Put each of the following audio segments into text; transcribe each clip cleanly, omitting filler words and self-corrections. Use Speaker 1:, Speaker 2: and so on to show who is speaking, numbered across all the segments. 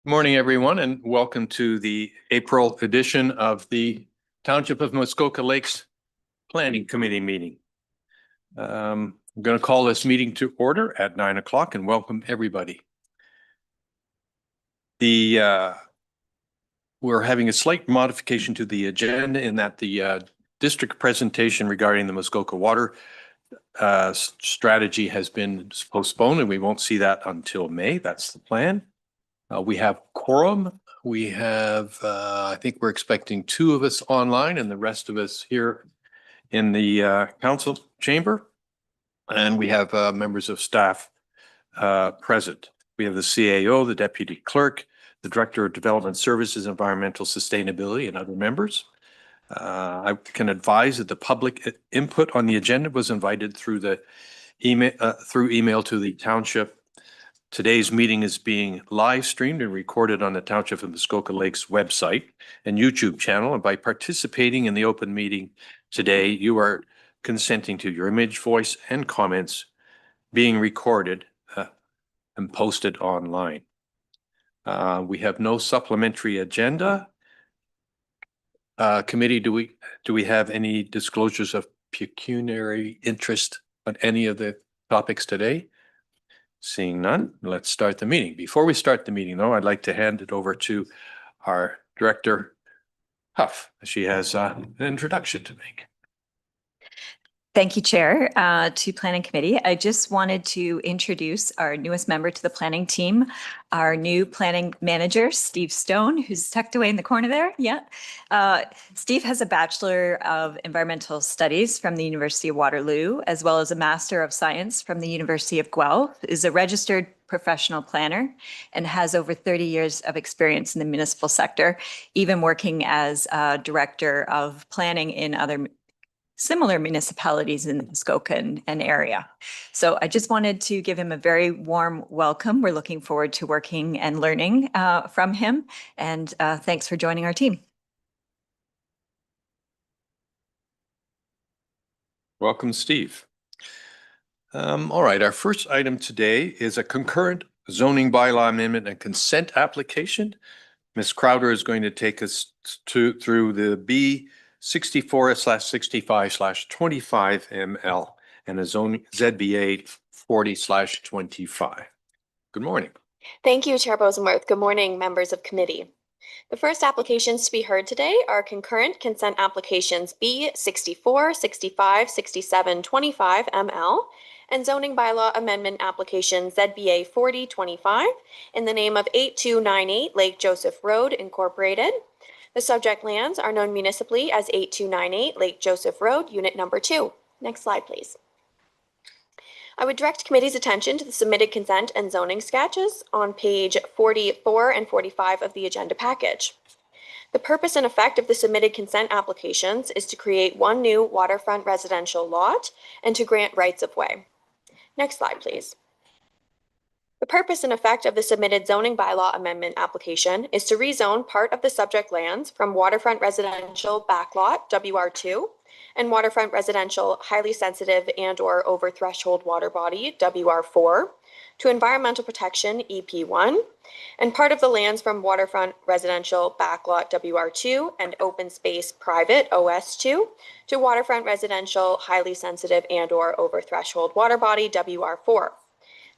Speaker 1: Morning, everyone, and welcome to the April edition of the Township of Muskoka Lakes Planning Committee meeting. I'm going to call this meeting to order at 9 o'clock and welcome everybody. We're having a slight modification to the agenda in that the district presentation regarding the Muskoka water strategy has been postponed, and we won't see that until May. That's the plan. We have quorum. We have, I think we're expecting 2 of us online and the rest of us here in the council chamber. And we have members of staff present. We have the CAO, the deputy clerk, the director of development services, environmental sustainability, and other members. I can advise that the public input on the agenda was invited through the email to the township. Today's meeting is being live streamed and recorded on the Township of Muskoka Lakes website and YouTube channel. And by participating in the open meeting today, you are consenting to your image, voice, and comments being recorded and posted online. We have no supplementary agenda. Committee, do we have any disclosures of pecuniary interest on any of the topics today? Seeing none, let's start the meeting. Before we start the meeting, though, I'd like to hand it over to our director, Huff. She has an introduction to make.
Speaker 2: Thank you, Chair. To Planning Committee, I just wanted to introduce our newest member to the planning team, our new planning manager, Steve Stone, who's tucked away in the corner there. Yeah. Steve has a Bachelor of Environmental Studies from the University of Waterloo, as well as a Master of Science from the University of Guelph, is a registered professional planner, and has over 30 years of experience in the municipal sector, even working as a director of planning in other similar municipalities in the Muskoka and area. So I just wanted to give him a very warm welcome. We're looking forward to working and learning from him. And thanks for joining our team.
Speaker 1: Welcome, Steve. All right, our first item today is a concurrent zoning bylaw amendment and consent application. Ms. Crowder is going to take us through the B64/65/25 ML and a zoning ZBA 40/25. Good morning.
Speaker 3: Thank you, Chair Bosenworth. Good morning, members of committee. The first applications to be heard today are concurrent consent applications B64, 65, 67, 25 ML and zoning bylaw amendment application ZBA 4025 in the name of 8298 Lake Joseph Road Incorporated. The subject lands are known municipally as 8298 Lake Joseph Road, Unit Number 2. Next slide, please. I would direct committee's attention to the submitted consent and zoning sketches on page 44 and 45 of the agenda package. The purpose and effect of the submitted consent applications is to create one new waterfront residential lot and to grant rights of way. Next slide, please. The purpose and effect of the submitted zoning bylaw amendment application is to rezone part of the subject lands from waterfront residential backlot WR2 and waterfront residential highly sensitive and/or over threshold water body WR4 to environmental protection EP1 and part of the lands from waterfront residential backlot WR2 and open space private OS2 to waterfront residential highly sensitive and/or over threshold water body WR4.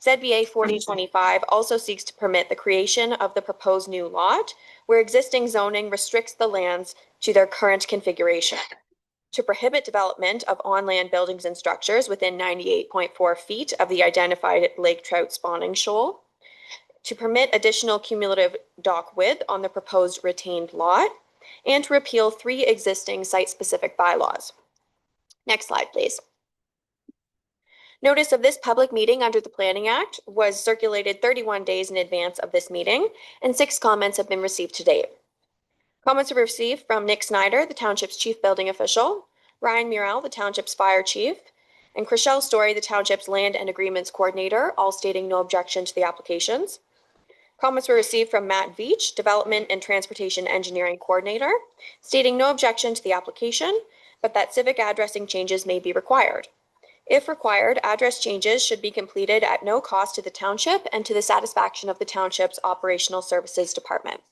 Speaker 3: ZBA 4025 also seeks to permit the creation of the proposed new lot where existing zoning restricts the lands to their current configuration, to prohibit development of on-land buildings and structures within 98.4 feet of the identified lake trout spawning shoal, to permit additional cumulative dock width on the proposed retained lot, and to repeal 3 existing site-specific bylaws. Next slide, please. Notice of this public meeting under the Planning Act was circulated 31 days in advance of this meeting, and 6 comments have been received to date. Comments were received from Nick Snyder, the Township's Chief Building Official, Ryan Murrell, the Township's Fire Chief, and Chriselle Story, the Township's Land and Agreements Coordinator, all stating no objection to the applications. Comments were received from Matt Veach, Development and Transportation Engineering Coordinator, stating no objection to the application, but that civic addressing changes may be required. If required, address changes should be completed at no cost to the township and to the satisfaction of the township's Operational Services Department.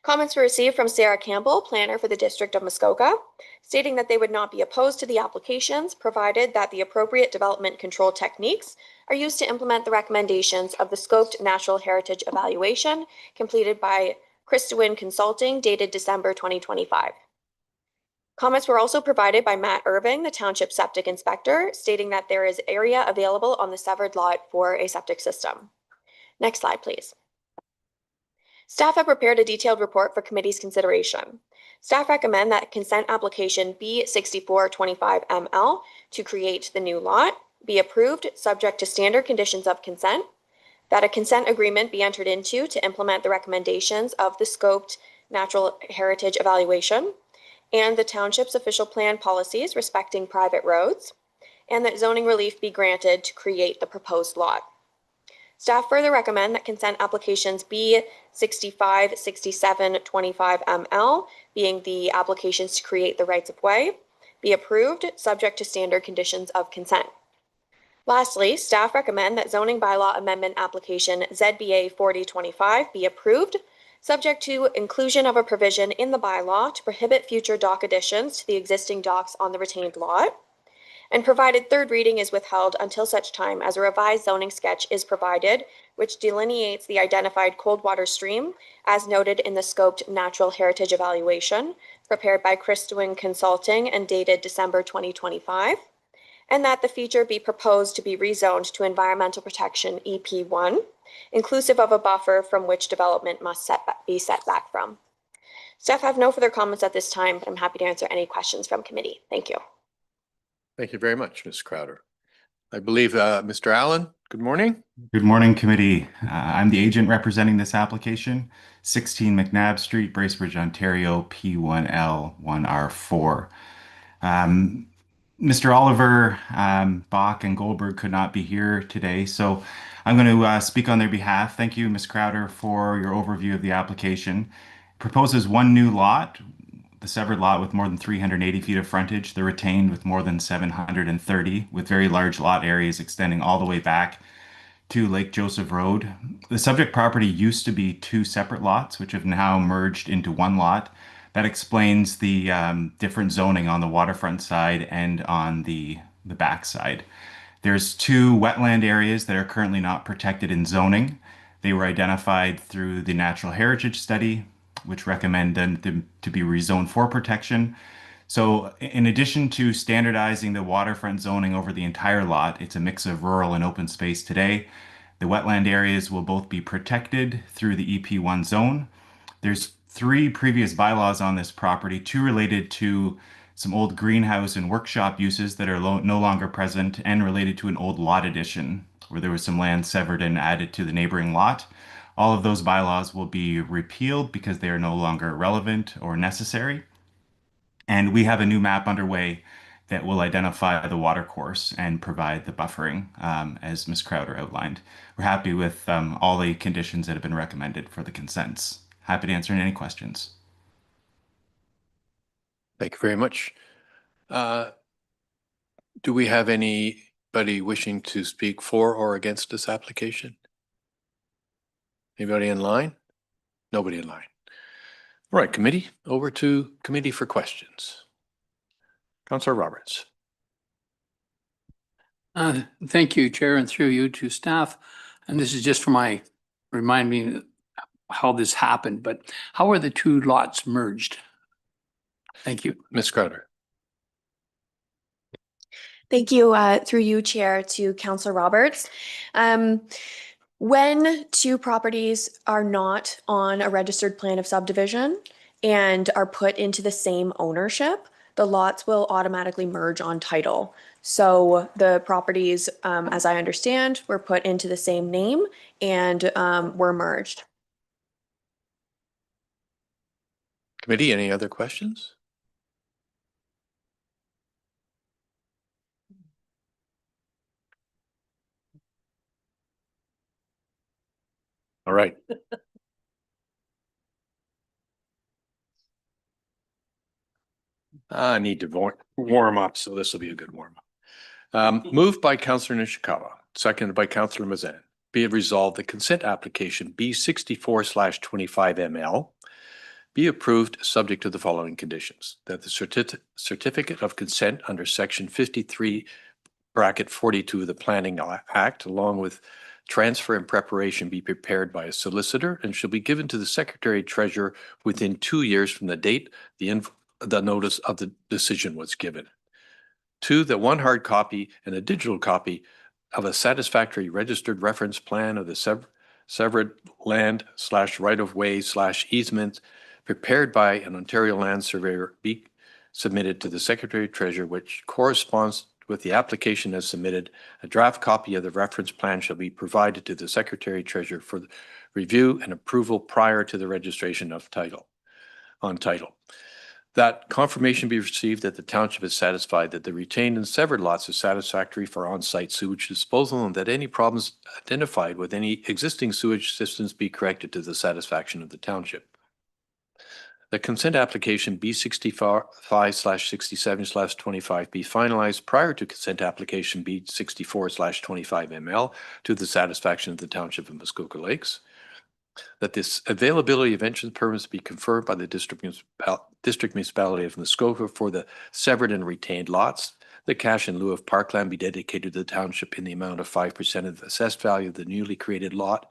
Speaker 3: Comments were received from Sarah Campbell, planner for the District of Muskoka, stating that they would not be opposed to the applications, provided that the appropriate development control techniques are used to implement the recommendations of the scoped natural heritage evaluation completed by Christowin Consulting dated December 2025. Comments were also provided by Matt Irving, the township septic inspector, stating that there is area available on the severed lot for a septic system. Next slide, please. Staff have prepared a detailed report for committee's consideration. Staff recommend that consent application B6425ML to create the new lot be approved subject to standard conditions of consent, that a consent agreement be entered into to implement the recommendations of the scoped natural heritage evaluation and the township's official plan policies respecting private roads, and that zoning relief be granted to create the proposed lot. Staff further recommend that consent applications B656725ML, being the applications to create the rights of way, be approved subject to standard conditions of consent. Lastly, staff recommend that zoning bylaw amendment application ZBA 4025 be approved, subject to inclusion of a provision in the bylaw to prohibit future dock additions to the existing docks on the retained lot, and provided third reading is withheld until such time as a revised zoning sketch is provided, which delineates the identified cold water stream as noted in the scoped natural heritage evaluation prepared by Christowin Consulting and dated December 2025, and that the feature be proposed to be rezoned to environmental protection EP1, inclusive of a buffer from which development must be set back from. Staff have no further comments at this time, but I'm happy to answer any questions from committee. Thank you.
Speaker 1: Thank you very much, Ms. Crowder. I believe Mr. Allen, good morning.
Speaker 4: Good morning, committee. I'm the agent representing this application, 16 McNabb Street, Bracebridge, Ontario, P1L1R4. Mr. Oliver, Bach, and Goldberg could not be here today, so I'm going to speak on their behalf. Thank you, Ms. Crowder, for your overview of the application. It proposes one new lot, the severed lot with more than 380 feet of frontage, the retained with more than 730, with very large lot areas extending all the way back to Lake Joseph Road. The subject property used to be two separate lots, which have now merged into one lot. That explains the different zoning on the waterfront side and on the back side. There's two wetland areas that are currently not protected in zoning. They were identified through the Natural Heritage Study, which recommend them to be rezoned for protection. So in addition to standardizing the waterfront zoning over the entire lot, it's a mix of rural and open space today. The wetland areas will both be protected through the EP1 zone. There's three previous bylaws on this property, two related to some old greenhouse and workshop uses that are no longer present, and related to an old lot addition where there was some land severed and added to the neighboring lot. All of those bylaws will be repealed because they are no longer relevant or necessary. And we have a new map underway that will identify the water course and provide the buffering, as Ms. Crowder outlined. We're happy with all the conditions that have been recommended for the consents. Happy to answer any questions.
Speaker 1: Thank you very much. Do we have anybody wishing to speak for or against this application? Anybody in line? Nobody in line. All right, committee, over to committee for questions. Councillor Roberts.
Speaker 5: Thank you, Chair, and through you to staff. And this is just for remind me how this happened, but how are the two lots merged? Thank you.
Speaker 1: Ms. Crowder.
Speaker 3: Thank you, through you, Chair, to Councillor Roberts. When two properties are not on a registered plan of subdivision and are put into the same ownership, the lots will automatically merge on title. So the properties, as I understand, were put into the same name and were merged.
Speaker 1: Committee, any other questions? All right. I need to warm up, so this will be a good warm up. Moved by Councillor Nishikawa, seconded by Councillor Mazan. Be it resolved, the consent application B64/25ML be approved subject to the following conditions. That the certificate of consent under section 53(42) of the Planning Act, along with transfer and preparation, be prepared by a solicitor and shall be given to the Secretary Treasurer within 2 years from the date the notice of the decision was given. 2, that one hard copy and a digital copy of a satisfactory registered reference plan of the severed land / right-of-way / easement prepared by an Ontario land surveyor be submitted to the Secretary Treasurer, which corresponds with the application as submitted. A draft copy of the reference plan shall be provided to the Secretary Treasurer for review and approval prior to the registration of title. That confirmation be received that the township is satisfied that the retained and severed lots are satisfactory for on-site sewage disposal and that any problems identified with any existing sewage systems be corrected to the satisfaction of the township. The consent application B65/67/25 be finalized prior to consent application B64/25ML to the satisfaction of the township of Muskoka Lakes. That this availability of entrance permits be conferred by the district municipality of Muskoka for the severed and retained lots. The cash in lieu of parkland be dedicated to the township in the amount of 5% of the assessed value of the newly created lot,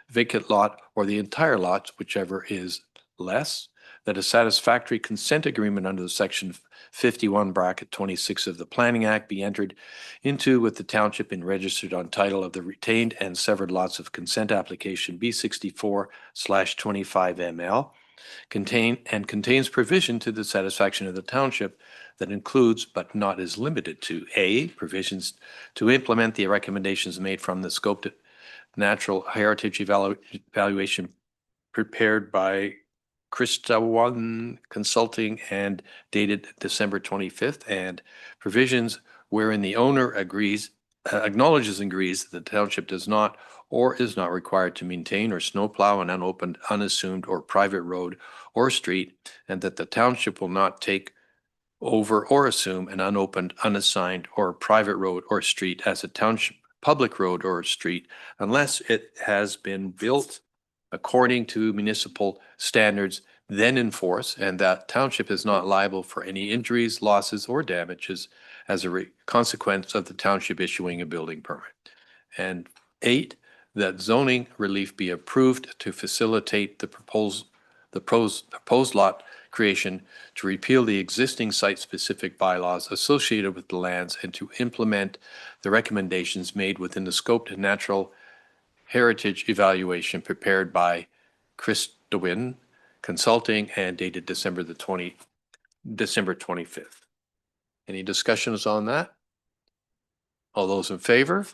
Speaker 1: vacant lot, or the entire lot, whichever is less. That a satisfactory consent agreement under the section 51(26) of the Planning Act be entered into with the township and registered on title of the retained and severed lots of consent application B64/25ML contains provision to the satisfaction of the township that includes but not is limited to A, provisions to implement the recommendations made from the scoped natural heritage evaluation prepared by Christawan Consulting and dated December 25th, and provisions wherein the owner acknowledges and agrees that the township does not or is not required to maintain or snowplow an unopened, unassumed, or private road or street, and that the township will not take over or assume an unopened, unassigned, or private road or street as a township public road or street unless it has been built according to municipal standards then in force, and that township is not liable for any injuries, losses, or damages as a consequence of the township issuing a building permit. And 8, that zoning relief be approved to facilitate the proposed lot creation to repeal the existing site-specific bylaws associated with the lands and to implement the recommendations made within the scoped natural heritage evaluation prepared by Christawan Consulting and dated December 25th. Any discussions on that? All those in favor?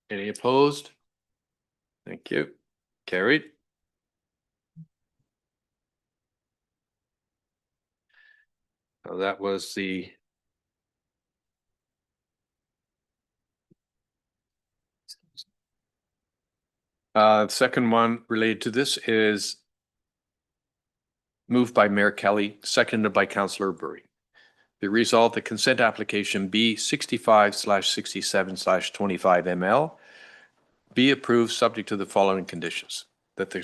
Speaker 1: Any opposed? Thank you. Carried. Now that was the second one related to this is moved by Mayor Kelly, seconded by Councillor Burry. Be resolved the consent application B65/67/25ML be approved subject to the following conditions. That the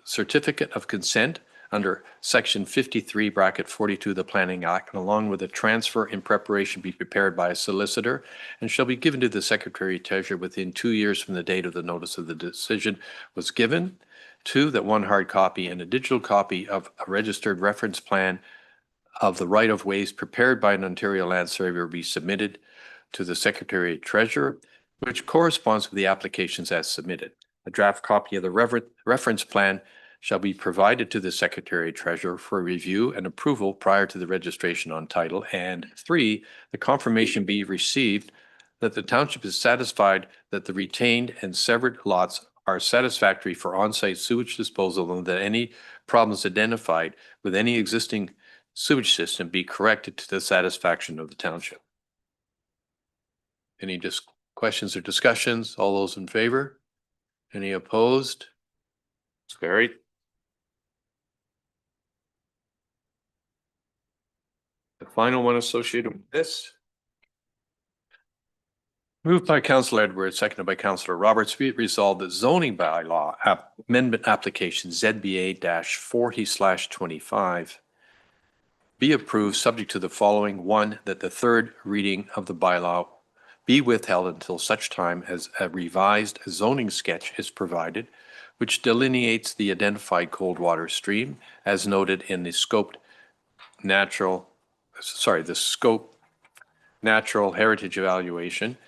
Speaker 1: certificate of consent under section 53(42) of the Planning Act, and along with a transfer in preparation be prepared by a solicitor and shall be given to the Secretary Treasurer within 2 years from the date of the notice of the decision was given. 2, that one hard copy and a digital copy of a registered reference plan of the right-of-ways prepared by an Ontario land surveyor be submitted to the Secretary Treasurer, which corresponds with the applications as submitted. A draft copy of the reference plan shall be provided to the Secretary Treasurer for review and approval prior to the registration on title. And 3, the confirmation be received that the township is satisfied that the retained and severed lots are satisfactory for on-site sewage disposal and that any problems identified with any existing sewage system be corrected to the satisfaction of the township. Any questions or discussions? All those in favor? Any opposed? It's carried. The final one associated with this Moved by Councillor Edwards, seconded by Councillor Roberts, be it resolved that zoning bylaw amendment application ZBA-40/25 be approved subject to the following. One, that the third reading of the bylaw be withheld until such time as a revised zoning sketch is provided, which delineates the identified cold water stream as noted in the scope natural heritage evaluation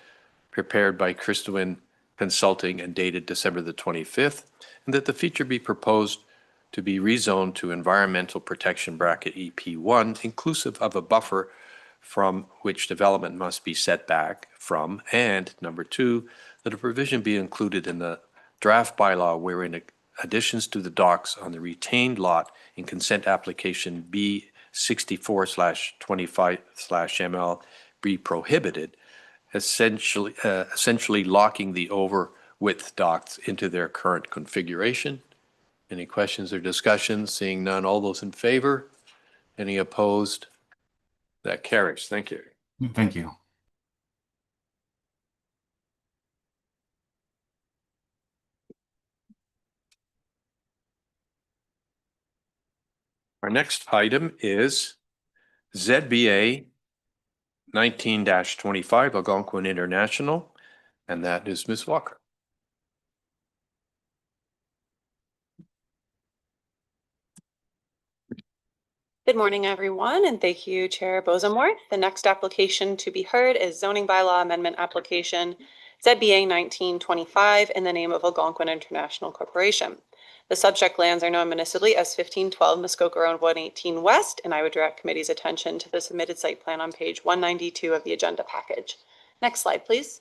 Speaker 1: prepared by Christowin Consulting and dated December the 25th, and that the feature be proposed to be rezoned to environmental protection bracket EP1, inclusive of a buffer from which development must be set back from, and number two, that a provision be included in the draft bylaw wherein additions to the docks on the retained lot in consent application B64/25/ML be prohibited, essentially locking the over width docks into their current configuration. Any questions or discussions? Seeing none, all those in favor? Any opposed? That carries. Thank you.
Speaker 4: Thank you.
Speaker 1: Our next item is ZBA 19-25 Algonquin International, and that is Ms. Walker.
Speaker 6: Good morning, everyone, and thank you, Chair Bosenworth. The next application to be heard is zoning bylaw amendment application ZBA 1925 in the name of Algonquin International Corporation. The subject lands are known municipally as 1512 Muskoka Road 118 West, and I would direct committee's attention to the submitted site plan on page 192 of the agenda package. Next slide, please.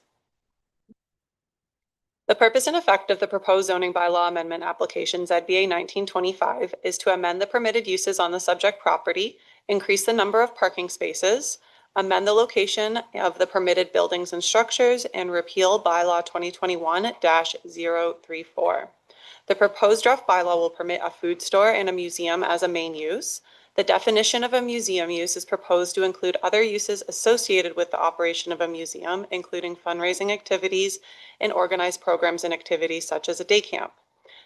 Speaker 6: The purpose and effect of the proposed zoning bylaw amendment application ZBA 1925 is to amend the permitted uses on the subject property, increase the number of parking spaces, amend the location of the permitted buildings and structures, and repeal bylaw 2021-034. The proposed draft bylaw will permit a food store and a museum as a main use. The definition of a museum use is proposed to include other uses associated with the operation of a museum, including fundraising activities and organized programs and activities such as a day camp.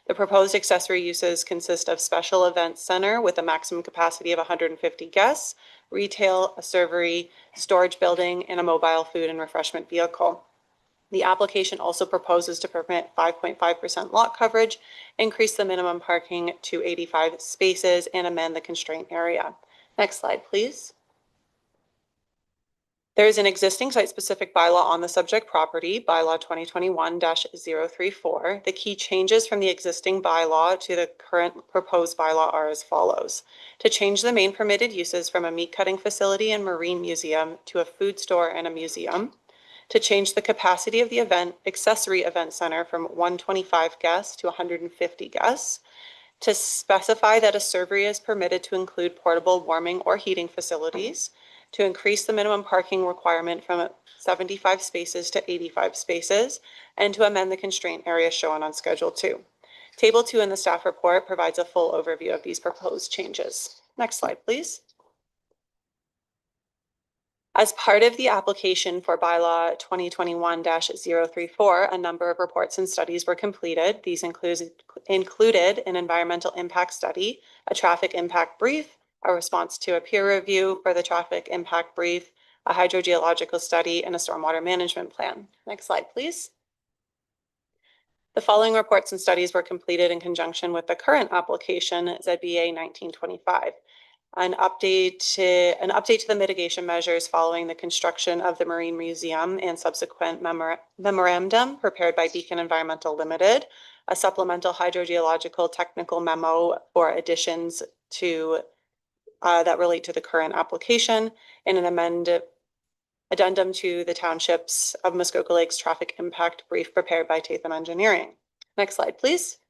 Speaker 6: The proposed accessory uses consist of special events center with a maximum capacity of 150 guests, retail, a servery, storage building, and a mobile food and refreshment vehicle. The application also proposes to permit 5.5% lot coverage, increase the minimum parking to 85 spaces, and amend the constraint area. Next slide, please. There is an existing site-specific bylaw on the subject property, bylaw 2021-034. The key changes from the existing bylaw to the current proposed bylaw are as follows. To change the main permitted uses from a meat cutting facility and marine museum to a food store and a museum. To change the capacity of the accessory event center from 125 guests to 150 guests, to specify that a servery is permitted to include portable warming or heating facilities, to increase the minimum parking requirement from 75 spaces to 85 spaces, and to amend the constraint area shown on Schedule 2. Table 2 in the staff report provides a full overview of these proposed changes. Next slide, please. As part of the application for bylaw 2021-034, a number of reports and studies were completed. These included an environmental impact study, a traffic impact brief, a response to a peer review for the traffic impact brief, a hydrogeological study, and a stormwater management plan. Next slide, please. The following reports and studies were completed in conjunction with the current application, ZBA 1925. An update to the mitigation measures following the construction of the Marine Museum and subsequent memorandum prepared by Beacon Environmental Limited, a supplemental hydrogeological technical memo for additions to that relate to the current application, and an addendum to the townships of Muskoka Lakes traffic impact brief prepared by Tatham Engineering. Next slide, please.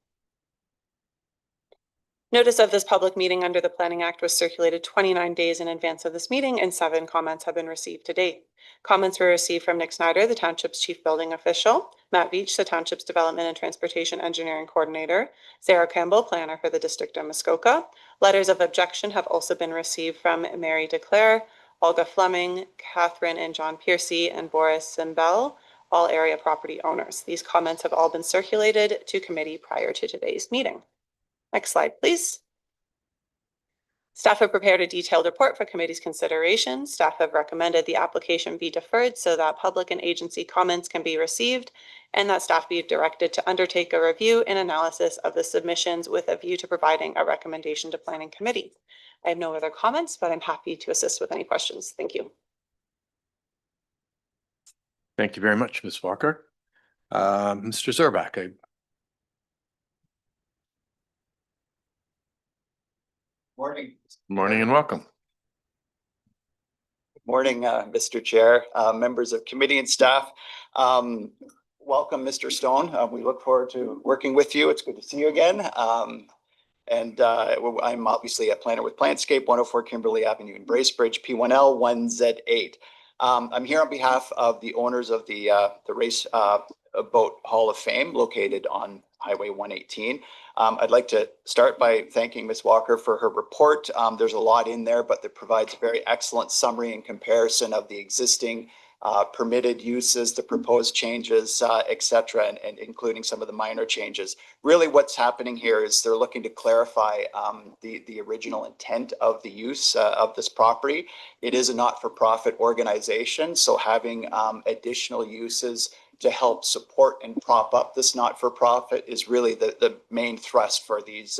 Speaker 6: Notice of this public meeting under the Planning Act was circulated 29 days in advance of this meeting, and 7 comments have been received to date. Comments were received from Nick Snyder, the Township's Chief Building Official, Matt Veach, the Township's Development and Transportation Engineering Coordinator, Sarah Campbell, Planner for the District of Muskoka. Letters of objection have also been received from Mary DeClaire, Olga Fleming, Catherine and John Piercy, and Boris Simbel, all area property owners. These comments have all been circulated to committee prior to today's meeting. Next slide, please. Staff have prepared a detailed report for committee's consideration. Staff have recommended the application be deferred so that public and agency comments can be received, and that staff be directed to undertake a review and analysis of the submissions with a view to providing a recommendation to Planning Committee. I have no other comments, but I'm happy to assist with any questions. Thank you.
Speaker 1: Thank you very much, Ms. Walker. Mr. Zurbach,
Speaker 7: Morning.
Speaker 1: morning and welcome.
Speaker 7: Good morning, Mr. Chair, members of committee and staff. Welcome, Mr. Stone. We look forward to working with you. It's good to see you again. I'm obviously a planner with Plantscape, 104 Kimberley Avenue in Bracebridge, P1L 1Z8. I'm here on behalf of the owners of the Race Boat Hall of Fame located on Highway 118. I'd like to start by thanking Ms. Walker for her report. There's a lot in there, but it provides a very excellent summary and comparison of the existing permitted uses, the proposed changes, et cetera, and including some of the minor changes. Really what's happening here is they're looking to clarify the original intent of the use of this property. It is a not-for-profit organization, so having additional uses to help support and prop up this not-for-profit is really the main thrust for these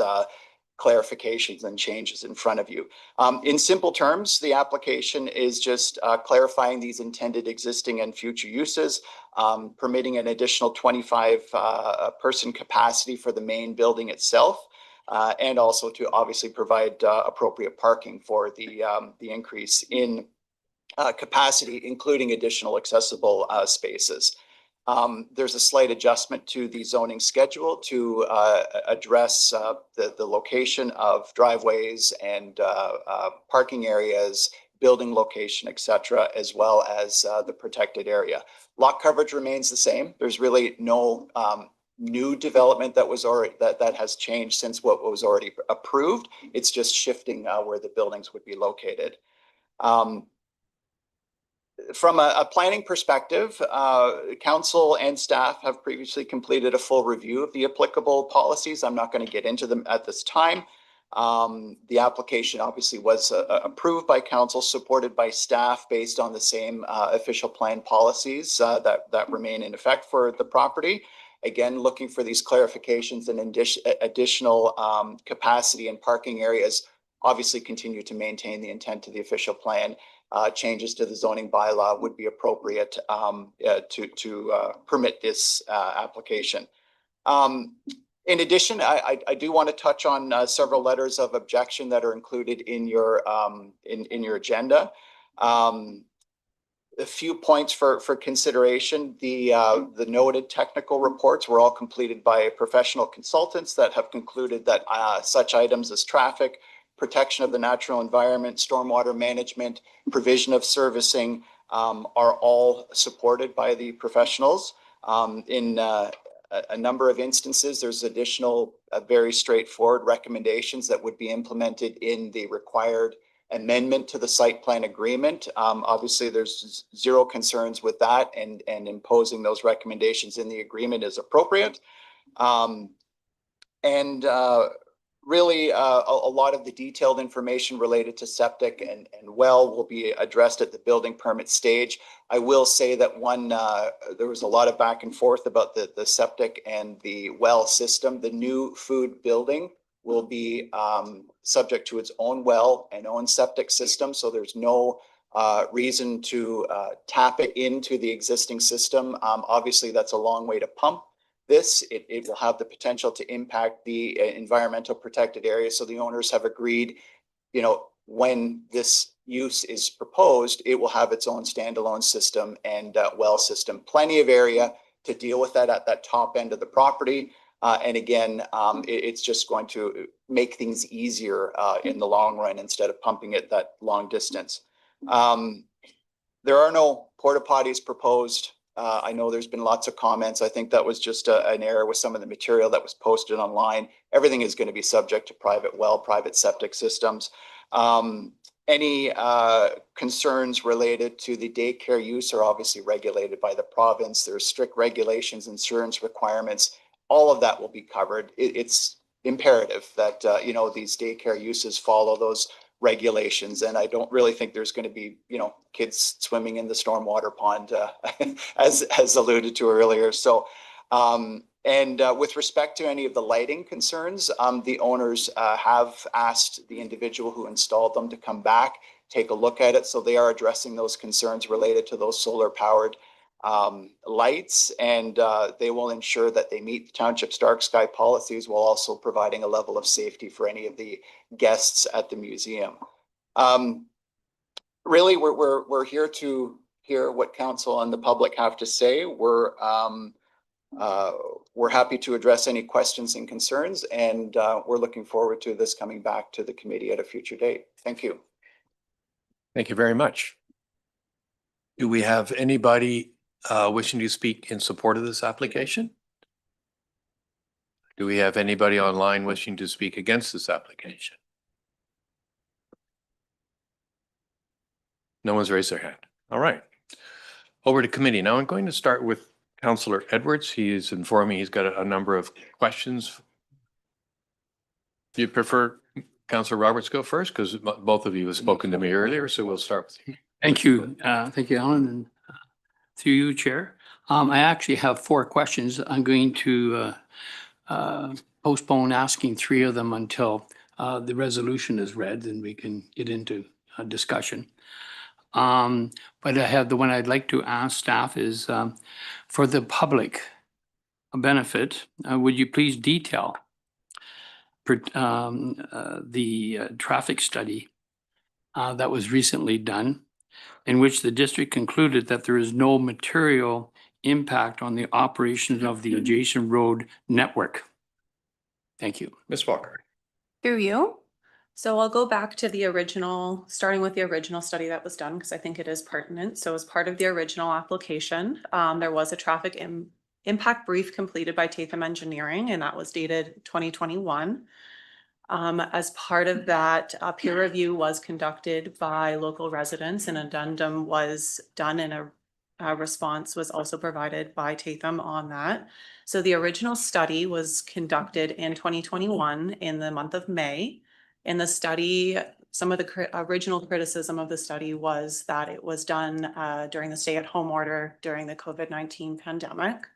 Speaker 7: clarifications and changes in front of you. In simple terms, the application is just clarifying these intended existing and future uses, permitting an additional 25 person capacity for the main building itself, and also to obviously provide appropriate parking for the increase in capacity, including additional accessible spaces. There's a slight adjustment to the zoning schedule to address the location of driveways and parking areas, building location, et cetera, as well as the protected area. Lot coverage remains the same. There's really no new development that was already that has changed since what was already approved. It's just shifting where the buildings would be located. From a planning perspective, council and staff have previously completed a full review of the applicable policies. I'm not going to get into them at this time. The application obviously was approved by council, supported by staff based on the same official plan policies that remain in effect for the property. Again, looking for these clarifications and additional capacity and parking areas, obviously continue to maintain the intent of the official plan. Changes to the zoning bylaw would be appropriate to permit this application. In addition, I do want to touch on several letters of objection that are included in your agenda. A few points for consideration. The noted technical reports were all completed by professional consultants that have concluded that such items as traffic, protection of the natural environment, stormwater management, provision of servicing are all supported by the professionals. In a number of instances, there's additional very straightforward recommendations that would be implemented in the required amendment to the site plan agreement. Obviously, there's zero concerns with that, and imposing those recommendations in the agreement is appropriate. Really, a lot of the detailed information related to septic and well will be addressed at the building permit stage. I will say that there was a lot of back and forth about the septic and the well system. The new food building will be subject to its own well and own septic system, so there's no reason to tap it into the existing system. Obviously, that's a long way to pump this. It will have the potential to impact the environmental protected area. So the owners have agreed, when this use is proposed, it will have its own standalone system and well system. Plenty of area to deal with that at that top end of the property. And again, it's just going to make things easier in the long run instead of pumping it that long distance. There are no porta potties proposed. I know there's been lots of comments. I think that was just an error with some of the material that was posted online. Everything is going to be subject to private well, private septic systems. Any concerns related to the daycare use are obviously regulated by the province. There's strict regulations, insurance requirements. All of that will be covered. It's imperative that, you know, these daycare uses follow those regulations. And I don't really think there's going to be, you know, kids swimming in the stormwater pond, as alluded to earlier. So, with respect to any of the lighting concerns, the owners have asked the individual who installed them to come back, take a look at it. So they are addressing those concerns related to those solar powered lights, and they will ensure that they meet the township's dark sky policies while also providing a level of safety for any of the guests at the museum. Really, we're here to hear what council and the public have to say. We're happy to address any questions and concerns, and we're looking forward to this coming back to the committee at a future date. Thank you.
Speaker 1: Thank you very much. Do we have anybody wishing to speak in support of this application? Do we have anybody online wishing to speak against this application? No one's raised their hand. All right. Over to committee. Now I'm going to start with Councillor Edwards. He is informing he's got a number of questions. Do you prefer Councillor Roberts go first? Because both of you have spoken to me earlier, so we'll start with you.
Speaker 5: Thank you. Thank you, Alan, and through you, Chair. I actually have 4 questions. I'm going to postpone asking 3 of them until the resolution is read, and we can get into a discussion. But I have the one I'd like to ask staff is for the public benefit, would you please detail the traffic study that was recently done, in which the district concluded that there is no material impact on the operations of the adjacent road network? Thank you.
Speaker 1: Ms. Walker.
Speaker 6: Through you. So I'll go back to the original, starting with the original study that was done, because I think it is pertinent. So as part of the original application, there was a traffic impact brief completed by Tatham Engineering, and that was dated 2021. As part of that, a peer review was conducted by local residents, and an addendum was done, and a response was also provided by Tatham on that. So the original study was conducted in 2021 in the month of May. In the study, some of the original criticism of the study was that it was done during the stay-at-home order during the COVID-19 pandemic.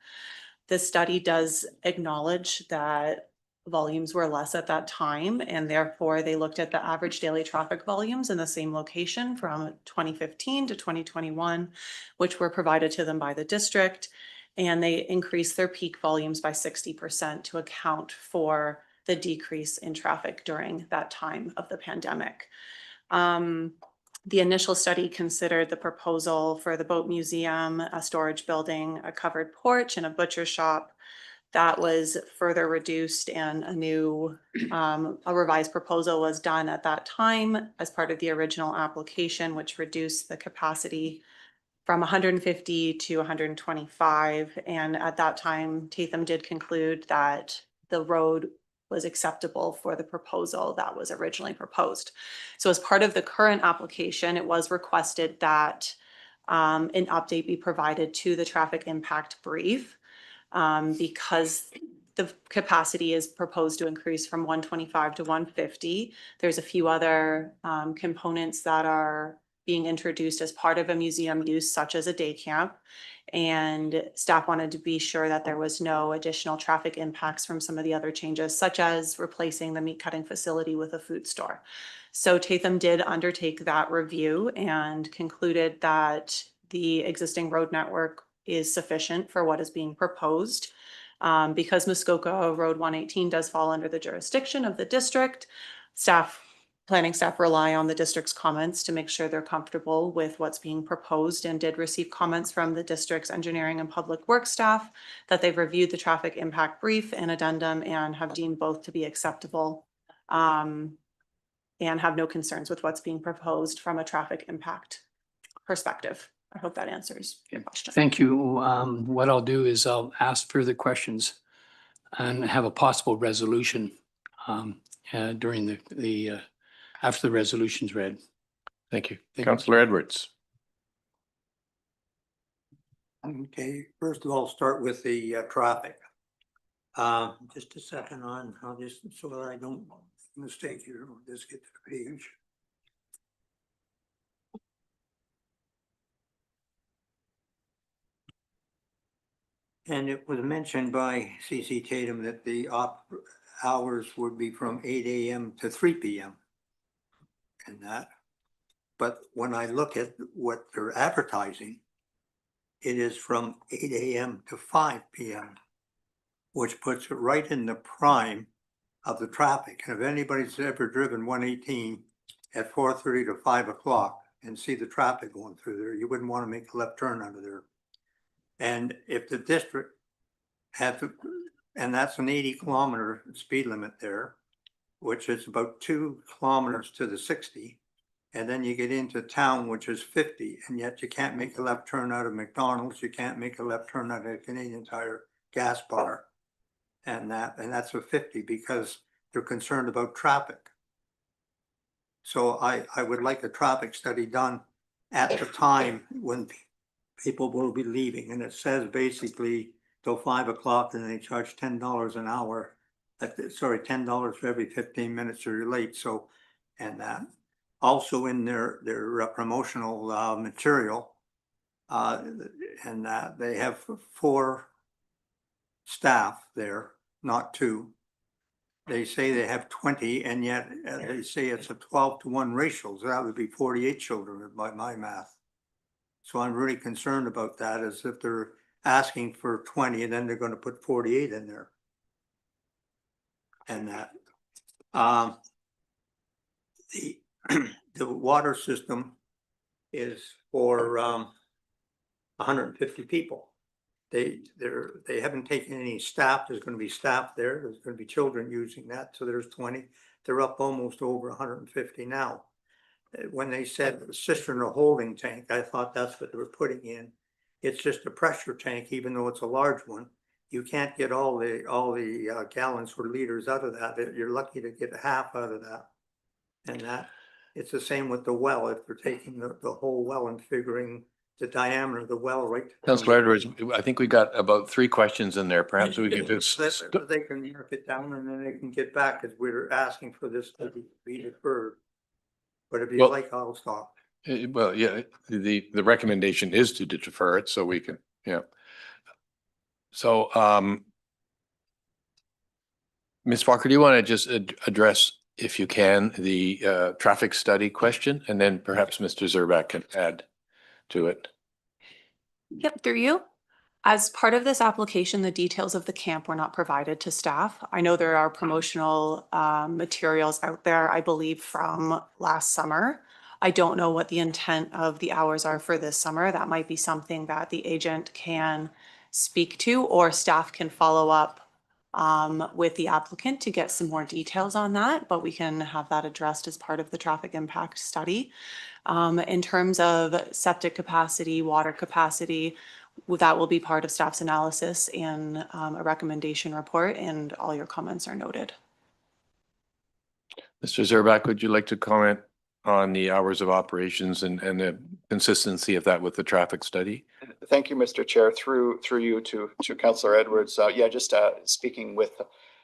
Speaker 6: The study does acknowledge that volumes were less at that time, and therefore they looked at the average daily traffic volumes in the same location from 2015 to 2021, which were provided to them by the district, and they increased their peak volumes by 60% to account for the decrease in traffic during that time of the pandemic. The initial study considered the proposal for the boat museum, a storage building, a covered porch, and a butcher shop. That was further reduced, and a revised proposal was done at that time as part of the original application, which reduced the capacity from 150 to 125. And at that time, Tatham did conclude that the road was acceptable for the proposal that was originally proposed. So as part of the current application, it was requested that an update be provided to the traffic impact brief because the capacity is proposed to increase from 125 to 150. There's a few other components that are being introduced as part of a museum use, such as a day camp. And staff wanted to be sure that there was no additional traffic impacts from some of the other changes, such as replacing the meat cutting facility with a food store. So Tatham did undertake that review and concluded that the existing road network is sufficient for what is being proposed. Because Muskoka Road 118 does fall under the jurisdiction of the district, planning staff rely on the district's comments to make sure they're comfortable with what's being proposed, and did receive comments from the district's engineering and public works staff that they've reviewed the traffic impact brief and addendum and have deemed both to be acceptable and have no concerns with what's being proposed from a traffic impact perspective. I hope that answers your question.
Speaker 5: Thank you. What I'll do is I'll ask further questions and have a possible resolution during the after the resolution's read.
Speaker 1: Thank you.
Speaker 5: Thank you.
Speaker 1: Councillor Edwards.
Speaker 8: Okay, first of all, start with the traffic. Just a second on how this, so that I don't mistake here, I'll just get to the page. And it was mentioned by CC Tatum that the hours would be from 8 AM to 3 PM. And that, but when I look at what they're advertising, it is from 8 AM to 5 PM, which puts it right in the prime of the traffic. And if anybody's ever driven 118 at 4:30 to 5 o'clock and see the traffic going through there, you wouldn't want to make a left turn out of there. And if the district had to, and that's an 80-kilometer speed limit there, which is about 2 kilometers to the 60. And then you get into town, which is 50, and yet you can't make a left turn out of McDonald's. You can't make a left turn out of a Canadian Tire gas bar. And that's a 50 because they're concerned about traffic. So I would like a traffic study done at the time when people will be leaving. And it says basically till 5 o'clock, and they charge $10 an hour. Sorry, $10 for every 15 minutes you're late. So, and that. Also in their promotional material, and they have 4 staff there, not 2. They say they have 20, and yet they say it's a 12-to-1 ratio. So that would be 48 children by my math. So I'm really concerned about that, as if they're asking for 20 and then they're going to put 48 in there. And that the water system is for 150 people. They haven't taken any staff. There's going to be staff there. There's going to be children using that. So there's 20. They're up almost over 150 now. When they said cistern or holding tank, I thought that's what they were putting in. It's just a pressure tank, even though it's a large one. You can't get all the gallons or liters out of that. You're lucky to get half out of that. And that it's the same with the well. If they're taking the whole well and figuring the diameter of the well, right?
Speaker 1: Councillor Edwards, I think we got about 3 questions in there. Perhaps we can just.
Speaker 8: They can mark it down and then they can get back, because we're asking for this to be deferred. But if you like, I'll stop.
Speaker 1: Well, yeah, the recommendation is to defer it so we can, yeah. So, Ms. Walker, do you want to just address, if you can, the traffic study question, and then perhaps Mr. Zerback can add to it?
Speaker 6: Yep, through you. As part of this application, the details of the camp were not provided to staff. I know there are promotional materials out there, I believe from last summer. I don't know what the intent of the hours are for this summer. That might be something that the agent can speak to, or staff can follow up with the applicant to get some more details on that, but we can have that addressed as part of the traffic impact study. In terms of septic capacity, water capacity, that will be part of staff's analysis in a recommendation report, and all your comments are noted.
Speaker 1: Mr. Zerback, would you like to comment on the hours of operations and the consistency of that with the traffic study?
Speaker 7: Thank you, Mr. Chair. Through you to Councillor Edwards. Yeah, just speaking with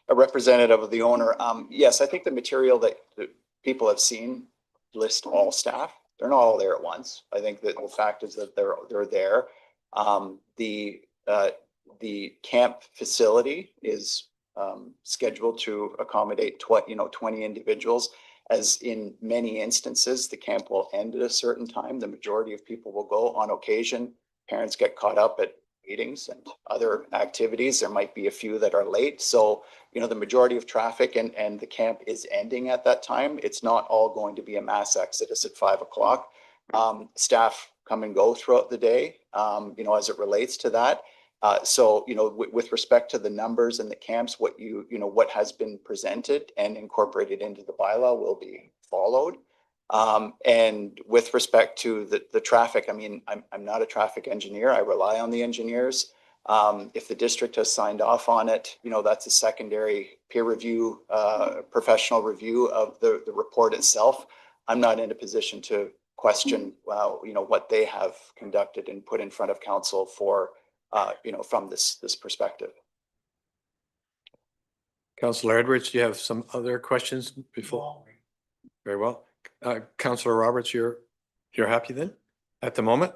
Speaker 7: a representative of the owner. Yes, I think the material that people have seen list all staff. They're not all there at once. I think that the fact is that they're there. The camp facility is scheduled to accommodate 20 individuals. As in many instances, the camp will end at a certain time. The majority of people will go. On occasion, parents get caught up at meetings and other activities. There might be a few that are late. So, the majority of traffic and the camp is ending at that time. It's not all going to be a mass exodus at 5 o'clock. Staff come and go throughout the day, as it relates to that. So, with respect to the numbers and the camps, what has been presented and incorporated into the bylaw will be followed. And with respect to the traffic, I'm not a traffic engineer. I rely on the engineers. If the district has signed off on it, that's a secondary peer review, professional review of the report itself. I'm not in a position to question, what they have conducted and put in front of council for, from this perspective.
Speaker 1: Councillor Edwards, do you have some other questions before? Very well. Councillor Roberts, you're happy then at the moment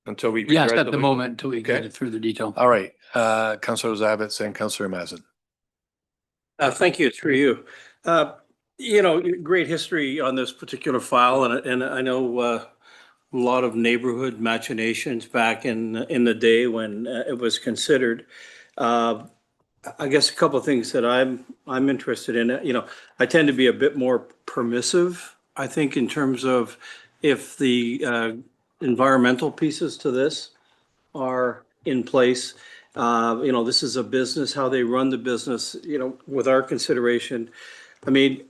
Speaker 1: until we.
Speaker 5: Yes, at the moment, until we get
Speaker 1: Okay.
Speaker 5: it through the detail.
Speaker 1: All right, Councillor Zabitz and Councillor Mazin.
Speaker 9: Thank you, through you. Great history on this particular file, and I know a lot of neighborhood machinations back in the day when it was considered. I guess a couple of things that I'm interested in. I tend to be a bit more permissive, I think, in terms of if the environmental pieces to this are in place. This is a business, how they run the business, with our consideration. I mean,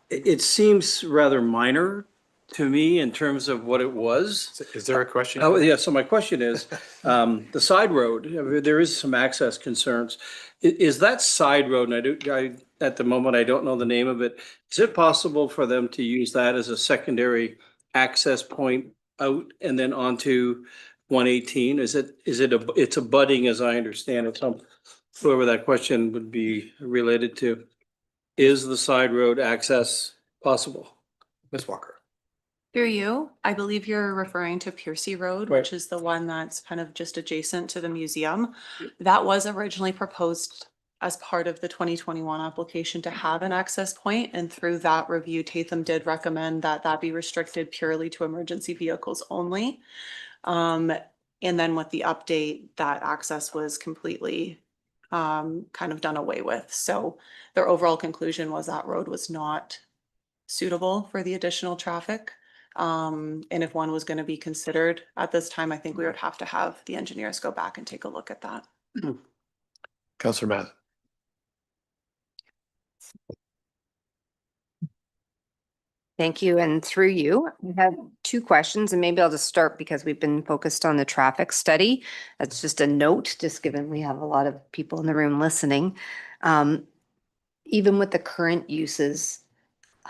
Speaker 9: it seems rather minor to me in terms of what it was.
Speaker 1: Is there a question?
Speaker 9: Oh, yeah. So my question is, the side road, there is some access concerns. Is that side road, and at the moment, I don't know the name of it. Is it possible for them to use that as a secondary access point out and then onto 118? It's a budding, as I understand it. So whoever that question would be related to, is the side road access possible?
Speaker 1: Ms. Walker.
Speaker 10: Through you, I believe you're referring to Piercy Road,
Speaker 9: Right.
Speaker 10: which is the one that's kind of just adjacent to the museum. That was originally proposed as part of the 2021 application to have an access point, and through that review, Tatham did recommend that that be restricted purely to emergency vehicles only. And then with the update, that access was completely kind of done away with. So their overall conclusion was that road was not suitable for the additional traffic. And if one was going to be considered at this time, I think we would have to have the engineers go back and take a look at that.
Speaker 1: Councillor Mazin.
Speaker 11: Thank you. And through you, I have two questions, and maybe I'll just start because we've been focused on the traffic study. That's just a note, just given we have a lot of people in the room listening. Even with the current uses,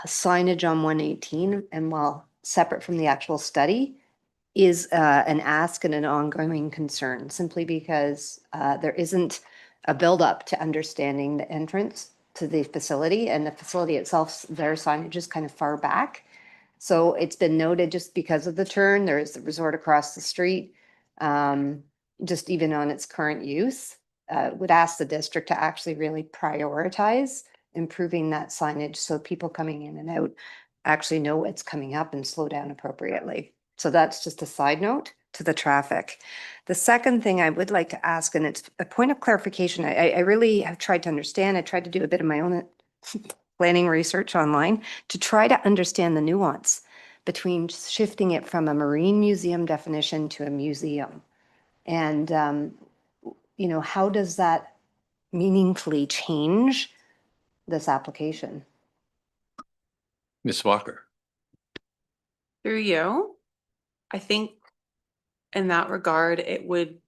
Speaker 11: signage on 118, and while separate from the actual study, is an ask and an ongoing concern, simply because there isn't a buildup to understanding the entrance to the facility, and the facility itself, their signage is kind of far back. So it's been noted, just because of the turn, there is the resort across the street, just even on its current use, would ask the district to actually really prioritize improving that signage so people coming in and out actually know what's coming up and slow down appropriately. So that's just a side note to the traffic. The second thing I would like to ask, and it's a point of clarification, I really have tried to understand, I tried to do a bit of my own planning research online to try to understand the nuance between shifting it from a marine museum definition to a museum. And, how does that meaningfully change this application?
Speaker 1: Ms. Walker.
Speaker 10: Through you, I think in that regard, it would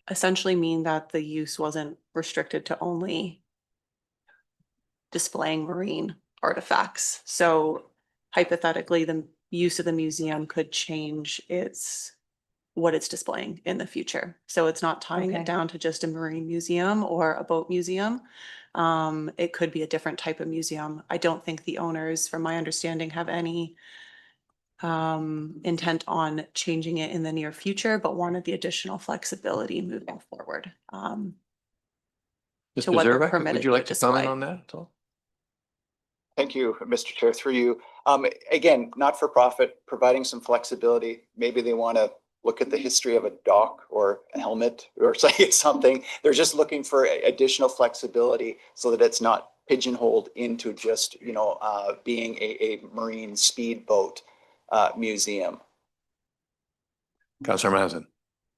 Speaker 10: essentially mean that the use wasn't restricted to only displaying marine artifacts. So hypothetically, the use of the museum could change what it's displaying in the future. So it's not tying
Speaker 11: Okay.
Speaker 10: it down to just a marine museum or a boat museum. It could be a different type of museum. I don't think the owners, from my understanding, have any intent on changing it in the near future, but wanted the additional flexibility moving forward.
Speaker 1: Mr.
Speaker 10: To what they're
Speaker 1: Zerbeck,
Speaker 10: permitted
Speaker 1: would you like
Speaker 10: to
Speaker 1: to comment
Speaker 10: display.
Speaker 1: on that at all?
Speaker 7: Thank you, Mr. Chair, through you. Again, not for profit, providing some flexibility. Maybe they want to look at the history of a dock or a helmet or something. They're just looking for additional flexibility so that it's not pigeonholed into just, being a marine speedboat museum.
Speaker 1: Councillor Mazin.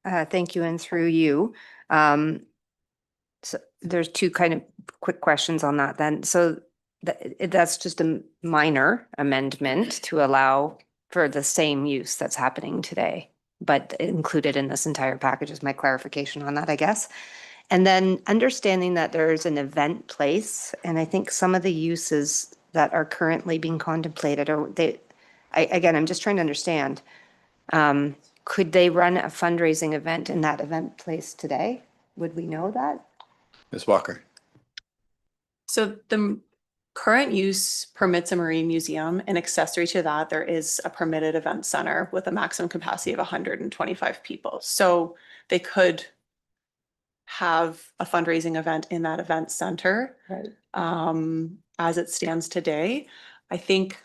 Speaker 11: Thank you, and through you. So there's two kind of quick questions on that then. So that's just a minor amendment to allow for the same use that's happening today, but included in this entire package is my clarification on that, I guess. And then understanding that there's an event place, and I think some of the uses that are currently being contemplated again, I'm just trying to understand. Could they run a fundraising event in that event place today? Would we know that?
Speaker 1: Ms. Walker.
Speaker 10: So the current use permits a marine museum, and accessory to that, there is a permitted event center with a maximum capacity of 125 people. So they could have a fundraising event in that event center.
Speaker 11: Right.
Speaker 10: As it stands today. I think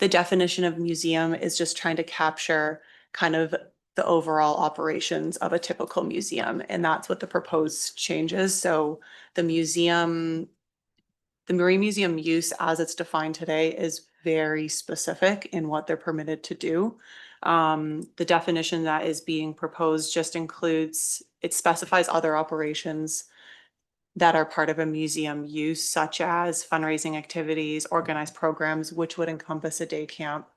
Speaker 10: the definition of museum is just trying to capture kind of the overall operations of a typical museum. And that's what the proposed changes. So the museum, the marine museum use as it's defined today is very specific in what they're permitted to do. The definition that is being proposed just includes, it specifies other operations that are part of a museum use, such as fundraising activities, organized programs, which would encompass a day camp,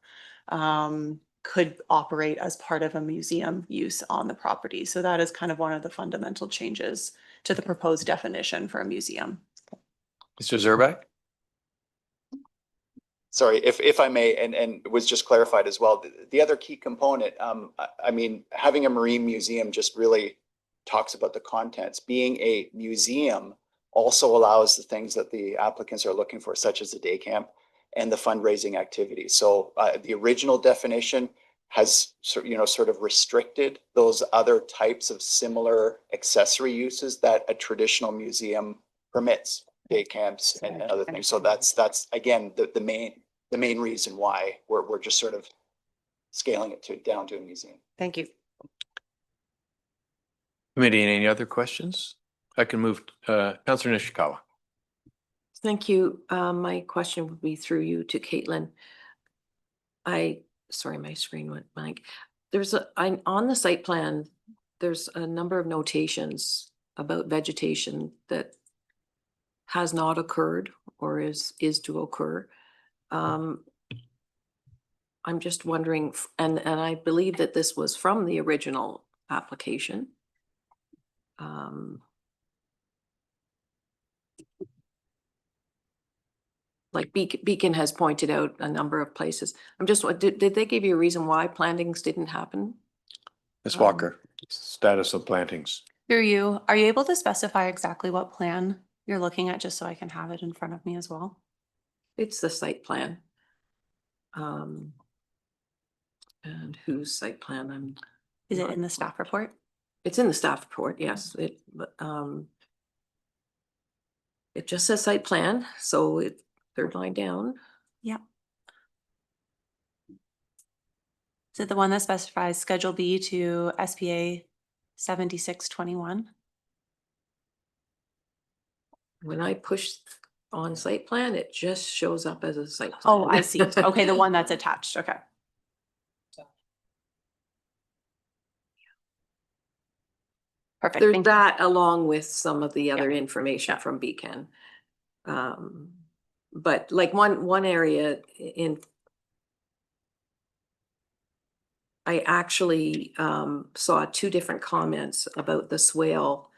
Speaker 10: could operate as part of a museum use on the property. So that is kind of one of the fundamental changes to the proposed definition for a museum.
Speaker 1: Mr. Zerbeck?
Speaker 7: Sorry, if I may, and it was just clarified as well, the other key component, I mean, having a marine museum just really talks about the contents. Being a museum also allows the things that the applicants are looking for, such as the day camp and the fundraising activities. So the original definition has sort of restricted those other types of similar accessory uses that a traditional museum permits, day camps and other things. So that's again the main reason why we're just sort of scaling it down to a museum.
Speaker 10: Thank you.
Speaker 1: Committee, any other questions? I can move, Councillor Nishikawa.
Speaker 12: Thank you. My question would be through you to Caitlin. Sorry, my screen went blank. On the site plan, there's a number of notations about vegetation that has not occurred or is to occur. I'm just wondering, and I believe that this was from the original application. Like Beacon has pointed out a number of places. I'm just, did they give you a reason why plantings didn't happen?
Speaker 1: Ms. Walker, status of plantings.
Speaker 10: Through you, are you able to specify exactly what plan you're looking at, just so I can have it in front of me as well?
Speaker 12: It's the site plan. And whose site plan?
Speaker 10: Is it in the staff report?
Speaker 12: It's in the staff report, yes. It just says site plan, so it third line down.
Speaker 10: Yeah. Is it the one that specifies Schedule B to SPA 7621?
Speaker 12: When I push on site plan, it just shows up as a site plan.
Speaker 10: Oh, I see. Okay, the one that's attached. Okay. Perfect.
Speaker 12: There's
Speaker 10: Thank you.
Speaker 12: that along with some of the other information from Beacon. But like one area I actually saw two different comments about the swale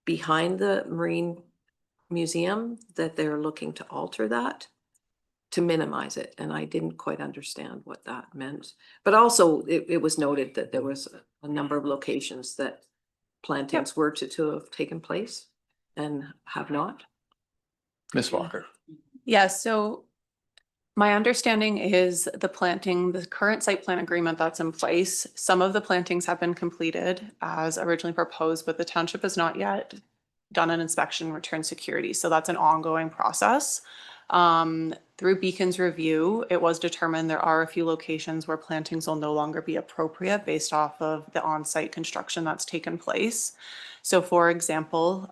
Speaker 12: behind the Marine Museum, that they're looking to alter that to minimize it. And I didn't quite understand what that meant. But also it was noted that there was a number of locations that plantings were to have taken place and have not.
Speaker 1: Ms. Walker.
Speaker 10: Yeah, so my understanding is the current site plan agreement that's in place, some of the plantings have been completed as originally proposed, but the township has not yet done an inspection, return security. So that's an ongoing process. Through Beacon's review, it was determined there are a few locations where plantings will no longer be appropriate based off of the on-site construction that's taken place. So for example,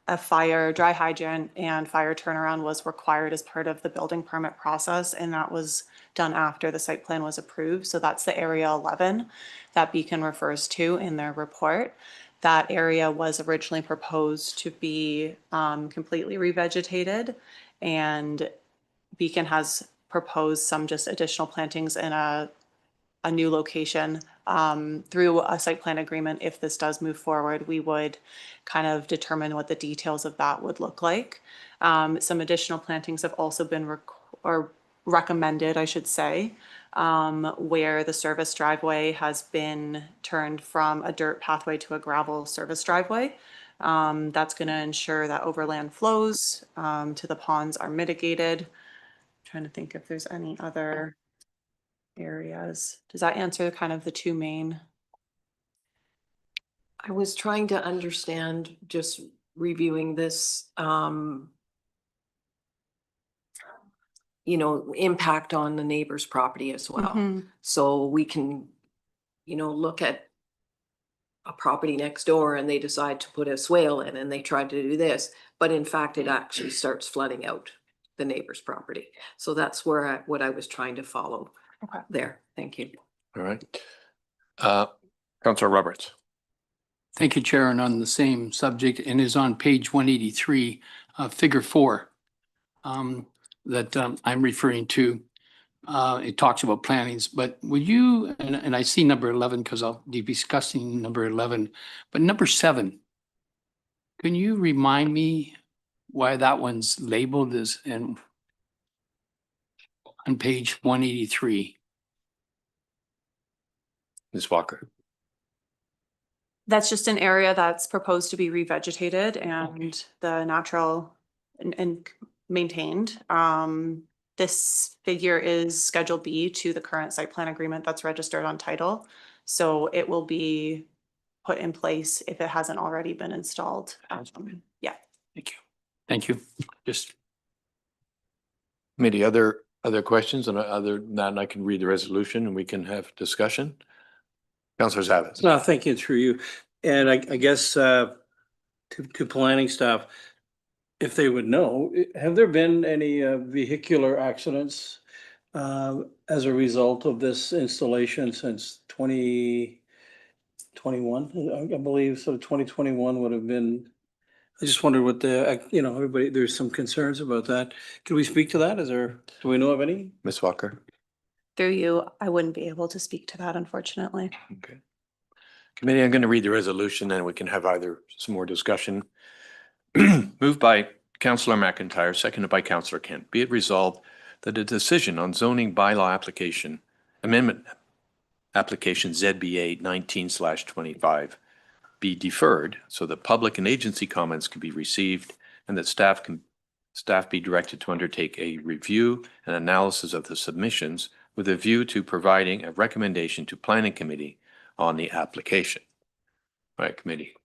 Speaker 10: a fire dry hydrant and fire turnaround was required as part of the building permit process, and that was done after the site plan was approved. So that's the area 11 that Beacon refers to in their report. That area was originally proposed to be completely revegetated, and Beacon has proposed some just additional plantings in a new location. Through a site plan agreement, if this does move forward, we would kind of determine what the details of that would look like. Some additional plantings have also been recommended, I should say, where the service driveway has been turned from a dirt pathway to a gravel service driveway. That's going to ensure that overland flows to the ponds are mitigated. Trying to think if there's any other areas. Does that answer kind of the two main?
Speaker 12: I was trying to understand, just reviewing this, impact on the neighbor's property as well.
Speaker 10: Mhm.
Speaker 12: So we can, look at a property next door and they decide to put a swale in and they try to do this, but in fact, it actually starts flooding out the neighbor's property. So that's what I was trying to follow
Speaker 10: Okay.
Speaker 12: there. Thank you.
Speaker 1: All right. Councillor Roberts.
Speaker 5: Thank you, Chair. And on the same subject, and is on page 183, figure 4, that I'm referring to. It talks about plannings, but would you, and I see number 11 because I'll be discussing number 11, but number 7, can you remind me why that one's labeled as on page 183?
Speaker 1: Ms. Walker.
Speaker 10: That's just an area that's proposed to be revegetated and the natural and maintained. This figure is Schedule B to the current site plan agreement that's registered on title. So it will be put in place if it hasn't already been installed. Yeah.
Speaker 5: Thank you. Thank you. Just
Speaker 1: Committee, other questions? And other than that, I can read the resolution and we can have discussion. Councillor Zavitz.
Speaker 9: No, thank you, through you. And I guess to planning staff, if they would know, have there been any vehicular accidents as a result of this installation since 2021? I believe so. 2021 would have been. I just wondered what everybody, there's some concerns about that. Can we speak to that? Do we know of any?
Speaker 1: Ms. Walker.
Speaker 10: Through you, I wouldn't be able to speak to that, unfortunately.
Speaker 1: Okay. Committee, I'm going to read the resolution and we can have either some more discussion. Moved by Councillor McIntyre, seconded by Councillor Kent. Be it resolved that a decision on zoning bylaw amendment application ZBA 19/25 be deferred so that public and agency comments can be received and that staff be directed to undertake a review and analysis of the submissions with a view to providing a recommendation to Planning Committee on the application. All right, committee.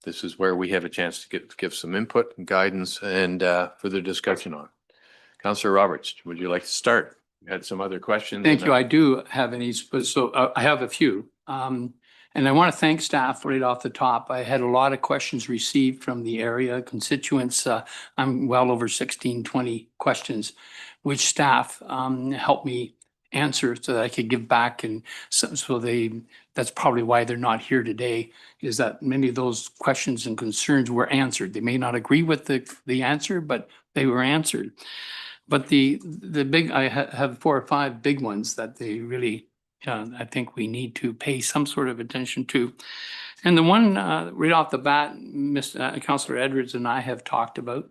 Speaker 1: This is where we have a chance to give some input and guidance and further discussion on. Councillor Roberts, would you like to start? You had some other questions.
Speaker 5: thank you. I do have any, so I have a few. And I want to thank staff right off the top. I had a lot of questions received from the area constituents. I'm well over 16, 20 questions, which staff helped me answer so that I could give back. And that's probably why they're not here today, is that many of those questions and concerns were answered. They may not agree with the answer, but they were answered. But the big, I have 4 or 5 big ones that they really, I think we need to pay some sort of attention to. And the one right off the bat, Councillor Edwards and I have talked about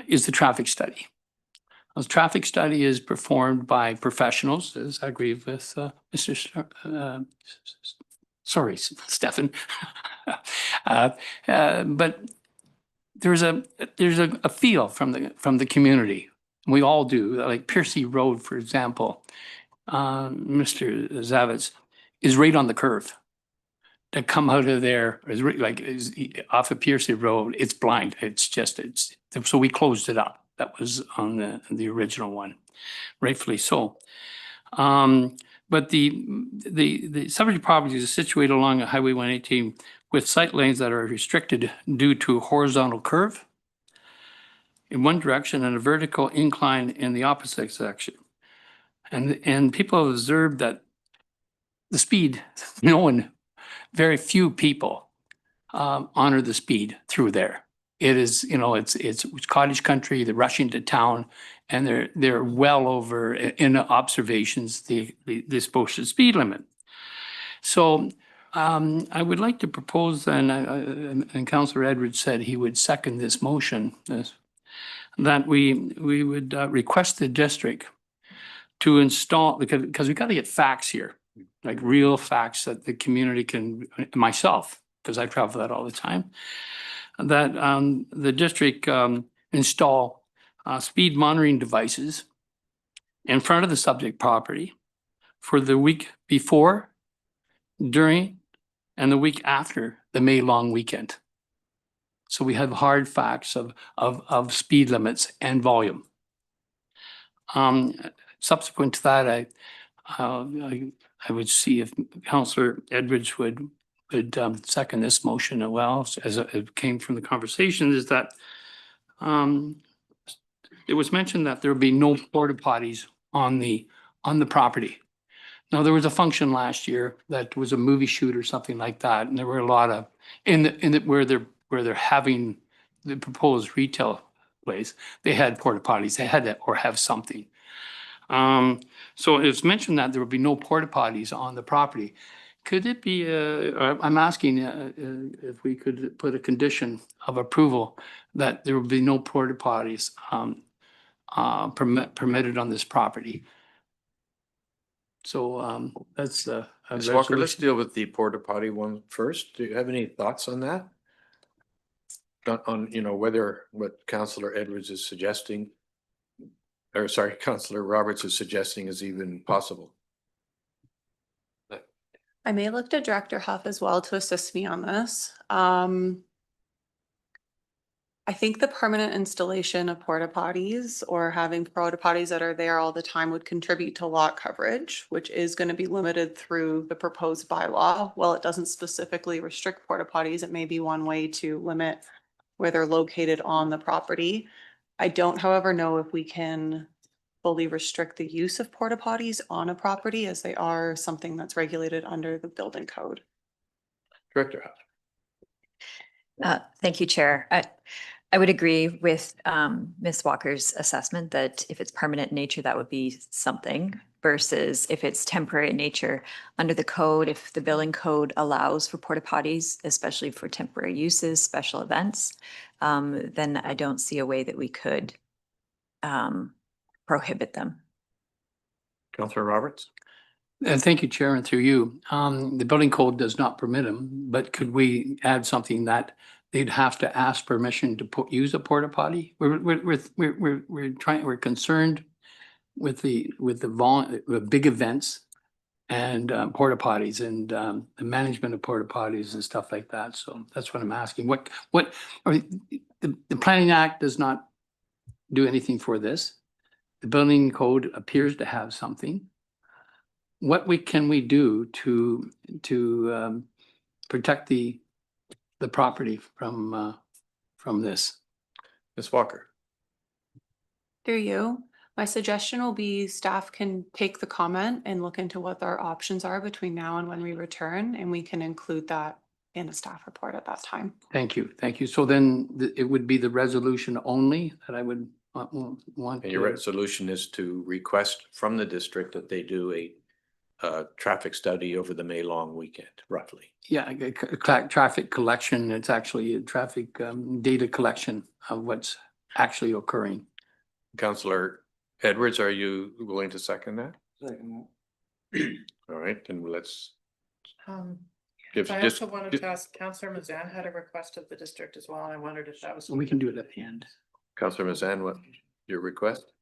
Speaker 5: is the traffic study. The traffic study is performed by professionals, as I agree with Stefan. But there's a feel from the community. We all do. Like Piercy Road, for example, Mr. Zavitz is right on the curve. To come out of there is off of Piercy Road. It's blind. So we closed it up. That was on the original one, rightfully so. But the subject property is situated along Highway 118 with sight lanes that are restricted due to a horizontal curve in one direction and a vertical incline in the opposite section. And people have observed that the speed, very few people honor the speed through there. It is, it's cottage country, they're rushing to town, and they're well over in observations the supposed speed limit. So I would like to propose, and Councillor Edwards said he would second this motion. that we would request the district to install, because we got to get facts here, like real facts that the community can, myself, because I travel that all the time, that the district install speed monitoring devices in front of the subject property for the week before, during, and the week after the May long weekend. So we have hard facts of speed limits and volume. Subsequent to that, I would see if Councillor Edwards would second this motion as well, as it came from the conversation, is that it was mentioned that there would be no porta potties on the property. Now, there was a function last year that was a movie shoot or something like that, and there were a lot of where they're having the proposed retail place, they had porta potties, they had to or have something. So it's mentioned that there would be no porta potties on the property. Could it be, I'm asking if we could put a condition of approval that there would be no porta potties permitted on this property. So that's a
Speaker 1: Ms. Walker, let's
Speaker 5: resolution.
Speaker 1: deal with the porta potty one first. Do you have any thoughts on that? On, you know, whether what Councillor Edwards is suggesting, or sorry, Councillor Roberts is suggesting is even possible.
Speaker 10: I may look to Director Huff as well to assist me on this. I think the permanent installation of porta potties or having porta potties that are there all the time would contribute to lot coverage, which is going to be limited through the proposed bylaw. While it doesn't specifically restrict porta potties, it may be one way to limit where they're located on the property. I don't, however, know if we can fully restrict the use of porta potties on a property, as they are something that's regulated under the building code.
Speaker 1: Director Huff.
Speaker 2: Thank you, Chair. I would agree with Ms. Walker's assessment that if it's permanent in nature, that would be something, versus if it's temporary in nature. Under the code, if the building code allows for porta potties, especially for temporary uses, special events, then I don't see a way that we could prohibit them.
Speaker 1: Councillor Roberts.
Speaker 5: Thank you, Chair, and through you. The building code does not permit them, but could we add something that they'd have to ask permission to use a porta potty? We're concerned with the big events and porta potties and the management of porta potties and stuff like that. So that's what I'm asking. The Planning Act does not do anything for this. The building code appears to have something. What can we do to protect the property from this?
Speaker 1: Ms. Walker.
Speaker 10: Through you, my suggestion will be staff can take the comment and look into what our options are between now and when we return, and we can include that in a staff report at that time.
Speaker 5: Thank you. Thank you. So then it would be the resolution only that I would want.
Speaker 1: And your resolution is to request from the district that they do a traffic study over the May long weekend, roughly.
Speaker 5: Yeah, traffic collection. It's actually a traffic data collection of what's actually occurring.
Speaker 1: Councillor Edwards, are you willing to second that?
Speaker 8: Second.
Speaker 1: All right, then let's
Speaker 13: I also wanted to ask, Councillor Mazan had a request of the district as well, and I wondered if that was.
Speaker 5: We can do it at the end.
Speaker 1: Councillor Mazan, what your request?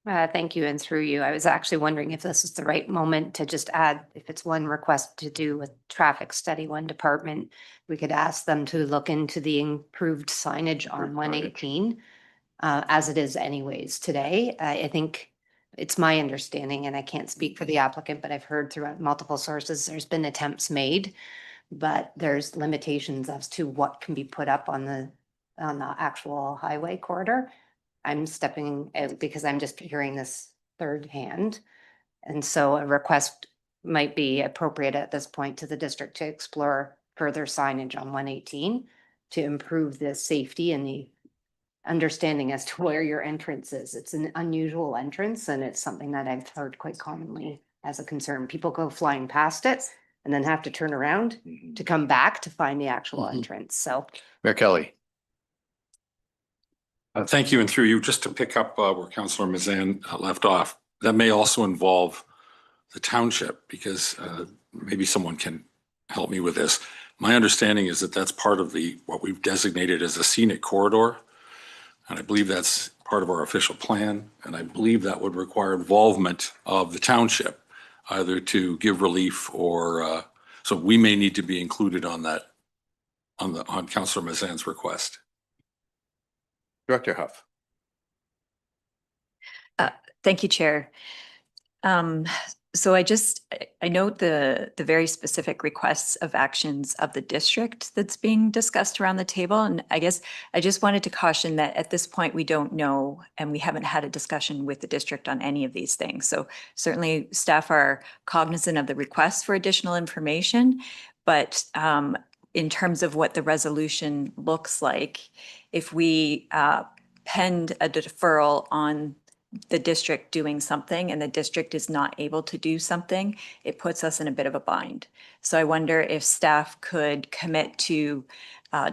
Speaker 11: Thank you, and through you. I was actually wondering if this is the right moment to just add, if it's one request to do with traffic study, one department, we could ask them to look into the improved signage on 118, as it is anyways today. I think it's my understanding, and I can't speak for the applicant, but I've heard throughout multiple sources, there's been attempts made, but there's limitations as to what can be put up on the actual highway corridor. I'm stepping out because I'm just hearing this third hand. And so a request might be appropriate at this point to the district to explore further signage on 118 to improve the safety and the understanding as to where your entrance is. It's an unusual entrance, and it's something that I've heard quite commonly as a concern. People go flying past it and then have to turn around to come back to find the actual entrance. So
Speaker 1: Mayor Kelly.
Speaker 14: Thank you. And through you, just to pick up where Councillor Mazan left off, that may also involve the township because maybe someone can help me with this. My understanding is that that's part of what we've designated as a scenic corridor. And I believe that's part of our official plan. And I believe that would require involvement of the township, either to give relief or, so we may need to be included on that, on Councillor Mazan's request.
Speaker 1: Director Huff.
Speaker 2: Thank you, Chair. So I note the very specific requests of actions of the district that's being discussed around the table. And I guess I just wanted to caution that at this point, we don't know, and we haven't had a discussion with the district on any of these things. So certainly staff are cognizant of the requests for additional information, but in terms of what the resolution looks like, if we penned a deferral on the district doing something and the district is not able to do something, it puts us in a bit of a bind. So I wonder if staff could commit to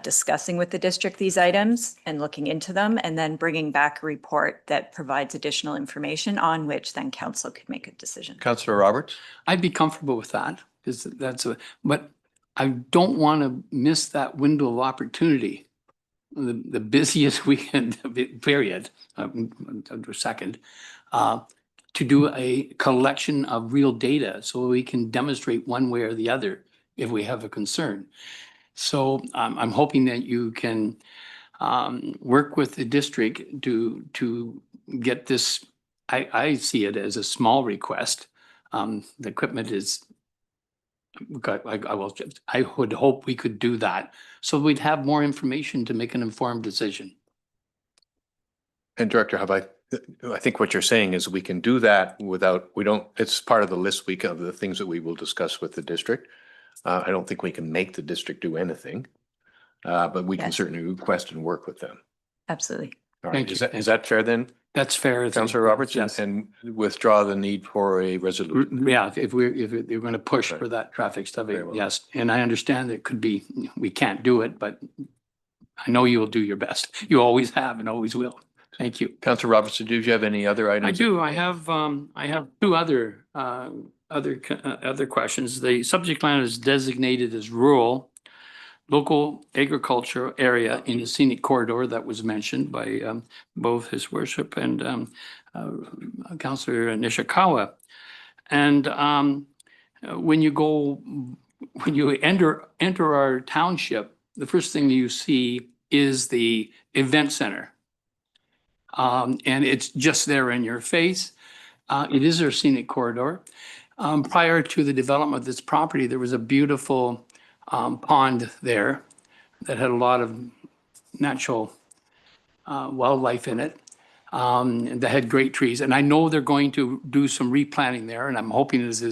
Speaker 2: discussing with the district these items and looking into them and then bringing back a report that provides additional information on which then council could make a decision.
Speaker 1: Councillor Roberts.
Speaker 5: I'd be comfortable with that because but I don't want to miss that window of opportunity. The busiest weekend period, second, to do a collection of real data so we can demonstrate one way or the other if we have a concern. So I'm hoping that you can work with the district to get this. I see it as a small request. The equipment is. I would hope we could do that so we'd have more information to make an informed decision.
Speaker 1: And Director Huff, I think what you're saying is we can do that without, it's part of the list week of the things that we will discuss with the district. I don't think we can make the district do anything, but we can certainly request and work with them.
Speaker 2: Absolutely.
Speaker 1: All right.
Speaker 5: Thank you.
Speaker 1: Is that fair then?
Speaker 5: That's fair.
Speaker 1: Councillor Roberts,
Speaker 5: Yes.
Speaker 1: and withdraw the need for a resolution.
Speaker 5: Yeah, if you're going to push
Speaker 1: Right.
Speaker 5: for that traffic study,
Speaker 1: Very well.
Speaker 5: yes. And I understand that it could be, we can't do it, but I know you will do your best. You always have and always will. Thank you.
Speaker 1: Councillor Roberts, do you have any other items?
Speaker 5: I do. I have two other questions. The subject land is designated as rural, local agriculture area in the scenic corridor that was mentioned by both His Worship and Councillor Nishikawa. And when you enter our township, the first thing you see is the event center. And it's just there in your face. It is our scenic corridor. Prior to the development of this property, there was a beautiful pond there that had a lot of natural wildlife in it that had great trees. And I know they're going to do some replanting there, and I'm hoping it is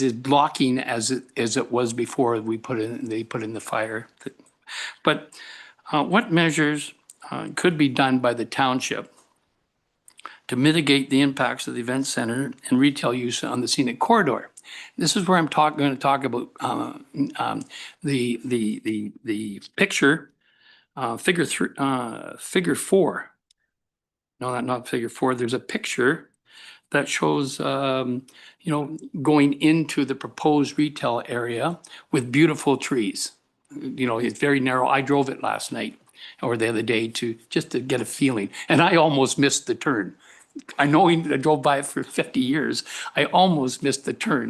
Speaker 5: as blocking as it was before they put in the fire. But what measures could be done by the township to mitigate the impacts of the event center and retail use on the scenic corridor? This is where I'm going to talk about the picture, figure 4. No, not figure 4. There's a picture that shows, going into the proposed retail area with beautiful trees. It's very narrow. I drove it last night or the other day just to get a feeling, and I almost missed the turn. I drove by it for 50 years. I almost missed the turn,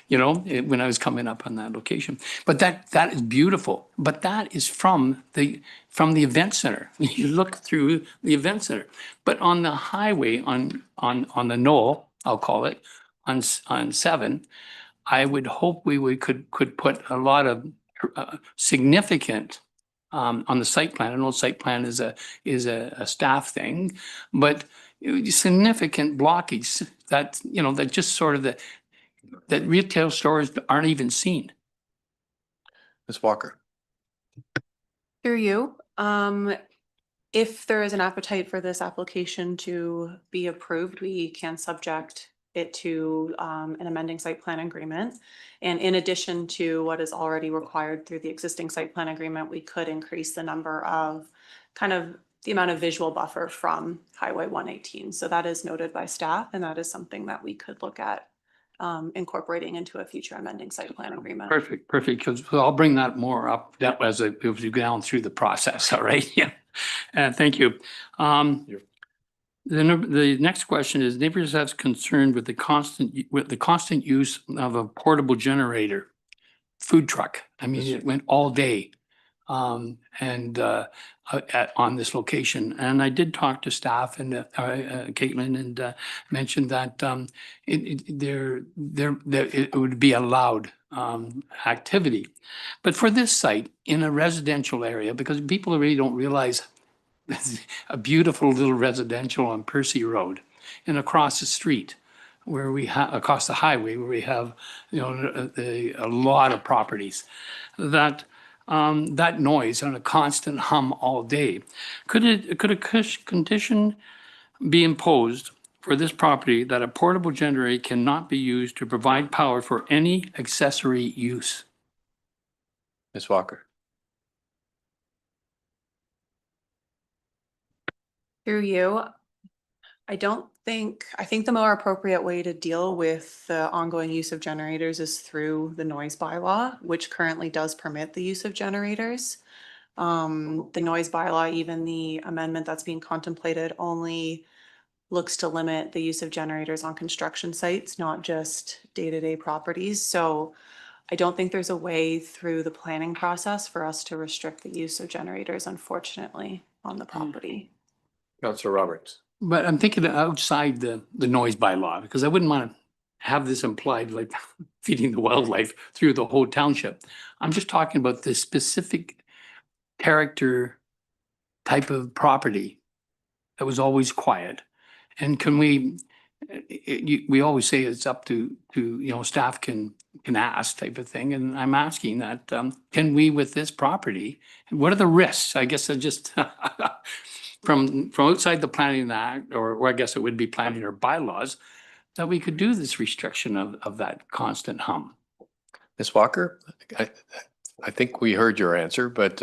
Speaker 5: when I was coming up on that location. But that is beautiful. But that is from the event center. You look through the event center. But on the highway, on the knoll, I'll call it, on 7, I would hope could put a lot of significant on the site plan. I know site plan is a staff thing, but significant blockage that just sort of that retail stores aren't even seen.
Speaker 1: Ms. Walker.
Speaker 10: Through you, if there is an appetite for this application to be approved, we can subject it to an amending site plan agreement. And in addition to what is already required through the existing site plan agreement, we could increase the number of kind of the amount of visual buffer from Highway 118. So that is noted by staff, and that is something that we could look at incorporating into a future amending site plan agreement.
Speaker 5: Perfect, perfect, because I'll bring that more up that as we go down through the process, all right? Yeah, thank you. The next question is, neighbors have concerned with the constant use of a portable generator, food truck. I mean, it went all day on this location. And I did talk to staff and Caitlin and mentioned that it would be allowed activity. But for this site in a residential area, because people really don't realize a beautiful little residential on Percy Road and across the street where we have, across the highway where we have, you know, a lot of properties, that that noise and a constant hum all day. Could a condition be imposed for this property that a portable generator cannot be used to provide power for any accessory use?
Speaker 1: Ms. Walker.
Speaker 10: Through you, I think the more appropriate way to deal with the ongoing use of generators is through the noise bylaw, which currently does permit the use of generators. The noise bylaw, even the amendment that's being contemplated, only looks to limit the use of generators on construction sites, not just day-to-day properties. So I don't think there's a way through the planning process for us to restrict the use of generators, unfortunately, on the property.
Speaker 1: Councillor Roberts.
Speaker 5: But I'm thinking outside the noise bylaw, because I wouldn't want to have this implied like feeding the wildlife through the whole township. I'm just talking about the specific character type of property that was always quiet. And can we always say it's up to you know, staff can ask type of thing. And I'm asking that, can we with this property, what are the risks? I guess I just from outside the planning act, or I guess it would be planning or bylaws, that we could do this restriction of that constant hum.
Speaker 1: Ms. Walker, I think we heard your answer, but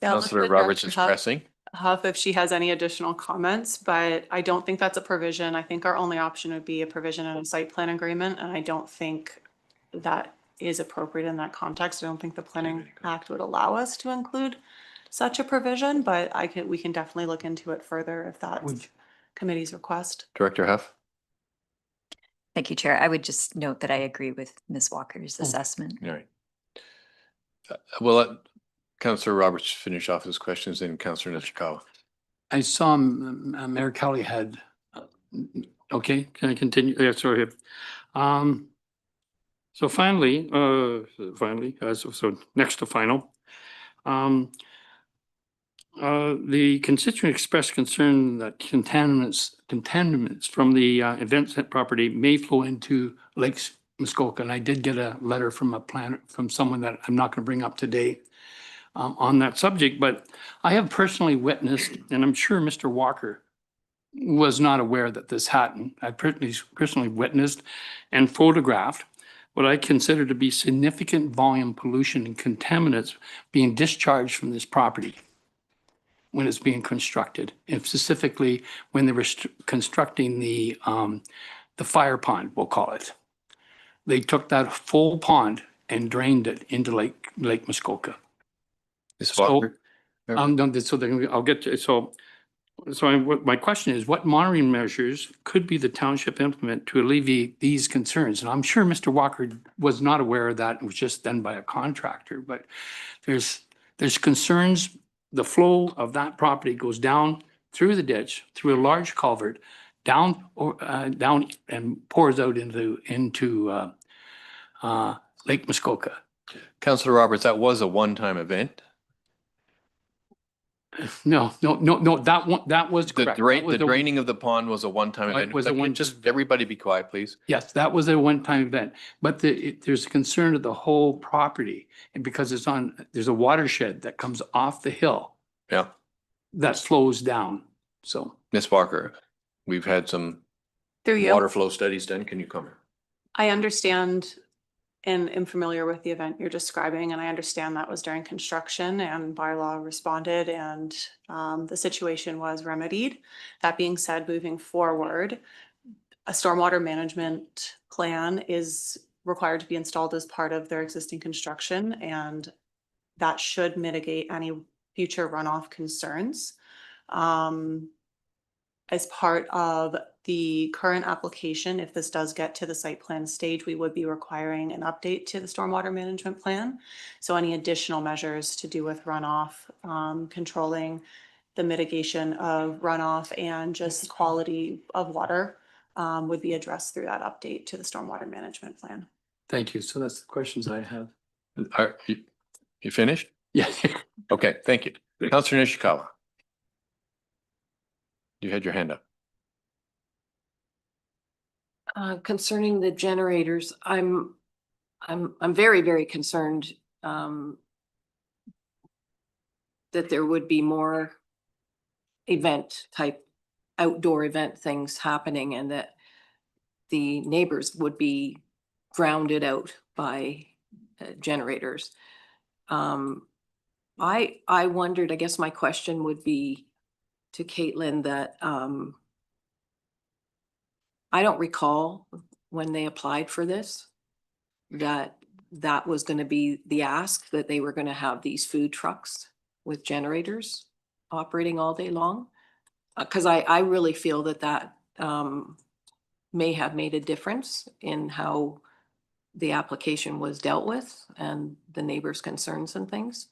Speaker 1: Councillor Roberts is pressing.
Speaker 10: Huff, if she has any additional comments, but I don't think that's a provision. I think our only option would be a provision in a site plan agreement, and I don't think that is appropriate in that context. I don't think the Planning Act would allow us to include such a provision, but we can definitely look into it further if that's committee's request.
Speaker 1: Director Huff.
Speaker 2: Thank you, Chair. I would just note that I agree with Ms. Walker's assessment.
Speaker 1: All right. We'll let Councillor Roberts finish off his questions, and Councillor Nishikawa.
Speaker 5: I saw Mayor Kelly had, okay, can I continue? Yeah, sorry. So finally, so next to final, the constituent expressed concern that contaminants from the event center property may flow into Lakes Muskoka. And I did get a letter from from someone that I'm not going to bring up today on that subject, but I have personally witnessed, and I'm sure Mr. Walker was not aware that this happened. I personally witnessed and photographed what I consider to be significant volume pollution and contaminants being discharged from this property when it's being constructed, and specifically when they were constructing the fire pond, we'll call it. They took that full pond and drained it into Lake Muskoka. So, I'll get to it. So my question is, what monitoring measures could be the township implement to alleviate these concerns? And I'm sure Mr. Walker was not aware of that. It was just done by a contractor, but there's concerns. The flow of that property goes down through the ditch, through a large culvert, down and pours out into Lake Muskoka.
Speaker 1: Councillor Roberts, that was a one-time event.
Speaker 5: No, that was correct.
Speaker 1: The draining of the pond was a one-time event. Just everybody be quiet, please.
Speaker 5: Yes, that was a one-time event, but there's a concern of the whole property, and because there's a watershed that comes off the hill.
Speaker 1: Yeah.
Speaker 5: That flows down, so.
Speaker 1: Ms. Walker, we've had some water flow studies done. Can you comment?
Speaker 10: I understand and am familiar with the event you're describing, and I understand that was during construction and bylaw responded and the situation was remedied. That being said, moving forward, a stormwater management plan is required to be installed as part of their existing construction, and that should mitigate any future runoff concerns. As part of the current application, if this does get to the site plan stage, we would be requiring an update to the stormwater management plan. So any additional measures to do with runoff, controlling the mitigation of runoff and just quality of water would be addressed through that update to the stormwater management plan.
Speaker 5: Thank you. So that's the questions I have.
Speaker 1: Are you finished?
Speaker 5: Yeah.
Speaker 1: Okay, thank you. Councillor Nishikawa. You had your hand up.
Speaker 12: Concerning the generators, I'm very, very concerned that there would be more outdoor event things happening, and that the neighbors would be grounded out by generators. I wondered, I guess my question would be to Caitlin that I don't recall when they applied for this, that was going to be the ask, that they were going to have these food trucks with generators operating all day long. Because I really feel that may have made a difference in how the application was dealt with and the neighbors' concerns and things.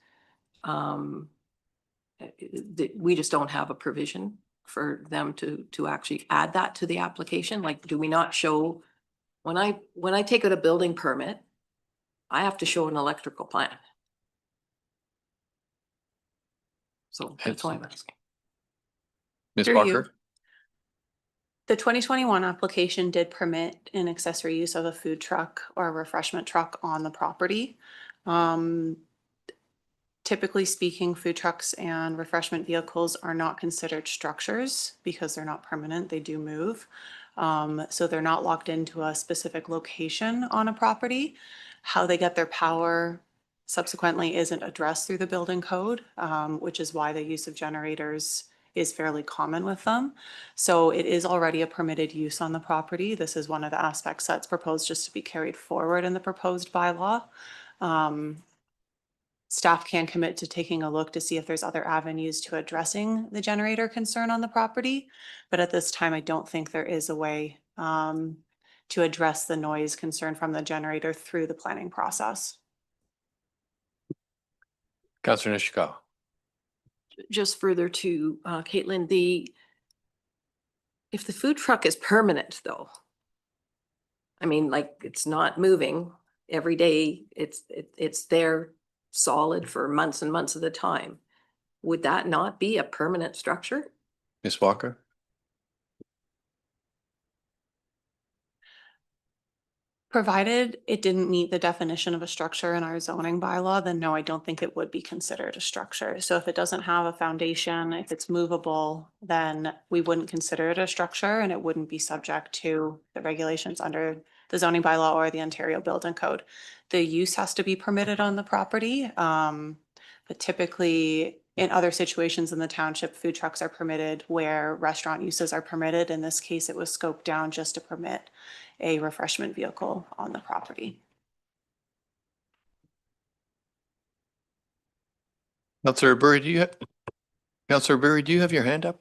Speaker 12: We just don't have a provision for them to actually add that to the application. Like, do we not show, when I take out a building permit, I have to show an electrical plan. So that's why I'm asking.
Speaker 1: Ms.
Speaker 10: Through you.
Speaker 1: Walker?
Speaker 10: The 2021 application did permit an accessory use of a food truck or a refreshment truck on the property. Typically speaking, food trucks and refreshment vehicles are not considered structures because they're not permanent, they do move. So they're not locked into a specific location on a property. How they get their power subsequently isn't addressed through the building code, which is why the use of generators is fairly common with them. So it is already a permitted use on the property. This is one of the aspects that's proposed just to be carried forward in the proposed bylaw. Staff can commit to taking a look to see if there's other avenues to addressing the generator concern on the property. But at this time, I don't think there is a way to address the noise concern from the generator through the planning process.
Speaker 1: Councillor Nishikawa.
Speaker 12: Just further to Caitlin, if the food truck is permanent though, I mean, like, it's not moving every day, it's there solid for months and months at a time, would that not be a permanent structure?
Speaker 1: Ms. Walker?
Speaker 10: Provided it didn't meet the definition of a structure in our zoning bylaw, then no, I don't think it would be considered a structure. So if it doesn't have a foundation, if it's movable, then we wouldn't consider it a structure and it wouldn't be subject to the regulations under the zoning bylaw or the Ontario Building Code. The use has to be permitted on the property, but typically in other situations in the township, food trucks are permitted where restaurant uses are permitted. In this case, it was scoped down just to permit a refreshment vehicle on the property.
Speaker 1: Councillor Burry, do you have your hand up?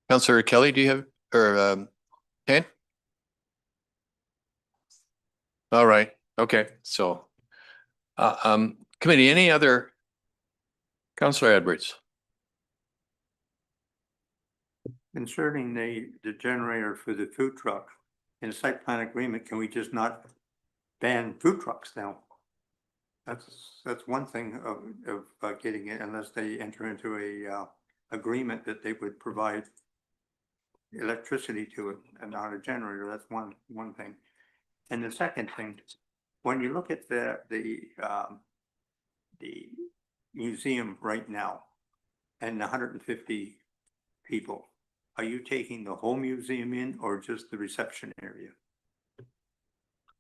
Speaker 1: Councillor Kelly, do you have, or Ken? All right, okay, so committee, any other? Councillor Edwards.
Speaker 8: Concerning the generator for the food truck in a site plan agreement, can we just not ban food trucks now? That's one thing of getting it, unless they enter into a agreement that they would provide electricity to it and not a generator. That's one thing. And the second thing, when you look at the museum right now and 150 people, are you taking the whole museum in or just the reception area?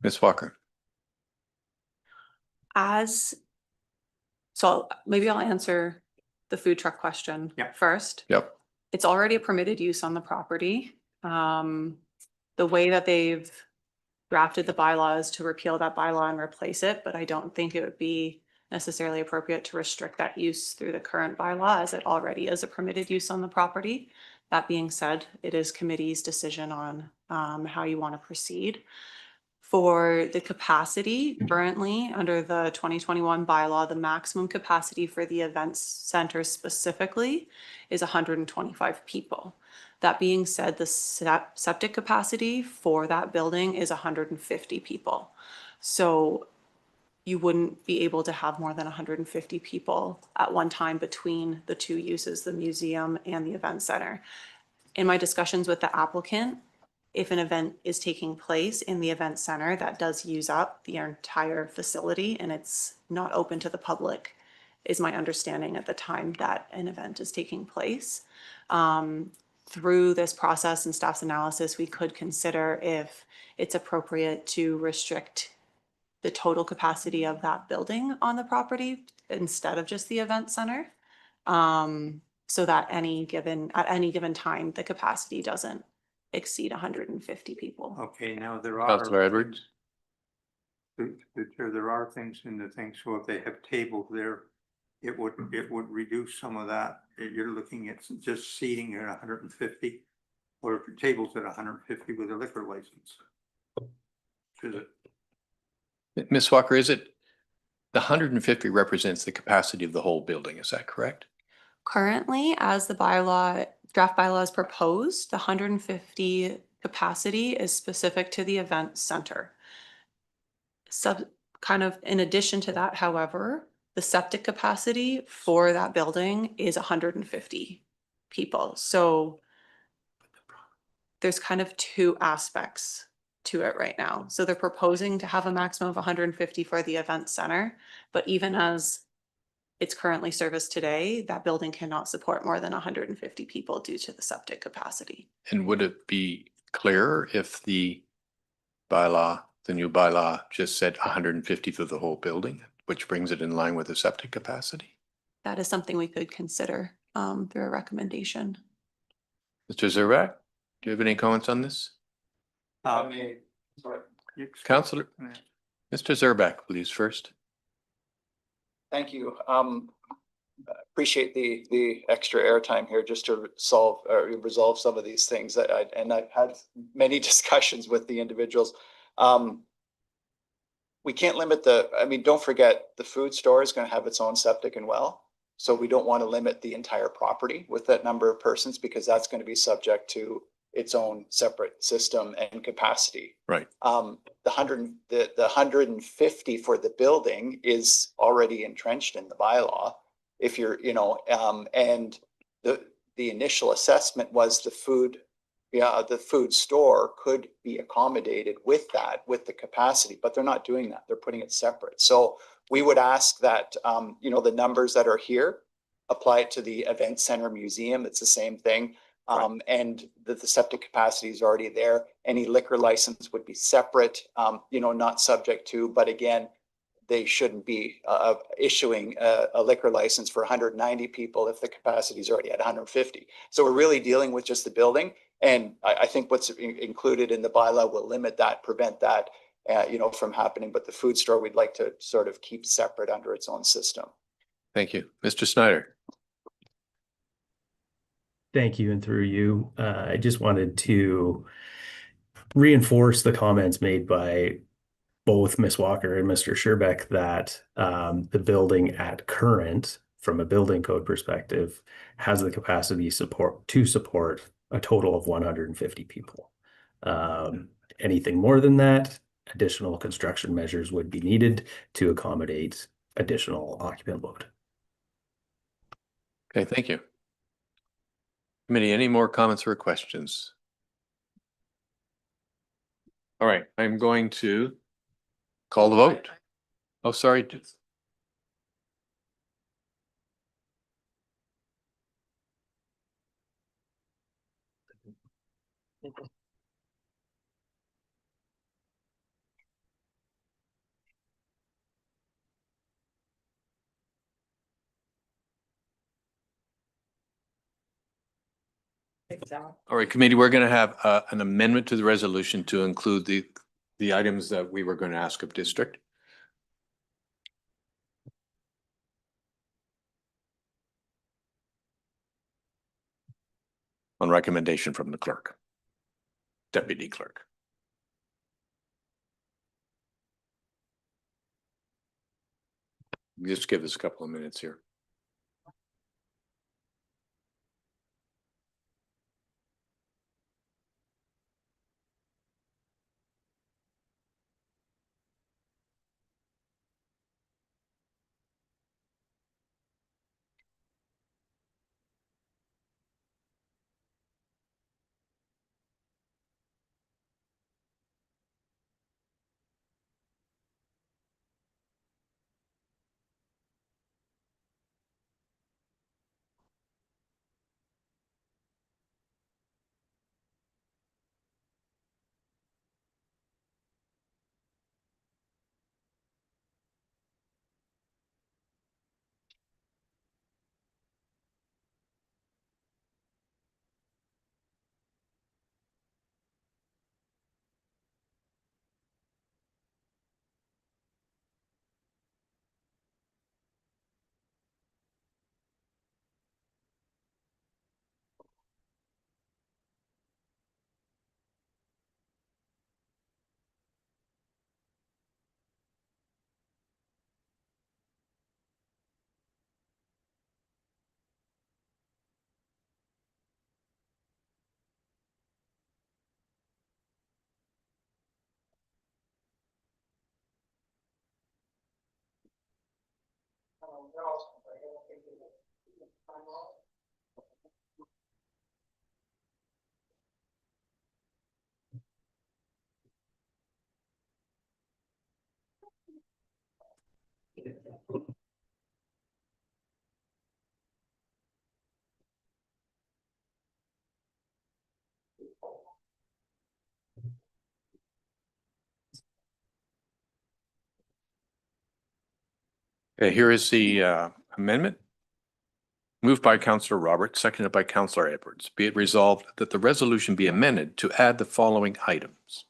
Speaker 1: Ms. Walker.
Speaker 10: So maybe I'll answer the food truck question first.
Speaker 1: Yep.
Speaker 10: It's already a permitted use on the property. The way that they've drafted the bylaw is to repeal that bylaw and replace it, but I don't think it would be necessarily appropriate to restrict that use through the current bylaw as it already is a permitted use on the property. That being said, it is committee's decision on how you want to proceed. For the capacity, currently under the 2021 bylaw, the maximum capacity for the events center specifically is 125 people. That being said, the septic capacity for that building is 150 people. So you wouldn't be able to have more than 150 people at one time between the two uses, the museum and the event center. In my discussions with the applicant, if an event is taking place in the event center that does use up the entire facility and it's not open to the public, is my understanding at the time that an event is taking place. Through this process and staff's analysis, we could consider if it's appropriate to restrict the total capacity of that building on the property instead of just the event center. So that at any given time, the capacity doesn't exceed 150 people.
Speaker 8: Okay, now there are.
Speaker 1: Councillor Edwards.
Speaker 8: There are things in the thing, so if they have tables there, it would reduce some of that. You're looking at just seating at 150, or if your table's at 150 with a liquor license. Is it?
Speaker 1: Ms. Walker, is it the 150 represents the capacity of the whole building? Is that correct?
Speaker 10: Currently, as the draft bylaw is proposed, the 150 capacity is specific to the event center. Kind of in addition to that, however, the septic capacity for that building is 150 people. So there's kind of two aspects to it right now. So they're proposing to have a maximum of 150 for the event center, but even as it's currently serviced today, that building cannot support more than 150 people due to the septic capacity.
Speaker 1: And would it be clearer if the bylaw, the new bylaw, just said 150 for the whole building, which brings it in line with the septic capacity?
Speaker 10: That is something we could consider through a recommendation.
Speaker 1: Mr. Zerback, do you have any comments on this? Councillor, Mr. Zerback, please, first.
Speaker 7: Thank you. Appreciate the extra airtime here just to resolve some of these things. And I've had many discussions with the individuals. We can't limit don't forget the food store is going to have its own septic and well. So we don't want to limit the entire property with that number of persons because that's going to be subject to its own separate system and capacity.
Speaker 1: Right.
Speaker 7: The 150 for the building is already entrenched in the bylaw. If you're, and the initial assessment was the food store could be accommodated with the capacity, but they're not doing that. They're putting it separate. So we would ask that, the numbers that are here apply it to the event center museum. It's the same thing. And the septic capacity is already there. Any liquor license would be separate, not subject to, but again, they shouldn't be issuing a liquor license for 190 people if the capacity is already at 150. So we're really dealing with just the building. And I think what's included in the bylaw will limit that, prevent that, from happening. But the food store, we'd like to sort of keep separate under its own system.
Speaker 1: Thank you. Mr. Snyder.
Speaker 15: Thank you, and through you. I just wanted to reinforce the comments made by both Ms. Walker and Mr. Sherbeck that the building at current, from a building code perspective, has the capacity to support a total of 150 people. Anything more than that, additional construction measures would be needed to accommodate additional occupant load.
Speaker 1: Okay, thank you. Committee, any more comments or questions? All right, I'm going to call the vote. Oh, sorry. All right, committee, we're going to have an amendment to the resolution to include the items that we were going to ask of district. On recommendation from the clerk, deputy clerk. Just give us a couple of minutes here. Okay, here is the amendment. Moved by Councillor Roberts, seconded by Councillor Edwards. Be it resolved that the resolution be amended to add the following items.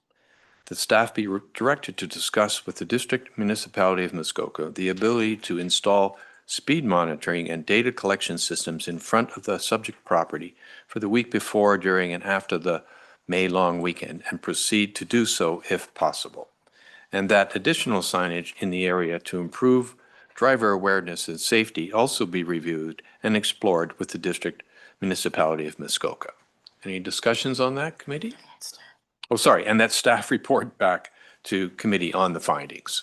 Speaker 1: The staff be directed to discuss with the district municipality of Muskoka the ability to install speed monitoring and data collection systems in front of the subject property for the week before, during, and after the May long weekend, and proceed to do so if possible. And that additional signage in the area to improve driver awareness and safety also be reviewed and explored with the district municipality of Muskoka. Any discussions on that, committee? Oh, sorry, and that staff report back to committee on the findings.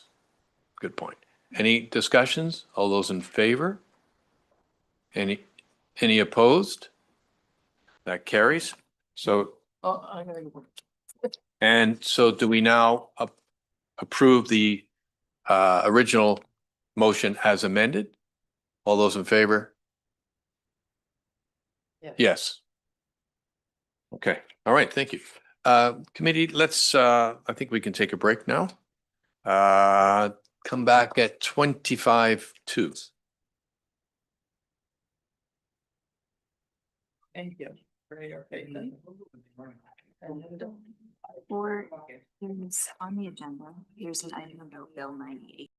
Speaker 1: Good point. Any discussions? All those in favor? Any opposed? That carries. So, and so do we now approve the original motion as amended? All those in favor? Yes. Okay. All right. Thank you. Committee, let's, I think we can take a break now. Come back at 25:02.
Speaker 13: Thank you. Very okay.
Speaker 2: Or there's on the agenda, here's an item about Bill 98.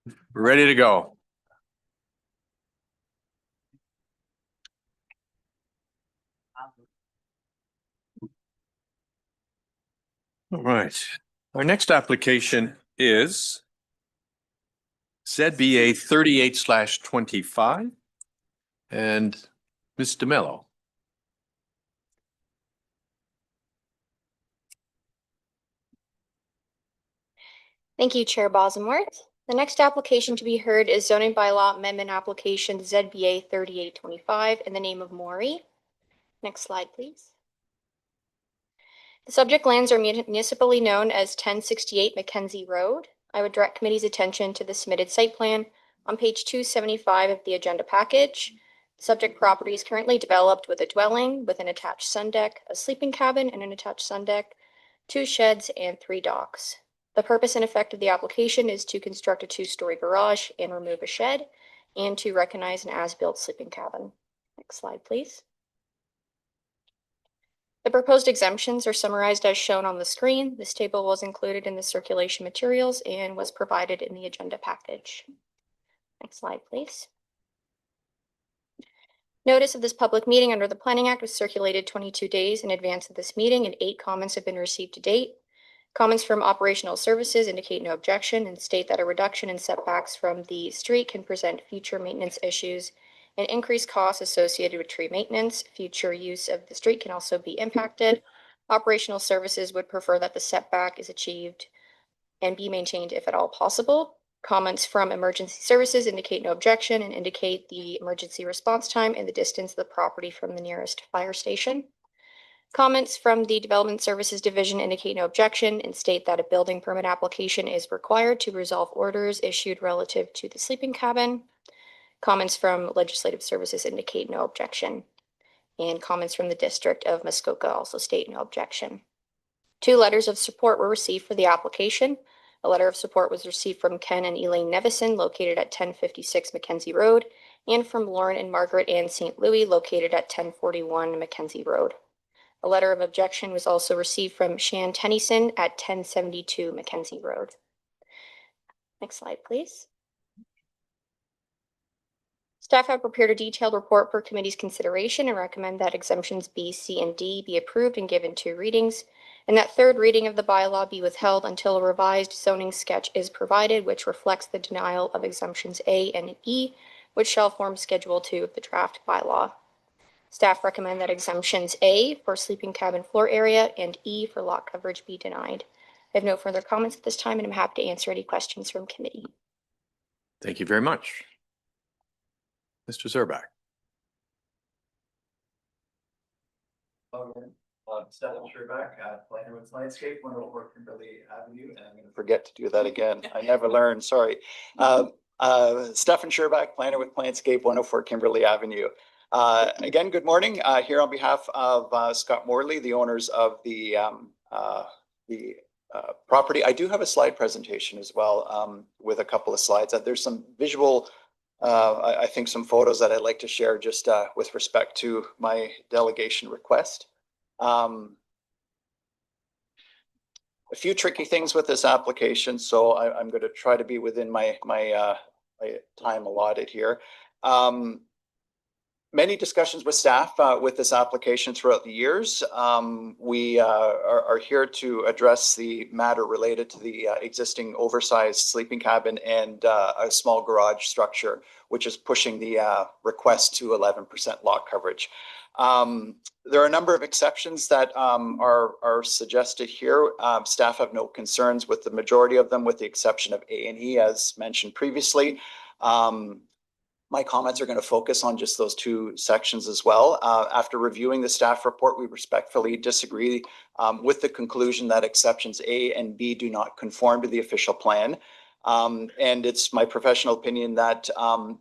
Speaker 1: We're ready to go. All right. Our next application is ZBA 38/25 and Ms. DeMello.
Speaker 3: Thank you, Chair Bosworth. The next application to be heard is zoning bylaw amendment application ZBA 3825 in the name of Maury. Next slide, please. The subject lands are municipally known as 1068 Mackenzie Road. I would direct committee's attention to the submitted site plan on page 275 of the agenda package. The subject property is currently developed with a dwelling with an attached sun deck, a sleeping cabin and an attached sun deck, 2 sheds and 3 docks. The purpose and effect of the application is to construct a 2-story garage and remove a shed and to recognize an as-built sleeping cabin. Next slide, please. The proposed exemptions are summarized as shown on the screen. This table was included in the circulation materials and was provided in the agenda package. Next slide, please. Notice of this public meeting under the Planning Act was circulated 22 days in advance of this meeting, and 8 comments have been received to date. Comments from operational services indicate no objection and state that a reduction in setbacks from the street can present future maintenance issues and increased costs associated with tree maintenance. Future use of the street can also be impacted. Operational services would prefer that the setback is achieved and be maintained if at all possible. Comments from emergency services indicate no objection and indicate the emergency response time and the distance of the property from the nearest fire station. Comments from the Development Services Division indicate no objection and state that a building permit application is required to resolve orders issued relative to the sleeping cabin. Comments from Legislative Services indicate no objection. And comments from the District of Muskoka also state no objection. 2 letters of support were received for the application. A letter of support was received from Ken and Elaine Nevison, located at 1056 Mackenzie Road, and from Lauren and Margaret Ann St. Louis, located at 1041 Mackenzie Road. A letter of objection was also received from Shan Tennyson at 1072 Mackenzie Road. Next slide, please. Staff have prepared a detailed report for committee's consideration and recommend that exemptions B, C, and D be approved and given 2 readings, and that 3rd reading of the bylaw be withheld until a revised zoning sketch is provided, which reflects the denial of exemptions A and E, which shall form Schedule 2 of the draft bylaw. Staff recommend that exemptions A for sleeping cabin floor area and E for lot coverage be denied. I have no further comments at this time, and I'm happy to answer any questions from committee.
Speaker 1: Thank you very much. Mr. Zurbach.
Speaker 7: Stefan Sherback, planner with Landscape, 104 Kimberly Avenue, and I'm going to forget to do that again. I never learn, sorry. Stefan Sherback, planner with Landscape, 104 Kimberly Avenue. Again, good morning. Here on behalf of Scott Morley, the owners of the property. I do have a slide presentation as well with a couple of slides. There's some visual, I think some photos that I'd like to share just with respect to my delegation request. A few tricky things with this application, so I'm going to try to be within my time allotted here. Many discussions with staff with this application throughout the years. We are here to address the matter related to the existing oversized sleeping cabin and a small garage structure, which is pushing the request to 11% lot coverage. There are a number of exceptions that are suggested here. Staff have no concerns with the majority of them, with the exception of A and E, as mentioned previously. My comments are going to focus on just those 2 sections as well. After reviewing the staff report, we respectfully disagree with the conclusion that exceptions A and B do not conform to the official plan. And it's my professional opinion that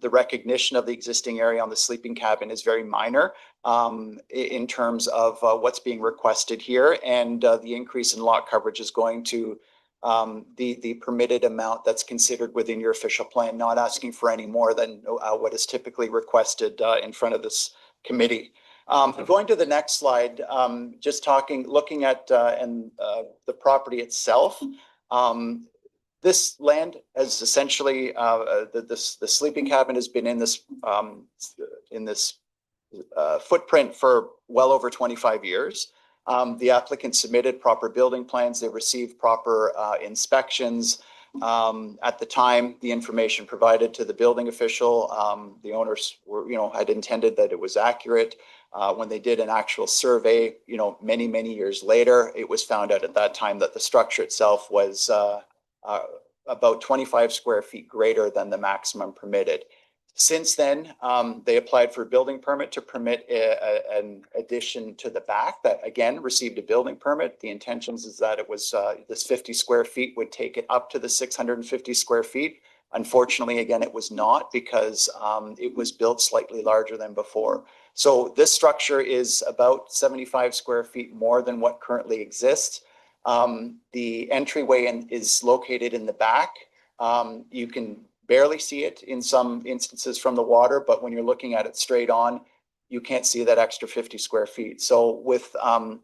Speaker 7: the recognition of the existing area on the sleeping cabin is very minor in terms of what's being requested here. And the increase in lot coverage is going to the permitted amount that's considered within your official plan, not asking for any more than what is typically requested in front of this committee. Going to the next slide, just looking at the property itself. This land has essentially, the sleeping cabin has been in this footprint for well over 25 years. The applicant submitted proper building plans. They received proper inspections. At the time, the information provided to the building official, the owners were, had intended that it was accurate. When they did an actual survey, many, many years later, it was found out at that time that the structure itself was about 25 square feet greater than the maximum permitted. Since then, they applied for a building permit to permit an addition to the back that, again, received a building permit. The intentions is that it was this 50 square feet would take it up to the 650 square feet. Unfortunately, again, it was not, because it was built slightly larger than before. So this structure is about 75 square feet more than what currently exists. The entryway is located in the back. You can barely see it in some instances from the water, but when you're looking at it straight on, you can't see that extra 50 square feet. So with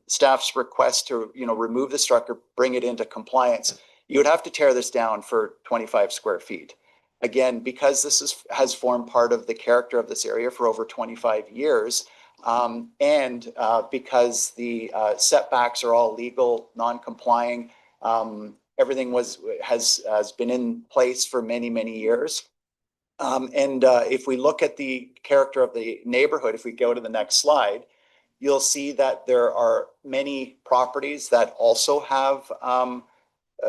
Speaker 7: staff's request to remove the structure, bring it into compliance, you would have to tear this down for 25 square feet. Again, because this has formed part of the character of this area for over 25 years, and because the setbacks are all legal, non-complying, everything has been in place for many, many years. If we look at the character of the neighborhood, if we go to the next slide, you'll see that there are many properties that also have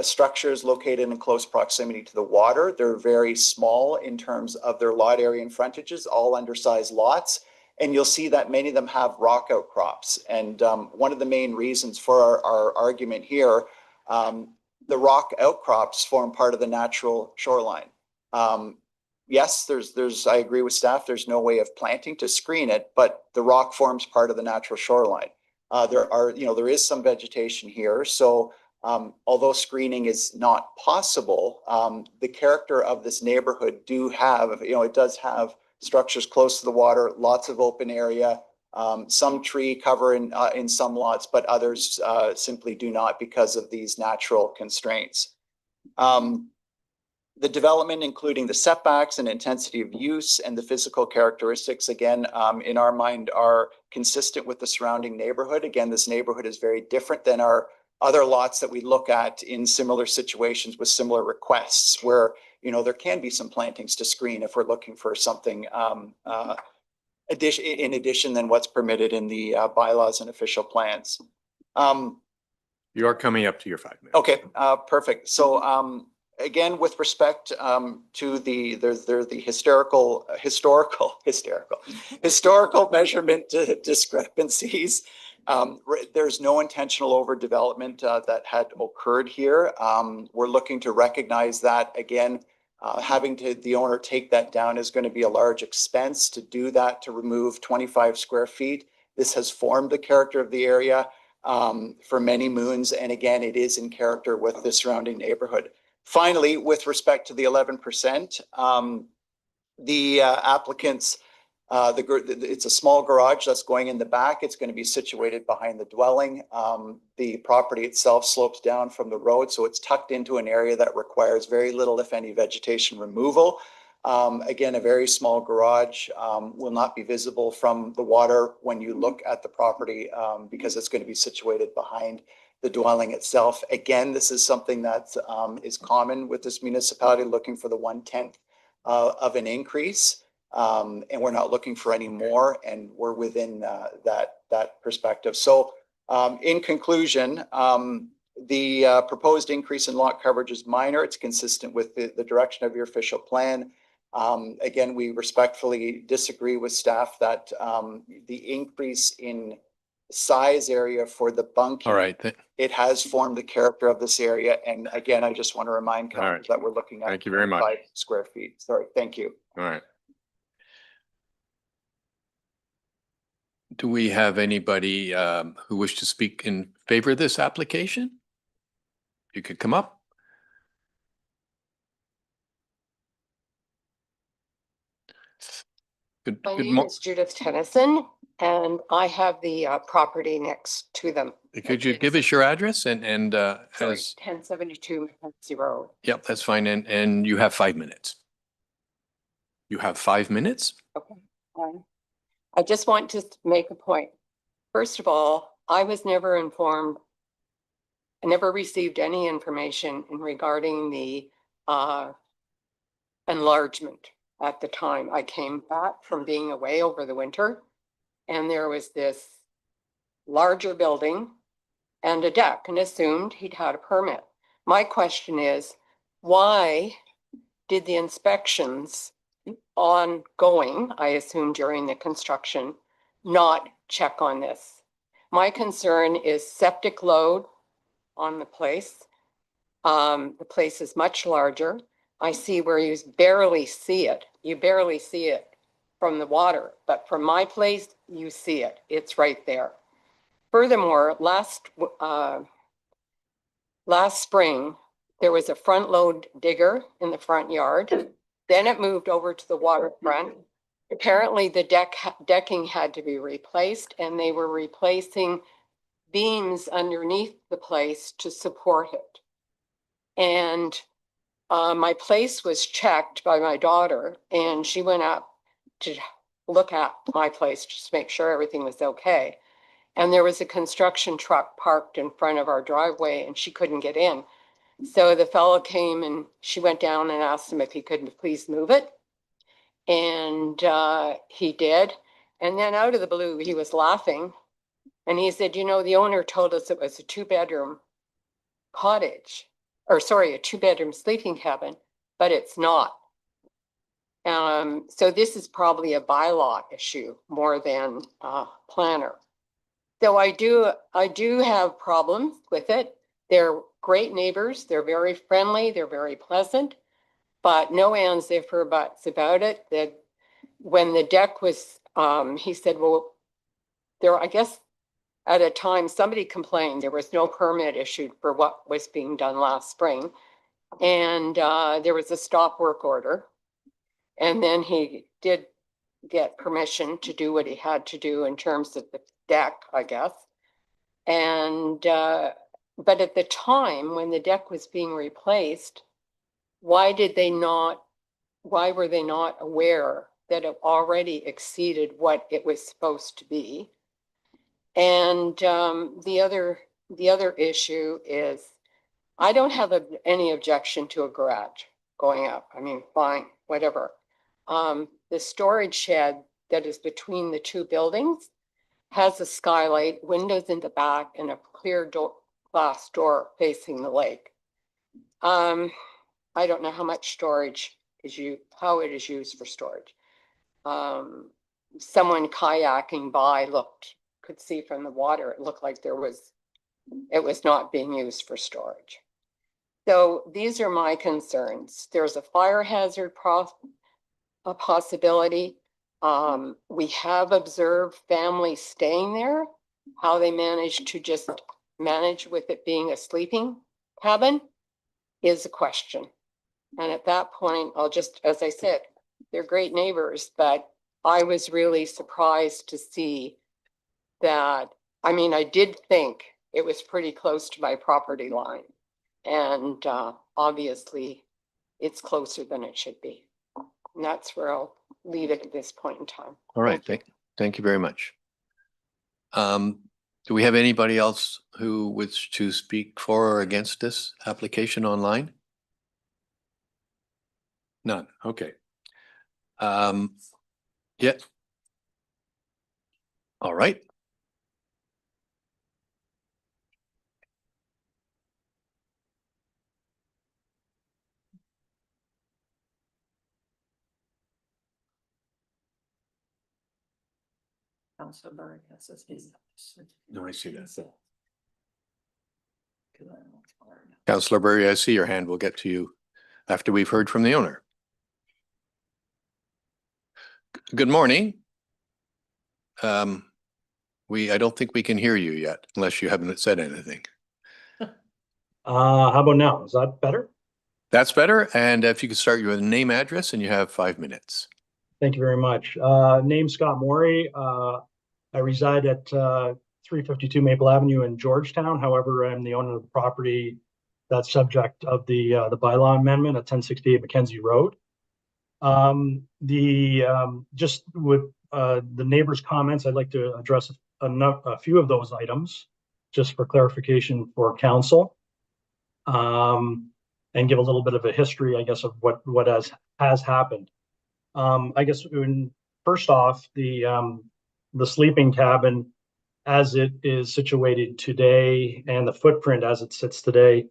Speaker 7: structures located in close proximity to the water. They're very small in terms of their lot area and frontages, all undersized lots. And you'll see that many of them have rock outcrops. And one of the main reasons for our argument here, the rock outcrops form part of the natural shoreline. Yes, I agree with staff, there's no way of planting to screen it, but the rock forms part of the natural shoreline. There is some vegetation here. So although screening is not possible, the character of this neighborhood it does have structures close to the water, lots of open area, some tree cover in some lots, but others simply do not because of these natural constraints. The development, including the setbacks and intensity of use and the physical characteristics, again, in our mind, are consistent with the surrounding neighborhood. Again, this neighborhood is very different than our other lots that we look at in similar situations with similar requests, where there can be some plantings to screen if we're looking for something in addition than what's permitted in the bylaws and official plans.
Speaker 1: You are coming up to your 5 minutes.
Speaker 7: Okay, perfect. So again, with respect to the historical measurement discrepancies, there's no intentional overdevelopment that had occurred here. We're looking to recognize that. Again, having the owner take that down is going to be a large expense to do that, to remove 25 square feet. This has formed the character of the area for many moons. And again, it is in character with the surrounding neighborhood. Finally, with respect to the 11%, the applicants, it's a small garage that's going in the back. It's going to be situated behind the dwelling. The property itself slopes down from the road, so it's tucked into an area that requires very little, if any, vegetation removal. Again, a very small garage will not be visible from the water when you look at the property because it's going to be situated behind the dwelling itself. Again, this is something that is common with this municipality, looking for the 1/10 of an increase. And we're not looking for any more, and we're within that perspective. So in conclusion, the proposed increase in lot coverage is minor. It's consistent with the direction of your official plan. Again, we respectfully disagree with staff that the increase in size area for the bunking, it has formed the character of this area. And again, I just want to remind council that we're looking at 5 square feet. Sorry, thank you.
Speaker 1: All right. Do we have anybody who wish to speak in favor of this application? You could come up.
Speaker 16: My name is Judith Tennyson. And I have the property next to them.
Speaker 1: Could you give us your address and
Speaker 16: Sorry,
Speaker 1: as,
Speaker 16: 1072 Mackenzie Road.
Speaker 1: yep, that's fine. And you have 5 minutes. You have 5 minutes?
Speaker 16: Okay. I just want to make a point. First of all, I was never informed. I never received any information in regarding the enlargement at the time. I came back from being away over the winter, and there was this larger building and a deck, and assumed he'd had a permit. My question is, why did the inspections ongoing, I assume during the construction, not check on this? My concern is septic load on the place. The place is much larger. I see where you barely see it. You barely see it from the water, but from my place, you see it. It's right there. Furthermore, last spring, there was a front load digger in the front yard. Then it moved over to the waterfront. Apparently the decking had to be replaced, and they were replacing beams underneath the place to support it. And my place was checked by my daughter, and she went up to look at my place just to make sure everything was okay. And there was a construction truck parked in front of our driveway, and she couldn't get in. So the fellow came, and she went down and asked him if he could please move it. And he did. And then out of the blue, he was laughing. And he said, you know, the owner told us it was a 2-bedroom cottage, or sorry, a 2-bedroom sleeping cabin, but it's not. So this is probably a bylaw issue more than planner. So I do have problems with it. They're great neighbors. They're very friendly. They're very pleasant, but no ands, if, or buts about it. That when the deck was, he said, well, I guess at a time somebody complained there was no permit issued for what was being done last spring. And there was a stop work order. And then he did get permission to do what he had to do in terms of the deck, I guess. And, but at the time when the deck was being replaced, why were they not aware that it already exceeded what it was supposed to be? And the other issue is, I don't have any objection to a garage going up. I mean, fine, whatever. The storage shed that is between the two buildings has a skylight, windows in the back, and a clear glass door facing the lake. I don't know how much storage how it is used for storage. Someone kayaking by could see from the water, it looked like it was not being used for storage. So these are my concerns. There's a fire hazard possibility. We have observed families staying there. How they managed to just manage with it being a sleeping cabin is a question. And at that point, as I said, they're great neighbors, but I was really surprised to see that. I mean, I did think it was pretty close to my property line. And obviously it's closer than it should be. And that's where I'll leave it at this point in time.
Speaker 1: All right. Thank you very much. Do we have anybody else who wishes to speak for or against this application online? None. Okay. Yeah. All right.
Speaker 12: Councillor Bird has his hand up.
Speaker 1: No, I see that. Councillor Berry, I see your hand. We'll get to you after we've heard from the owner. Good morning. I don't think we can hear you yet, unless you haven't said anything.
Speaker 17: How about now? Is that better?
Speaker 1: That's better. And if you could start with a name, address, and you have 5 minutes.
Speaker 17: Thank you very much. Name Scott Morey. I reside at 352 Maple Avenue in Georgetown. However, I'm the owner of the property that's subject of the bylaw amendment at 1068 Mackenzie Road. Just with the neighbors' comments, I'd like to address a few of those items just for clarification for council, and give a little bit of a history, I guess, of what has happened. I guess first off, the sleeping cabin as it is situated today and the footprint as it sits today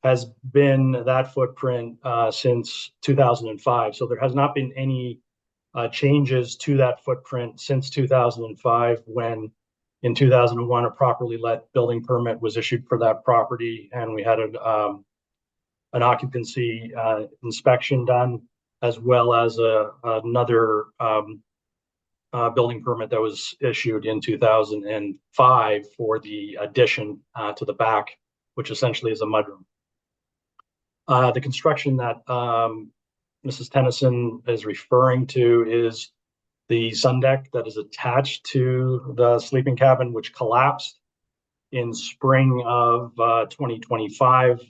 Speaker 17: has been that footprint since 2005. So there has not been any changes to that footprint since 2005, when in 2001 a properly let building permit was issued for that property, and we had an occupancy inspection done, as well as another building permit that was issued in 2005 for the addition to the back, which essentially is a mudroom. The construction that Mrs. Tennyson is referring to is the sun deck that is attached to the sleeping cabin, which collapsed in spring of 2025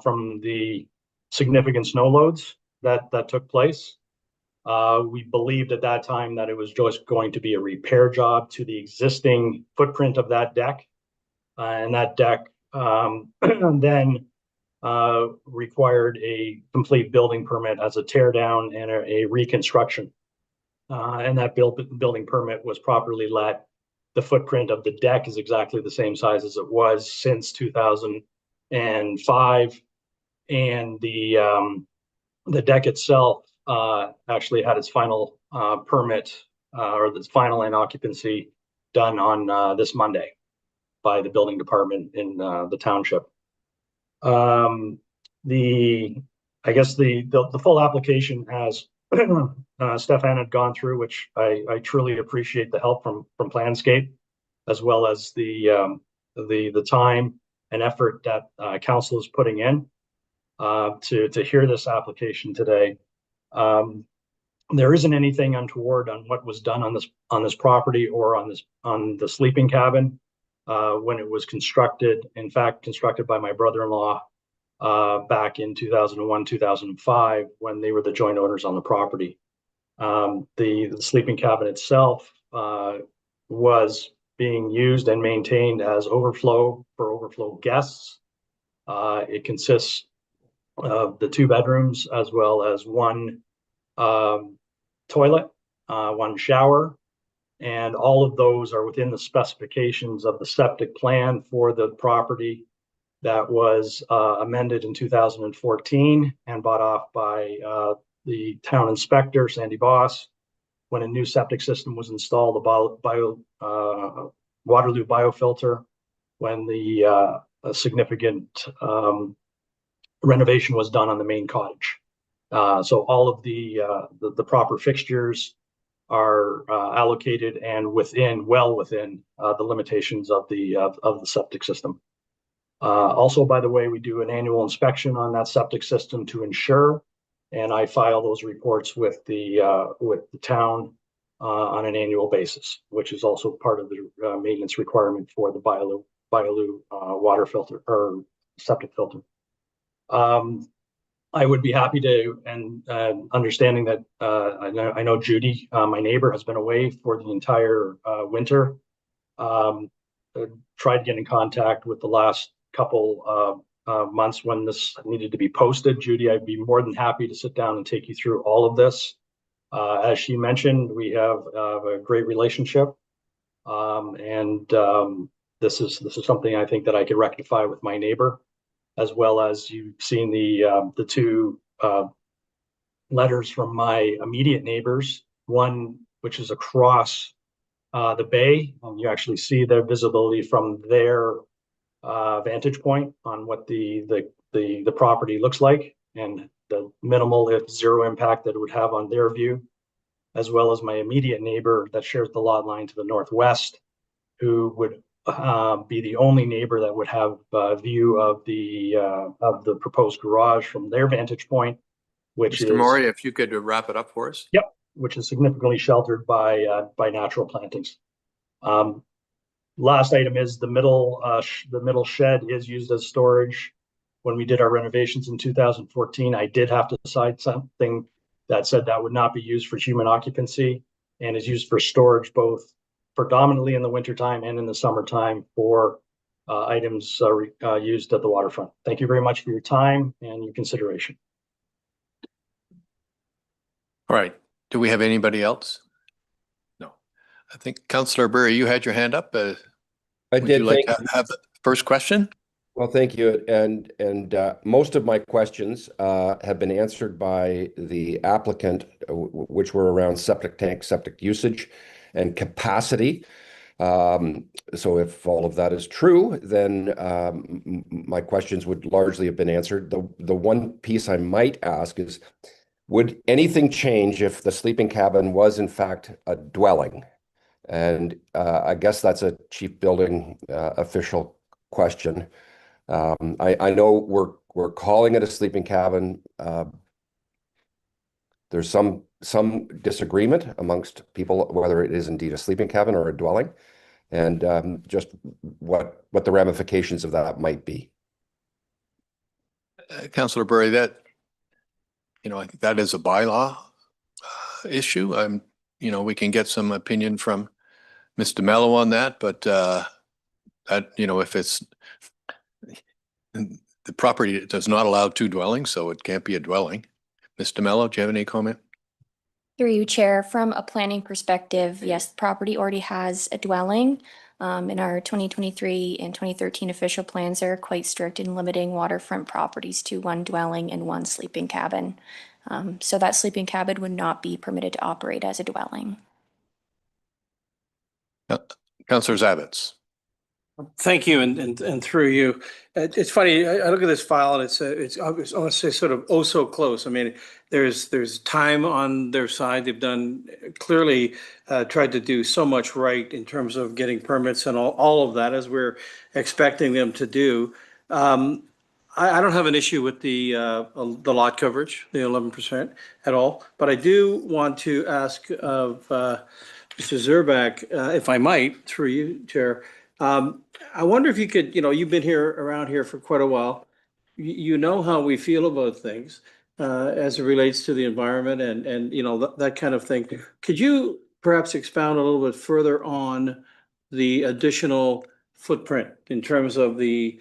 Speaker 17: from the significant snow loads that took place. We believed at that time that it was just going to be a repair job to the existing footprint of that deck. And that deck then required a complete building permit as a tear down and a reconstruction. And that building permit was properly let. The footprint of the deck is exactly the same size as it was since 2005. And the deck itself actually had its final permit or the final in occupancy done on this Monday by the building department in the township. I guess the full application, as Stefan had gone through, which I truly appreciate the help from Planscape, as well as the time and effort that council is putting in to hear this application today. There isn't anything untoward on what was done on this property or on the sleeping cabin when it was constructed. In fact, constructed by my brother-in-law back in 2001, 2005, when they were the joint owners on the property. The sleeping cabin itself was being used and maintained as overflow for overflow guests. It consists of the 2 bedrooms, as well as 1 toilet, 1 shower, and all of those are within the specifications of the septic plan for the property that was amended in 2014 and bought off by the town inspector, Sandy Boss, when a new septic system was installed, the Waterloo biofilter, when the significant renovation was done on the main cottage. So all of the proper fixtures are allocated and well within the limitations of the septic system. Also, by the way, we do an annual inspection on that septic system to ensure, and I file those reports with the town on an annual basis, which is also part of the maintenance requirement for the Bioloo water filter or septic filter. I would be happy to, and understanding that I know Judy, my neighbor, has been away for the entire winter. Tried to get in contact with the last couple months when this needed to be posted. Judy, I'd be more than happy to sit down and take you through all of this. As she mentioned, we have a great relationship, and this is something I think that I could rectify with my neighbor, as well as you've seen the 2 letters from my immediate neighbors. One which is across the bay, and you actually see the visibility from their vantage point on what the property looks like, and the minimal, if zero, impact that it would have on their view, as well as my immediate neighbor that shares the lot line to the northwest, who would be the only neighbor that would have a view of the proposed garage from their vantage point, which
Speaker 1: Mr. Maury, if you could wrap it up for us.
Speaker 17: Yep, which is significantly sheltered by natural plantings. Last item is the middle shed is used as storage. When we did our renovations in 2014, I did have to decide something that said that would not be used for human occupancy and is used for storage, both predominantly in the wintertime and in the summertime for items used at the waterfront. Thank you very much for your time and your consideration.
Speaker 1: All right. Do we have anybody else? No. I think Councillor Burry, you had your hand up.
Speaker 18: I
Speaker 1: Would
Speaker 18: did.
Speaker 1: you like
Speaker 18: Thank
Speaker 1: to have the first question?
Speaker 18: Well, thank you. And most of my questions have been answered by the applicant, which were around septic tank, septic usage, and capacity. So if all of that is true, then my questions would largely have been answered. The one piece I might ask is, would anything change if the sleeping cabin was in fact a dwelling? And I guess that's a chief building official question. I know we're calling it a sleeping cabin. There's some disagreement amongst people whether it is indeed a sleeping cabin or a dwelling, and just what the ramifications of that might be.
Speaker 1: Councillor Burry, that, I think that is a bylaw issue. We can get some opinion from Mr. Mello on that, but that, if it's the property does not allow two dwellings, so it can't be a dwelling. Mr. Mello, do you have any comment?
Speaker 19: Through you, Chair, from a planning perspective, yes, the property already has a dwelling. In our 2023 and 2013 official plans are quite strict in limiting waterfront properties to one dwelling and one sleeping cabin. So that sleeping cabin would not be permitted to operate as a dwelling.
Speaker 1: Councillor Zavitz.
Speaker 9: Thank you, and through you. It's funny, I look at this file and it's I want to say sort of oh so close. I mean, there's time on their side. They've done clearly tried to do so much right in terms of getting permits and all of that, as we're expecting them to do. I don't have an issue with the lot coverage, the 11% at all, but I do want to ask of Mr. Zerback, if I might, through you, Chair. I wonder if you could, you've been around here for quite a while. You know how we feel about things as it relates to the environment and that kind of thing. Could you perhaps expound a little bit further on the additional footprint in terms of the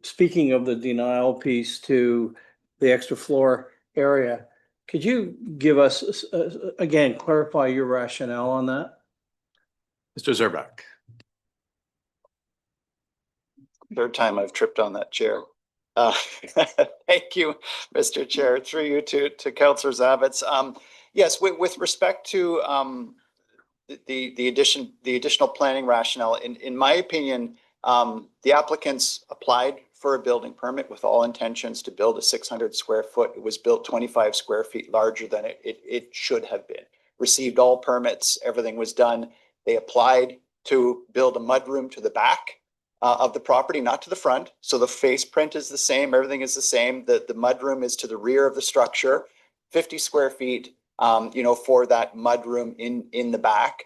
Speaker 9: speaking of the denial piece to the extra floor area? Could you give us, again, clarify your rationale on that?
Speaker 1: Mr. Zerback.
Speaker 7: Third time I've tripped on that chair. Thank you, Mr. Chair. Through you to Councillor Zavitz. Yes, with respect to the additional planning rationale, in my opinion, the applicants applied for a building permit with all intentions to build a 600 square foot. It was built 25 square feet larger than it should have been. Received all permits, everything was done. They applied to build a mudroom to the back of the property, not to the front. So the face print is the same, everything is the same. The mudroom is to the rear of the structure, 50 square feet, for that mudroom in the back.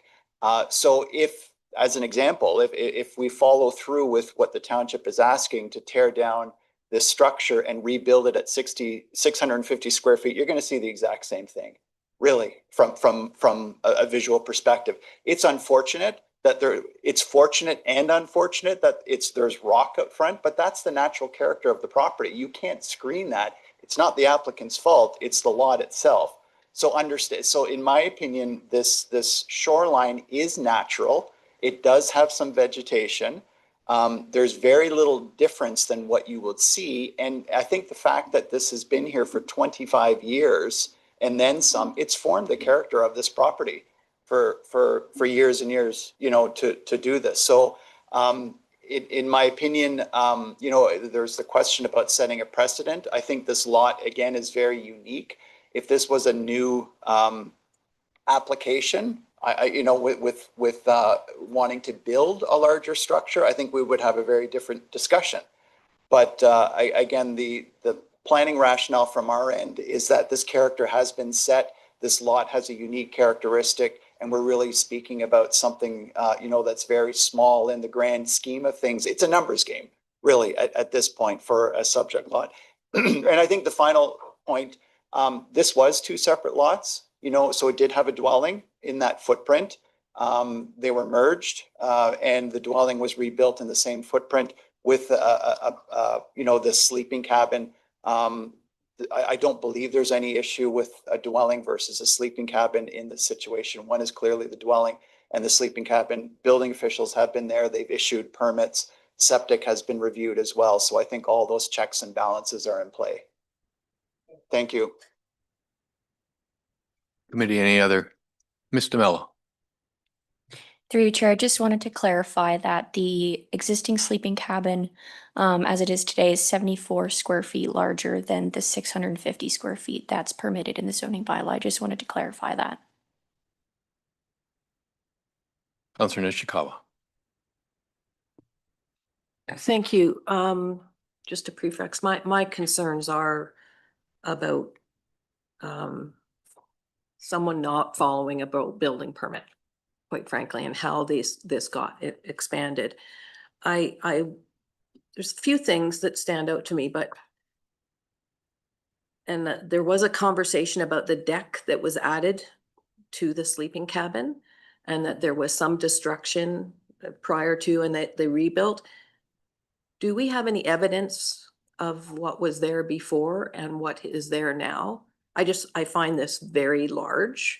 Speaker 7: So if, as an example, if we follow through with what the township is asking to tear down this structure and rebuild it at 650 square feet, you're going to see the exact same thing, really, from a visual perspective. It's unfortunate that it's fortunate and unfortunate that there's rock up front, but that's the natural character of the property. You can't screen that. It's not the applicant's fault, it's the lot itself. So understand. So in my opinion, this shoreline is natural. It does have some vegetation. There's very little difference than what you would see. And I think the fact that this has been here for 25 years and then some, it's formed the character of this property for years and years, to do this. So in my opinion, there's the question about setting a precedent. I think this lot, again, is very unique. If this was a new application, with wanting to build a larger structure, I think we would have a very different discussion. But again, the planning rationale from our end is that this character has been set. This lot has a unique characteristic, And we're really speaking about something, that's very small in the grand scheme of things. It's a numbers game, really, at this point for a subject lot. And I think the final point, this was two separate lots, so it did have a dwelling in that footprint. They were merged, and the dwelling was rebuilt in the same footprint with, the sleeping cabin. I don't believe there's any issue with a dwelling versus a sleeping cabin in the situation. One is clearly the dwelling, and the sleeping cabin. Building officials have been there. They've issued permits. Septic has been reviewed as well. So I think all those checks and balances are in play. Thank you.
Speaker 1: Committee, any other? Mr. Mello.
Speaker 19: Through you, Chair, I just wanted to clarify that the existing sleeping cabin, as it is today, is 74 square feet larger than the 650 square feet that's permitted in the zoning bylaw. I just wanted to clarify that.
Speaker 1: Councillor Nishikawa.
Speaker 12: Thank you. Just to prefix, my concerns are about someone not following a building permit, quite frankly, and how this got expanded. There's a few things that stand out to me, there was a conversation about the deck that was added to the sleeping cabin, and that there was some destruction prior to, and that they rebuilt. Do we have any evidence of what was there before and what is there now? I find this very large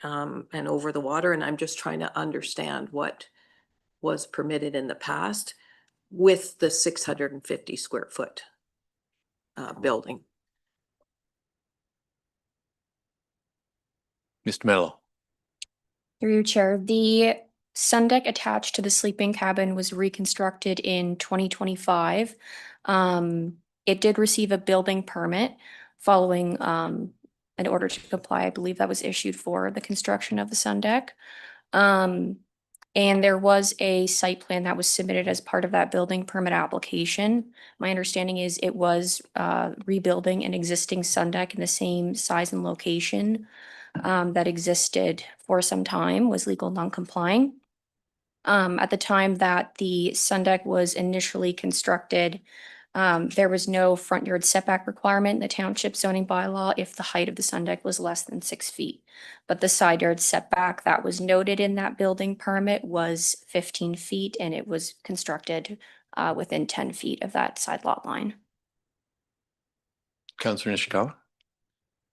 Speaker 12: and over the water, and I'm just trying to understand what was permitted in the past with the 650 square foot building.
Speaker 1: Mr. Mello.
Speaker 19: Through you, Chair, the sun deck attached to the sleeping cabin was reconstructed in 2025. It did receive a building permit following an order to comply. I believe that was issued for the construction of the sun deck. And there was a site plan that was submitted as part of that building permit application. My understanding is it was rebuilding an existing sun deck in the same size and location that existed for some time, was legal non-complying. At the time that the sun deck was initially constructed, there was no front yard setback requirement in the township zoning bylaw if the height of the sun deck was less than 6 feet. But the side yard setback that was noted in that building permit was 15 feet, and it was constructed within 10 feet of that side lot line.
Speaker 1: Councillor Nishikawa.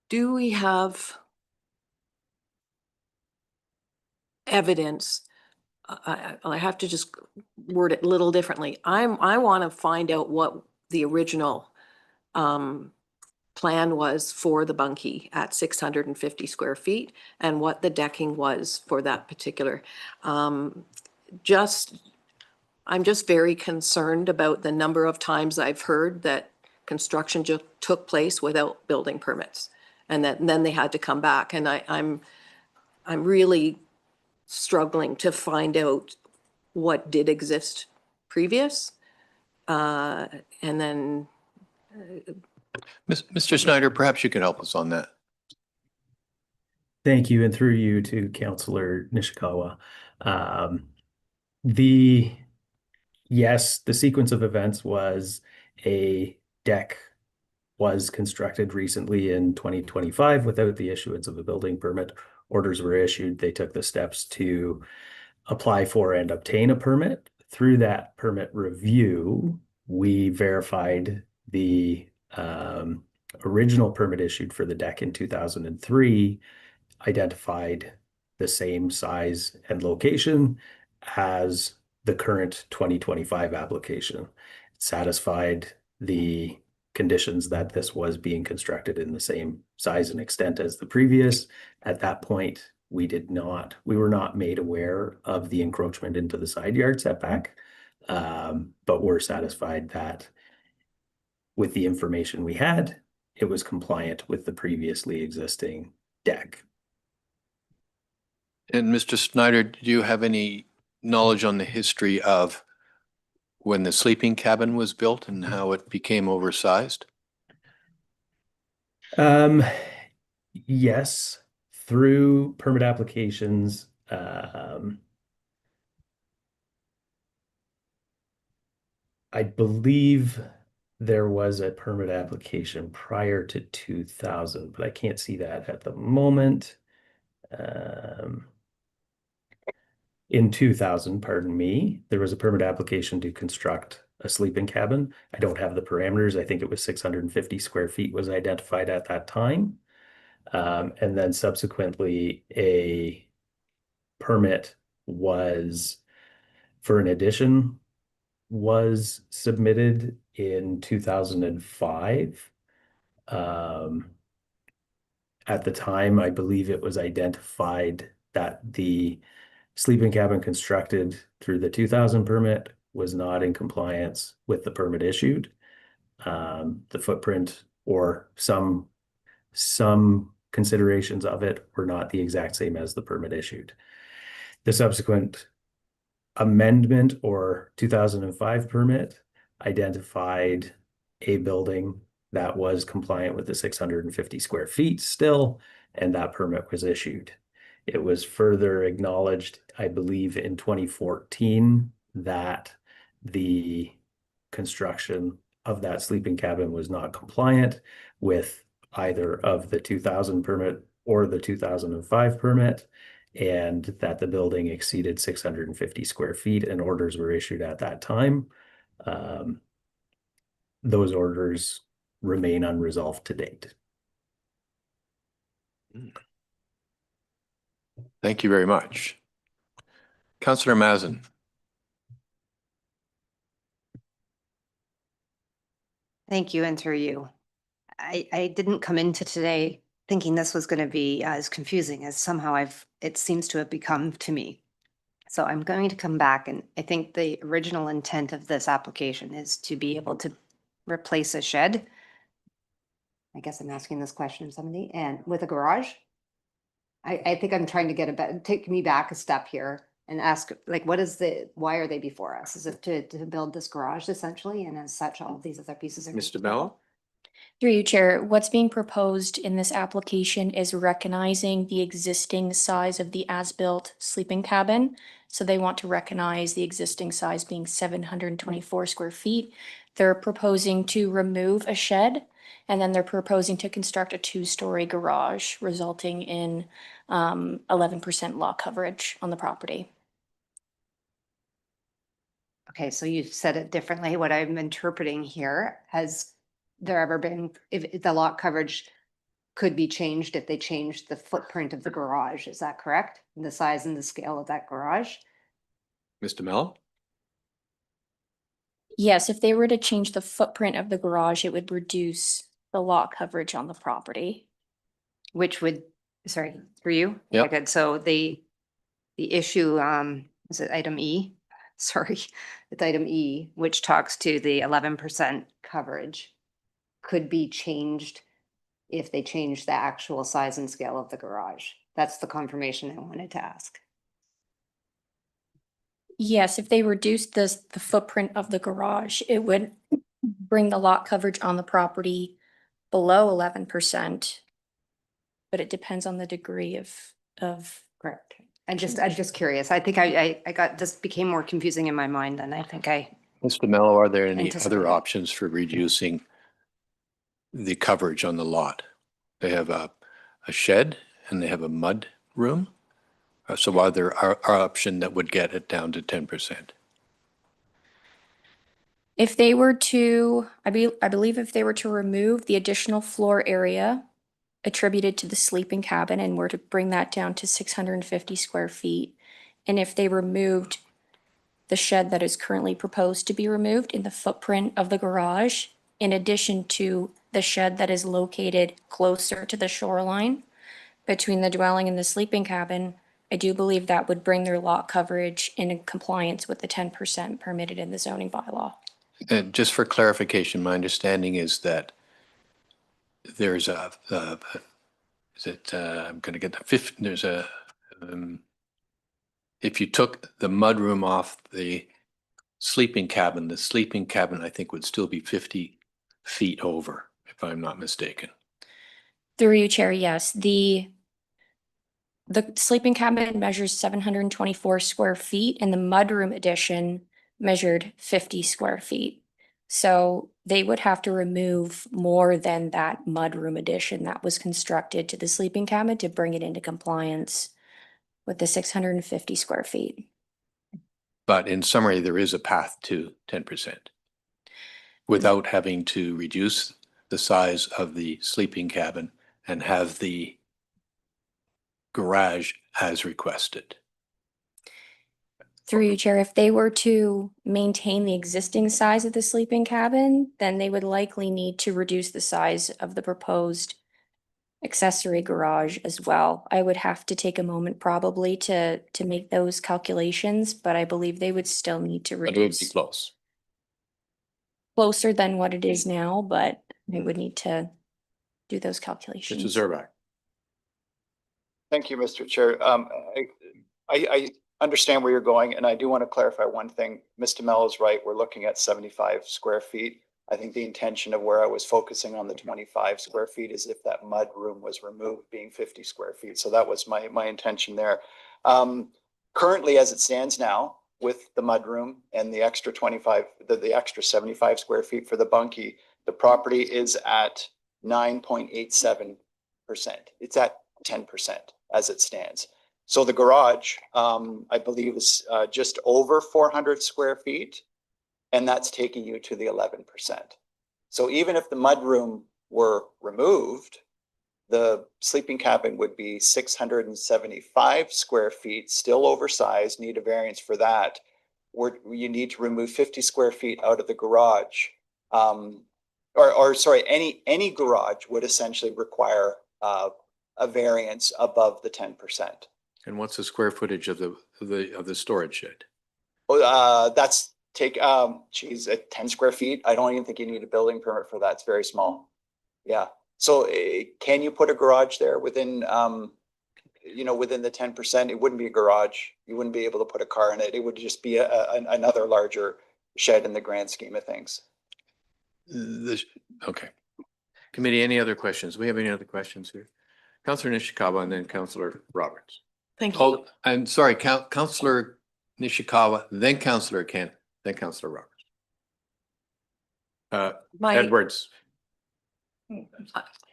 Speaker 12: Do we have evidence? I have to just word it a little differently. I want to find out what the original plan was for the bunkie at 650 square feet and what the decking was for that particular. I'm just very concerned about the number of times I've heard that construction just took place without building permits, and then they had to come back. And I'm really struggling to find out what did exist previous, and then.
Speaker 1: Mr. Snyder, perhaps you can help us on that.
Speaker 15: Thank you, and through you to Councillor Nishikawa. Yes, the sequence of events was a deck was constructed recently in 2025 without the issuance of a building permit. Orders were issued. They took the steps to apply for and obtain a permit. Through that permit review, we verified the original permit issued for the deck in 2003, identified the same size and location as the current 2025 application. It satisfied the conditions that this was being constructed in the same size and extent as the previous. At that point, we were not made aware of the encroachment into the side yard setback, but we're satisfied that with the information we had, it was compliant with the previously existing deck.
Speaker 1: And Mr. Snyder, do you have any knowledge on the history of when the sleeping cabin was built and how it became oversized?
Speaker 15: Yes, through permit applications. I believe there was a permit application prior to 2000, but I can't see that at the moment. In 2000, pardon me, there was a permit application to construct a sleeping cabin. I don't have the parameters. I think it was 650 square feet was identified at that time. And then subsequently, a permit was for an addition was submitted in 2005. At the time, I believe it was identified that the sleeping cabin constructed through the 2000 permit was not in compliance with the permit issued. The footprint or some considerations of it were not the exact same as the permit issued. The subsequent amendment or 2005 permit identified a building that was compliant with the 650 square feet still, and that permit was issued. It was further acknowledged, I believe, in 2014 that the construction of that sleeping cabin was not compliant with either of the 2000 permit or the 2005 permit, and that the building exceeded 650 square feet, and orders were issued at that time. Those orders remain unresolved to date.
Speaker 1: Thank you very much. Councillor Mazin.
Speaker 11: Thank you, and through you. I didn't come into today thinking this was going to be as confusing as somehow it seems to have become to me. So I'm going to come back, and I think the original intent of this application is to be able to replace a shed. I guess I'm asking this question of somebody, and with a garage. I think I'm trying to get take me back a step here and ask, like, why are they before us? Is it to build this garage essentially? And as such, all of these other pieces are.
Speaker 1: Mr. Mello?
Speaker 19: Through you, Chair, what's being proposed in this application is recognizing the existing size of the as-built sleeping cabin. So they want to recognize the existing size being 724 square feet. They're proposing to remove a shed, and then they're proposing to construct a 2-story garage, resulting in 11% lot coverage on the property.
Speaker 11: Okay, so you said it differently. What I'm interpreting here, has there ever been, if the lot coverage could be changed if they changed the footprint of the garage, is that correct? The size and the scale of that garage?
Speaker 1: Mr. Mello?
Speaker 19: Yes, if they were to change the footprint of the garage, it would reduce the lot coverage on the property.
Speaker 11: Which would, sorry, for you?
Speaker 1: Yep.
Speaker 11: Okay, good. So the issue, is it item E? Sorry, it's item E, which talks to the 11% coverage could be changed if they change the actual size and scale of the garage. That's the confirmation I wanted to ask.
Speaker 19: Yes, if they reduced the footprint of the garage, it would bring the lot coverage on the property below 11%. But it depends on the degree of
Speaker 11: Correct. I'm just curious. I think I got, this became more confusing in my mind than I think
Speaker 1: Mr. Mello, are there any
Speaker 11: anticipated.
Speaker 1: other options for reducing the coverage on the lot? They have a shed and they have a mud room. So are there are option that would get it down to 10%?
Speaker 19: If they were to, I believe if they were to remove the additional floor area attributed to the sleeping cabin and were to bring that down to 650 square feet, and if they removed the shed that is currently proposed to be removed in the footprint of the garage, in addition to the shed that is located closer to the shoreline between the dwelling and the sleeping cabin, I do believe that would bring their lot coverage in compliance with the 10% permitted in the zoning bylaw.
Speaker 1: And just for clarification, my understanding is that there's a, is it, I'm going to get the fifth, there's a, if you took the mudroom off the sleeping cabin I think would still be 50 feet over, if I'm not mistaken.
Speaker 19: Through you, Chair, yes. The The sleeping cabin measures 724 square feet and the mudroom addition measured 50 square feet. So they would have to remove more than that mudroom addition that was constructed to the sleeping cabin to bring it into compliance with the 650 square feet.
Speaker 1: But in summary, there is a path to 10% without having to reduce the size of the sleeping cabin and have the garage as requested.
Speaker 19: Through you, Chair, if they were to maintain the existing size of the sleeping cabin, then they would likely need to reduce the size of the proposed accessory garage as well. I would have to take a moment probably to make those calculations, but I believe they would still need to
Speaker 1: But it would be
Speaker 19: reduce
Speaker 1: close.
Speaker 19: closer than what it is now, but they would need to do those calculations.
Speaker 1: Mr. Zerback.
Speaker 7: Thank you, Mr. Chair. I understand where you're going, and I do want to clarify one thing. Mr. Mello is right. We're looking at 75 square feet. I think the intention of where I was focusing on the 25 square feet is if that mud room was removed, being 50 square feet. So that was my intention there. Currently, as it stands now, with the mud room and the extra 25, the extra 75 square feet for the bunkie, the property is at 9.87%. It's at 10% as it stands. So the garage, I believe, is just over 400 square feet, and that's taking you to the 11%. So even if the mudroom were removed, the sleeping cabin would be 675 square feet, still oversized, need a variance for that. You need to remove 50 square feet out of the garage. Or sorry, any garage would essentially require a variance above the 10%.
Speaker 1: And what's the square footage of the storage shed?
Speaker 7: That's at 10 square feet. I don't even think you need a building permit for that. It's very small. Yeah. So can you put a garage there within, within the 10%? It wouldn't be a garage. You wouldn't be able to put a car in it. It would just be another larger shed in the grand scheme of things.
Speaker 1: Okay. Committee, any other questions? We have any other questions here? Councillor Nishikawa and then Councillor Roberts.
Speaker 13: Thank you.
Speaker 1: Oh, I'm sorry, Councillor Nishikawa, then Councillor Kent, then Councillor Roberts. Edwards.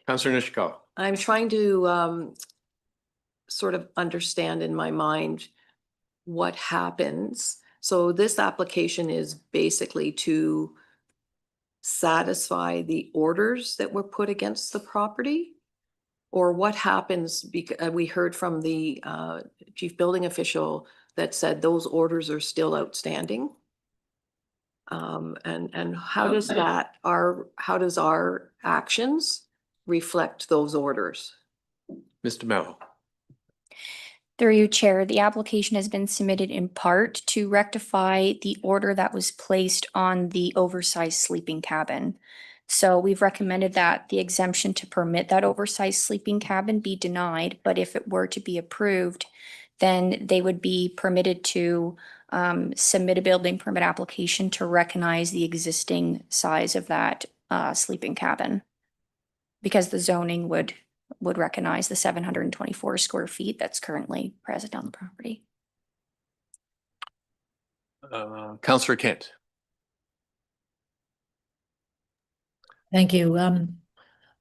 Speaker 1: Councillor Nishikawa.
Speaker 12: I'm trying to sort of understand in my mind what happens. So this application is basically to satisfy the orders that were put against the property? Or what happens, because we heard from the chief building official that said those orders are still outstanding. And how does how does our actions reflect those orders?
Speaker 1: Mr. Mello.
Speaker 19: Through you, Chair, the application has been submitted in part to rectify the order that was placed on the oversized sleeping cabin. So we've recommended that the exemption to permit that oversized sleeping cabin be denied, but if it were to be approved, then they would be permitted to submit a building permit application to recognize the existing size of that sleeping cabin. Because the zoning would recognize the 724 square feet that's currently present on the property.
Speaker 1: Councillor Kent.
Speaker 20: Thank you.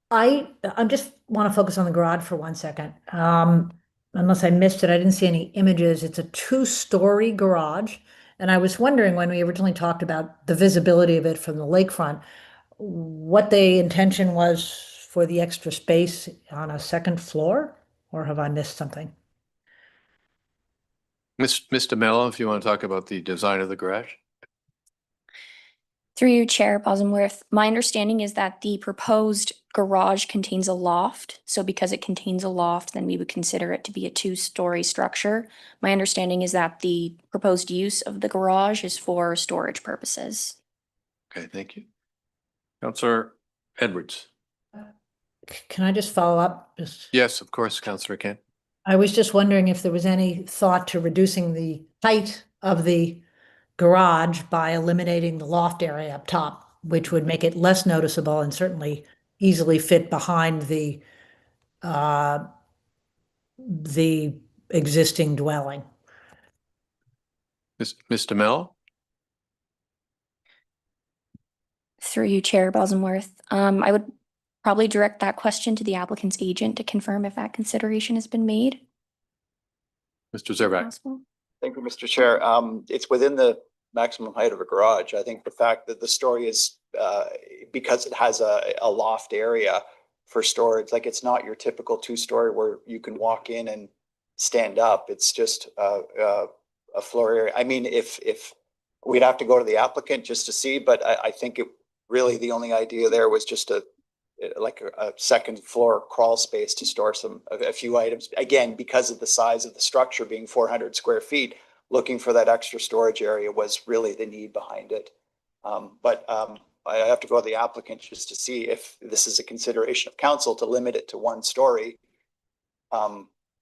Speaker 20: I just want to focus on the garage for 1 second. Unless I missed it, I didn't see any images. It's a 2-story garage. And I was wondering when we originally talked about the visibility of it from the lakefront, what the intention was for the extra space on a second floor, or have I missed something?
Speaker 1: Mr. Mello, if you want to talk about the design of the garage.
Speaker 19: Through you, Chair Bosworth, my understanding is that the proposed garage contains a loft. So because it contains a loft, then we would consider it to be a 2-story structure. My understanding is that the proposed use of the garage is for storage purposes.
Speaker 1: Okay, thank you. Councillor Edwards.
Speaker 20: Can I just follow up?
Speaker 1: Yes, of course, Councillor Kent.
Speaker 20: I was just wondering if there was any thought to reducing the height of the garage by eliminating the loft area up top, which would make it less noticeable and certainly easily fit behind the existing dwelling.
Speaker 1: Mr. Mello?
Speaker 19: Through you, Chair Bosworth. I would probably direct that question to the applicant's agent to confirm if that consideration has been made.
Speaker 1: Mr. Zervac?
Speaker 19: Possible.
Speaker 7: Thank you, Mr. Chair. It's within the maximum height of a garage. I think the fact that the story is, because it has a loft area for storage, like it's not your typical two-story where you can walk in and stand up. It's just a floor area. I mean, if we'd have to go to the applicant just to see, but I think it really, the only idea there was just a second floor crawl space to store a few items. Again, because of the size of the structure being 400 square feet, looking for that extra storage area was really the need behind it. I have to go to the applicant just to see if this is a consideration of council to limit it to one story.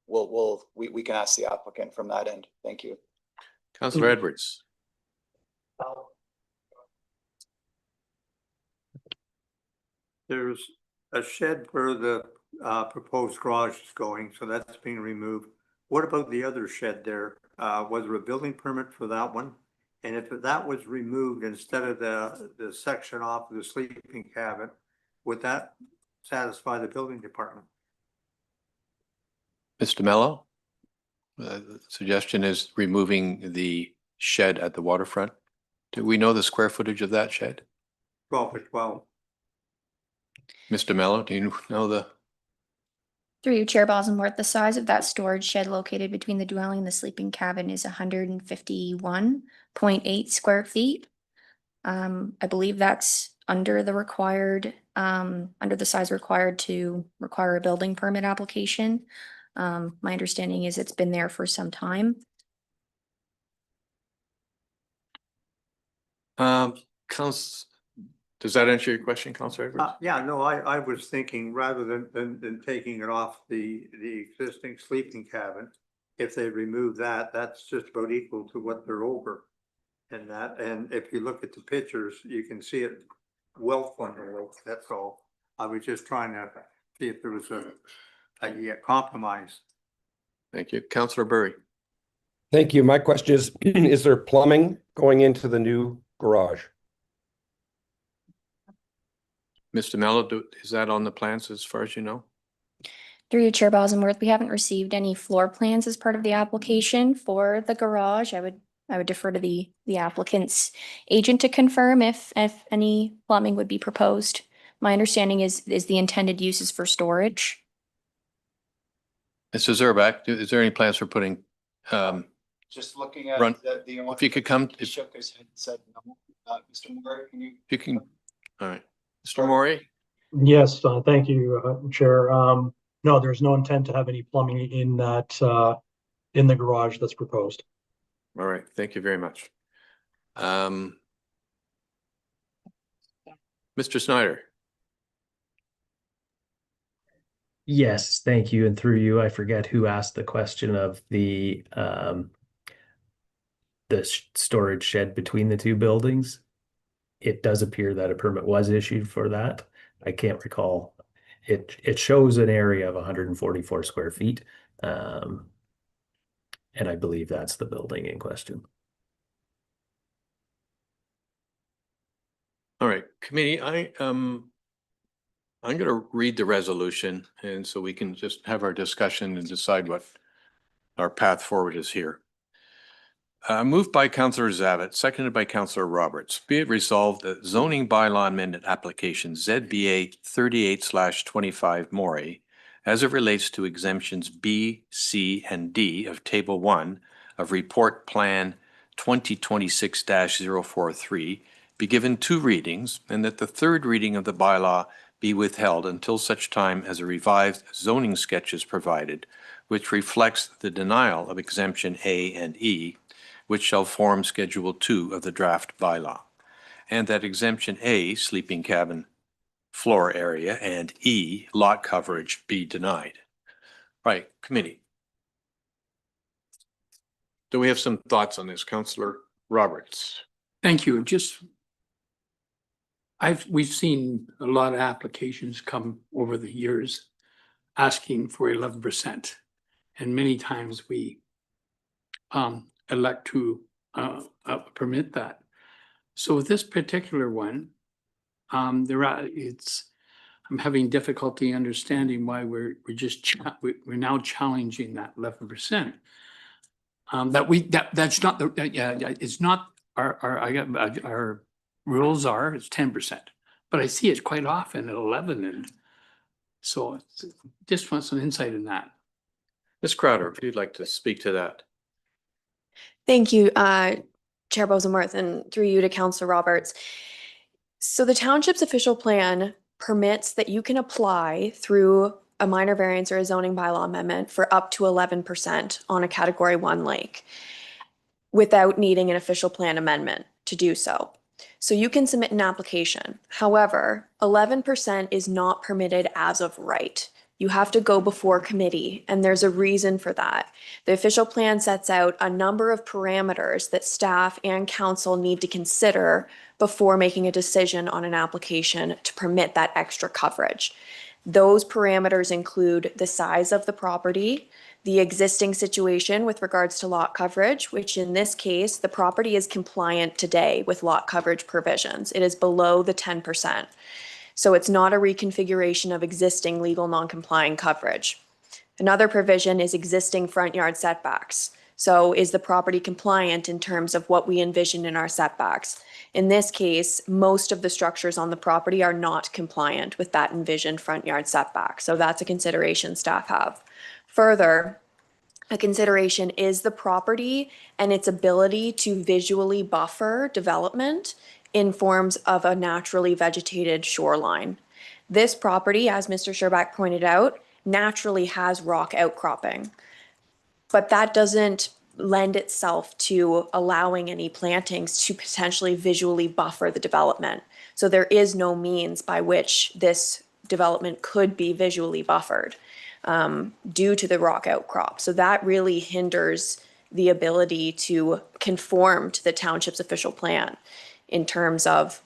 Speaker 7: We can ask the applicant from that end. Thank you.
Speaker 1: Councillor Edwards?
Speaker 8: There's a shed where the proposed garage is going, so that's being removed. What about the other shed there? Was there a building permit for that one? And if that was removed instead of the section off of the sleeping cabin, would that satisfy the building department?
Speaker 1: Mr. Mello? The suggestion is removing the shed at the waterfront. Do we know the square footage of that shed?
Speaker 8: 12 by 12.
Speaker 1: Mr. Mello, do you know the?
Speaker 19: Through you, Chair Bosworth, the size of that storage shed located between the dwelling and the sleeping cabin is 151.8 square feet. I believe that's under the required, under the size required to require a building permit application. My understanding is it's been there for some time.
Speaker 1: Does that answer your question, Councillor Edwards?
Speaker 8: Yeah, no, I was thinking rather than taking it off the existing sleeping cabin, if they remove that, that's just about equal to what they're over. And if you look at the pictures, you can see it well funded. That's all. I was just trying to see if there was a compromise.
Speaker 1: Thank you. Councillor Burry?
Speaker 18: Thank you. My question is there plumbing going into the new garage?
Speaker 1: Mr. Mello, is that on the plans as far as you know?
Speaker 19: Through you, Chair Bosworth, we haven't received any floor plans as part of the application for the garage. I would defer to the applicant's agent to confirm if any plumbing would be proposed. My understanding is the intended uses for storage.
Speaker 1: Mr. Zervac, is there any plans for putting,
Speaker 7: Just looking at the
Speaker 1: if you could come,
Speaker 7: he shook his head and said no. Mr. Moore, can you?
Speaker 1: if you can, all right. Mr. Maury?
Speaker 17: Yes, thank you, Chair. No, there's no intent to have any plumbing in that, in the garage that's proposed.
Speaker 1: All right, thank you very much. Mr. Snyder?
Speaker 15: Yes, thank you. And through you, I forget who asked the question of the storage shed between the two buildings. It does appear that a permit was issued for that. I can't recall. It shows an area of 144 square feet. And I believe that's the building in question.
Speaker 1: All right, committee, I'm going to read the resolution, and so we can just have our discussion and decide what our path forward is here. Moved by Councillor Zavet, seconded by Councillor Roberts. Be it resolved that zoning bylaw amendment application ZBA 38/25 Maury, as it relates to exemptions B, C, and D of Table 1 of Report Plan 2026-043, be given 2 readings, and that the 3rd reading of the bylaw be withheld until such time as a revised zoning sketch is provided, which reflects the denial of exemption A and E, which shall form Schedule 2 of the draft bylaw, and that exemption A, sleeping cabin floor area, and E, lot coverage, be denied. Right, committee. Do we have some thoughts on this, Councillor Roberts?
Speaker 5: Thank you. We've seen a lot of applications come over the years asking for 11%. And many times we elect to permit that. So with this particular one, I'm having difficulty understanding why we're now challenging that 11%. That's not it's not our rules are, it's 10%, but I see it quite often at 11, and so just want some insight in that.
Speaker 1: Ms. Crowder, if you'd like to speak to that.
Speaker 3: Thank you, Chair Bosenworth, and through you to Councillor Roberts. So the township's official plan permits that you can apply through a minor variance or a zoning bylaw amendment for up to 11% on a Category 1 lake without needing an official plan amendment to do so. So you can submit an application. However, 11% is not permitted as of right. You have to go before committee, and there's a reason for that. The official plan sets out a number of parameters that staff and council need to consider before making a decision on an application to permit that extra coverage. Those parameters include the size of the property, the existing situation with regards to lot coverage, which in this case, the property is compliant today with lot coverage provisions. It is below the 10%. So it's not a reconfiguration of existing legal non-complying coverage. Another provision is existing front yard setbacks. So is the property compliant in terms of what we envision in our setbacks? In this case, most of the structures on the property are not compliant with that envisioned front yard setback. So that's a consideration staff have. Further, a consideration is the property and its ability to visually buffer development in forms of a naturally vegetated shoreline. This property, as Mr. Sherbak pointed out, naturally has rock outcropping, but that doesn't lend itself to allowing any plantings to potentially visually buffer the development. So there is no means by which this development could be visually buffered due to the rock outcrop. So that really hinders the ability to conform to the township's official plan in terms of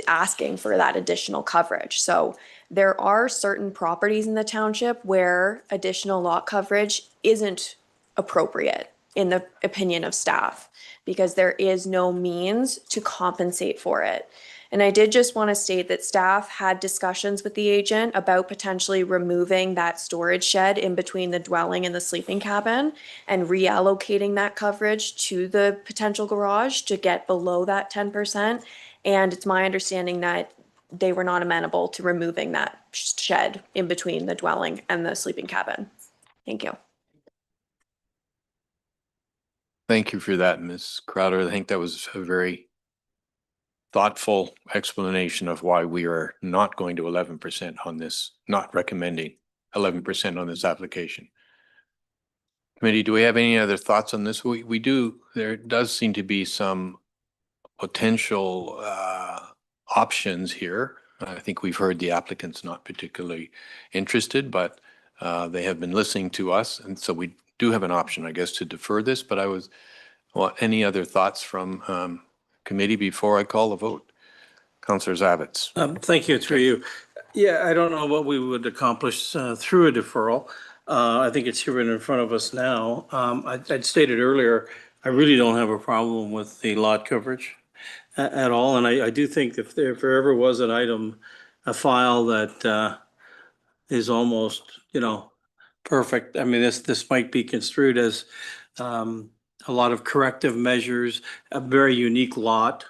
Speaker 3: asking for that additional coverage. So there are certain properties in the township where additional lot coverage isn't appropriate in the opinion of staff because there is no means to compensate for it. And I did just want to state that staff had discussions with the agent about potentially removing that storage shed in between the dwelling and the sleeping cabin and reallocating that coverage to the potential garage to get below that 10%. And it's my understanding that they were not amenable to removing that shed in between the dwelling and the sleeping cabin. Thank you.
Speaker 1: Thank you for that, Ms. Crowder. I think that was a very thoughtful explanation of why we are not going to 11% on this, not recommending 11% on this application. Committee, do we have any other thoughts on this? We do. There does seem to be some potential options here. I think we've heard the applicant's not particularly interested, but they have been listening to us. And so we do have an option, I guess, to defer this. But any other thoughts from committee before I call the vote? Councillor Zavitz.
Speaker 9: Thank you, through you. Yeah, I don't know what we would accomplish through a deferral. I think it's here in front of us now. I'd stated earlier, I really don't have a problem with the lot coverage at all. And I do think if there ever was an item, a file that is almost, perfect. I mean, this might be construed as a lot of corrective measures, a very unique lot,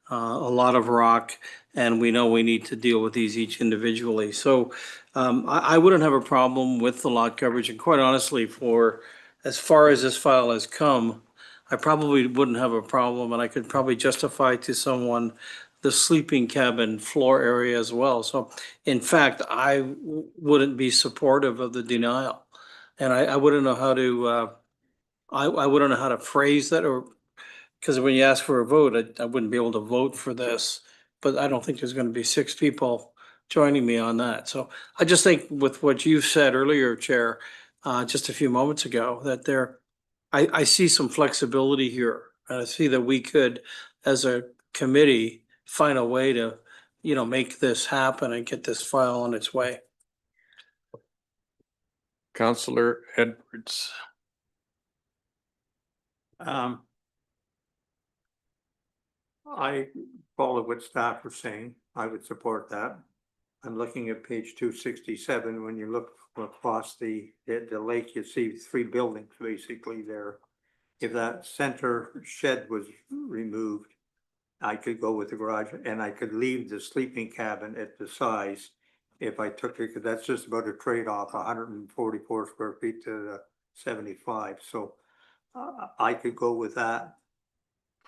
Speaker 9: a lot of rock, and we know we need to deal with these each individually. So I wouldn't have a problem with the lot coverage. And quite honestly, for as far as this file has come, I probably wouldn't have a problem, and I could probably justify to someone the sleeping cabin floor area as well. So in fact, I wouldn't be supportive of the denial. And I wouldn't know how to I wouldn't know how to phrase that, or because when you ask for a vote, I wouldn't be able to vote for this, but I don't think there's going to be 6 people joining me on that. So I just think with what you said earlier, Chair, just a few moments ago, that I see some flexibility here. And I see that we could, as a committee, find a way to, make this happen and get this file on its way.
Speaker 1: Councillor Edwards.
Speaker 8: I follow what staff are saying. I would support that. I'm looking at page 267. When you look across the lake, you see three buildings basically there. If that center shed was removed, I could go with the garage and I could leave the sleeping cabin at the size if I took it, because that's just about a trade-off, 144 square feet to the 75. So I could go with that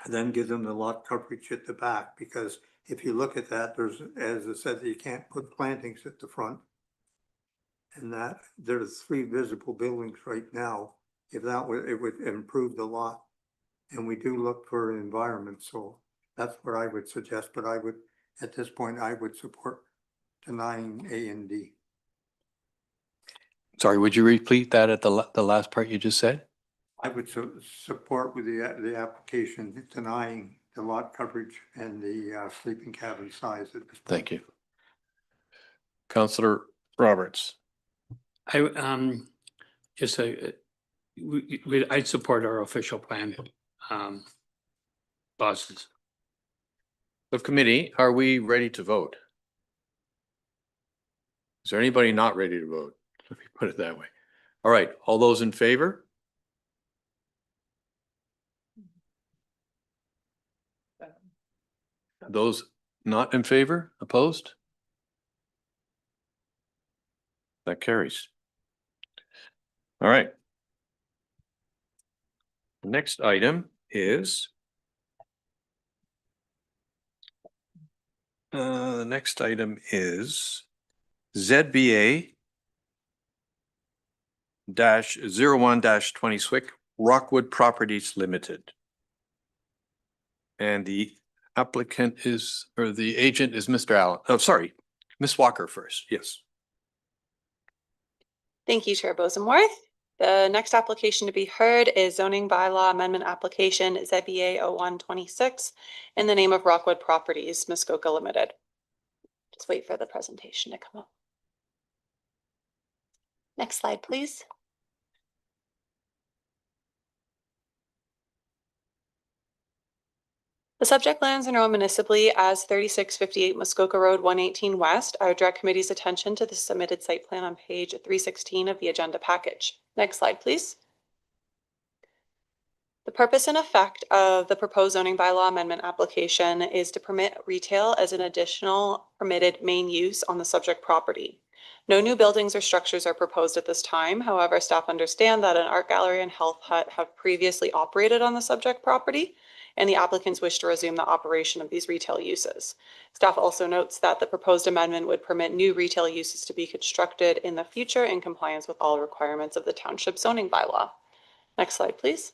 Speaker 8: and then give them the lot coverage at the back, because if you look at that, there's, as I said, you can't put plantings at the front. And that there's three visible buildings right now. If that would, it would improve the lot. And we do look for environment, so that's what I would suggest. But I would, at this point, I would support denying A and D.
Speaker 1: Sorry, would you repeat that at the last part you just said?
Speaker 8: I would support with the application denying the lot coverage and the sleeping cabin size at this point.
Speaker 1: Thank you. Councillor Roberts.
Speaker 5: I just I'd support our official plan clauses.
Speaker 1: Of committee, are we ready to vote? Is there anybody not ready to vote? Let me put it that way. All right, all those in favor? Those not in favor, opposed? That carries. All right. Next item is the next item is ZBA -01-20 Rockwood Properties Limited. And the applicant is, or the agent is Mr. Allen. Oh, sorry, Ms. Walker first. Yes.
Speaker 6: Thank you, Chair Bosenworth. The next application to be heard is zoning bylaw amendment application ZBA 01-26 in the name of Rockwood Properties, Muskoka Limited. Just wait for the presentation to come up. Next slide, please. The subject lands are known municipally as 3658 Muskoka Road 118 West. I would direct committee's attention to the submitted site plan on page 316 of the agenda package. Next slide, please. The purpose and effect of the proposed zoning bylaw amendment application is to permit retail as an additional permitted main use on the subject property. No new buildings or structures are proposed at this time. However, staff understand that an art gallery and health hut have previously operated on the subject property, and the applicants wish to resume the operation of these retail uses. Staff also notes that the proposed amendment would permit new retail uses to be constructed in the future in compliance with all requirements of the township zoning bylaw. Next slide, please.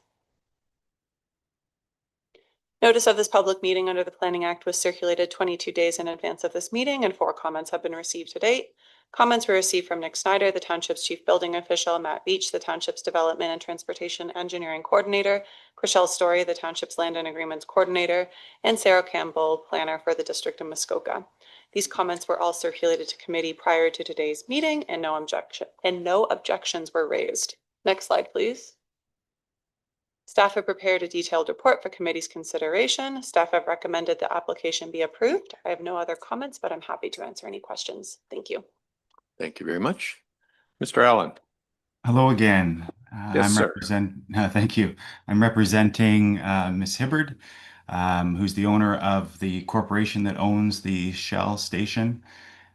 Speaker 6: Notice of this public meeting under the Planning Act was circulated 22 days in advance of this meeting, and 4 comments have been received to date. Comments were received from Nick Snyder, the Township's Chief Building Official, Matt Beach, the Township's Development and Transportation Engineering Coordinator, Chriselle Story, the Township's Land and Agreements Coordinator, and Sarah Campbell, Planner for the District of Muskoka. These comments were all circulated to committee prior to today's meeting, and no objections were raised. Next slide, please. Staff have prepared a detailed report for committee's consideration. Staff have recommended the application be approved. I have no other comments, but I'm happy to answer any questions. Thank you.
Speaker 1: Thank you very much. Mr. Allen.
Speaker 4: Hello again.
Speaker 1: Yes, sir.
Speaker 4: Thank you. I'm representing Ms. Hibbard, who's the owner of the corporation that owns the Shell station.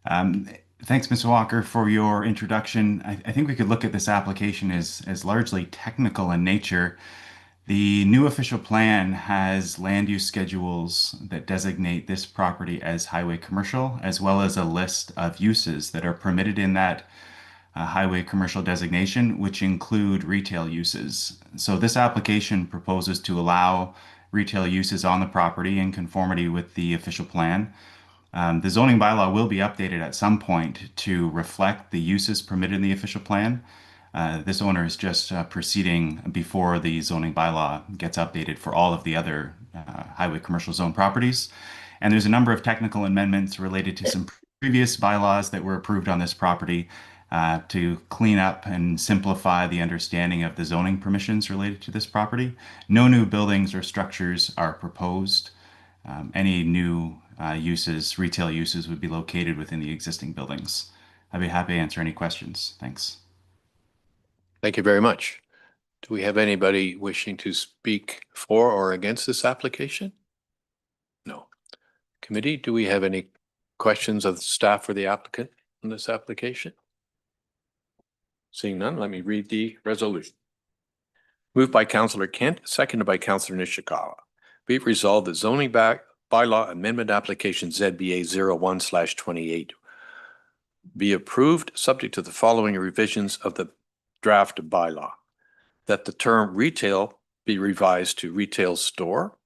Speaker 4: Thanks, Ms. Walker, for your introduction. I think we could look at this application as largely technical in nature. The new official plan has land use schedules that designate this property as highway commercial, as well as a list of uses that are permitted in that highway commercial designation, which include retail uses. So this application proposes to allow retail uses on the property in conformity with the official plan. The zoning bylaw will be updated at some point to reflect the uses permitted in the official plan. This owner is just proceeding before the zoning bylaw gets updated for all of the other highway commercial zone properties. And there's a number of technical amendments related to some previous bylaws that were approved on this property to clean up and simplify the understanding of the zoning permissions related to this property. No new buildings or structures are proposed. Any new retail uses would be located within the existing buildings. I'd be happy to answer any questions. Thanks.
Speaker 1: Thank you very much. Do we have anybody wishing to speak for or against this application? No. Committee, do we have any questions of the staff or the applicant on this application? Seeing none, let me read the resolution. Moved by Councillor Kent, seconded by Councillor Nishikawa. Be it resolved that zoning bylaw amendment application ZBA 01/28 be approved, subject to the following revisions of the draft bylaw. That the term retail be revised to retail store.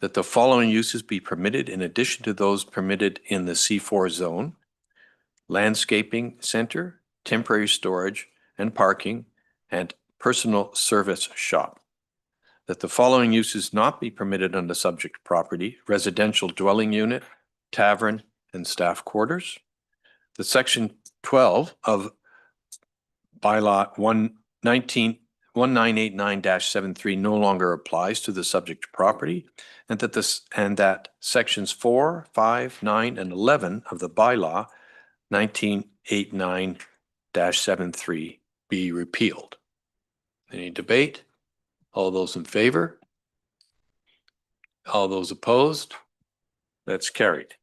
Speaker 1: That the following uses be permitted in addition to those permitted in the C4 zone: landscaping center, temporary storage and parking, and personal service shop. That the following uses not be permitted on the subject property: residential dwelling unit, tavern, and staff quarters. The section 12 of bylaw 1989-73 no longer applies to the subject property, and that sections 4, 5, 9, and 11 of the bylaw 1989-73 be repealed. Any debate? All those in favor? All those opposed? That's carried.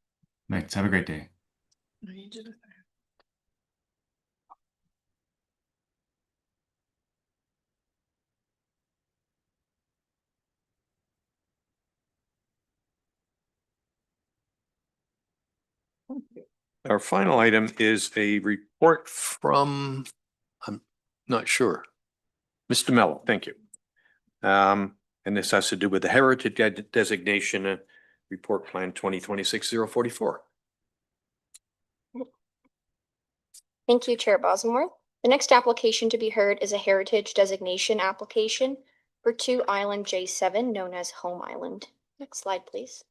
Speaker 4: Thanks. Have a great day.
Speaker 1: Our final item is a report from, I'm not sure, Mr. Mello, thank you. And this has to do with the heritage designation report plan 2026-044.
Speaker 3: Thank you, Chair Bosworth. The next application to be heard is a heritage designation application for 2 Island J7, known as Home Island. Next slide, please.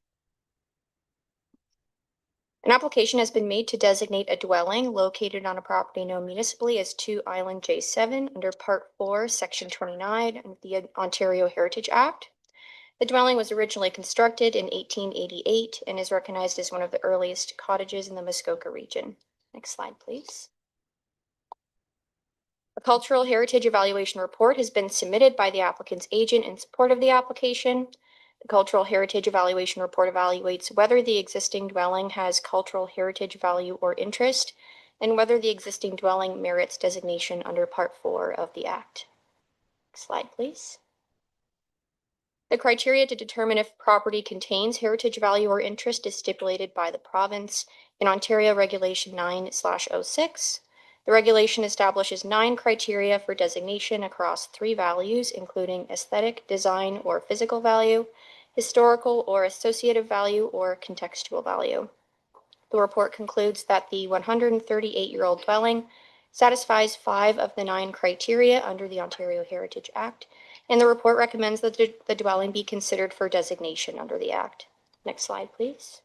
Speaker 3: An application has been made to designate a dwelling located on a property known municipally as 2 Island J7 under Part 4, Section 29 of the Ontario Heritage Act. The dwelling was originally constructed in 1888 and is recognized as one of the earliest cottages in the Muskoka region. Next slide, please. A cultural heritage evaluation report has been submitted by the applicant's agent in support of the application. The Cultural Heritage Evaluation Report evaluates whether the existing dwelling has cultural heritage value or interest, and whether the existing dwelling merits designation under Part 4 of the Act. Next slide, please. The criteria to determine if property contains heritage value or interest is stipulated by the province in Ontario Regulation 9/06. The regulation establishes 9 criteria for designation across 3 values, including aesthetic, design, or physical value, historical or associative value, or contextual value. The report concludes that the 138-year-old dwelling satisfies 5 of the 9 criteria under the Ontario Heritage Act, and the report recommends that the dwelling be considered for designation under the Act. Next slide, please.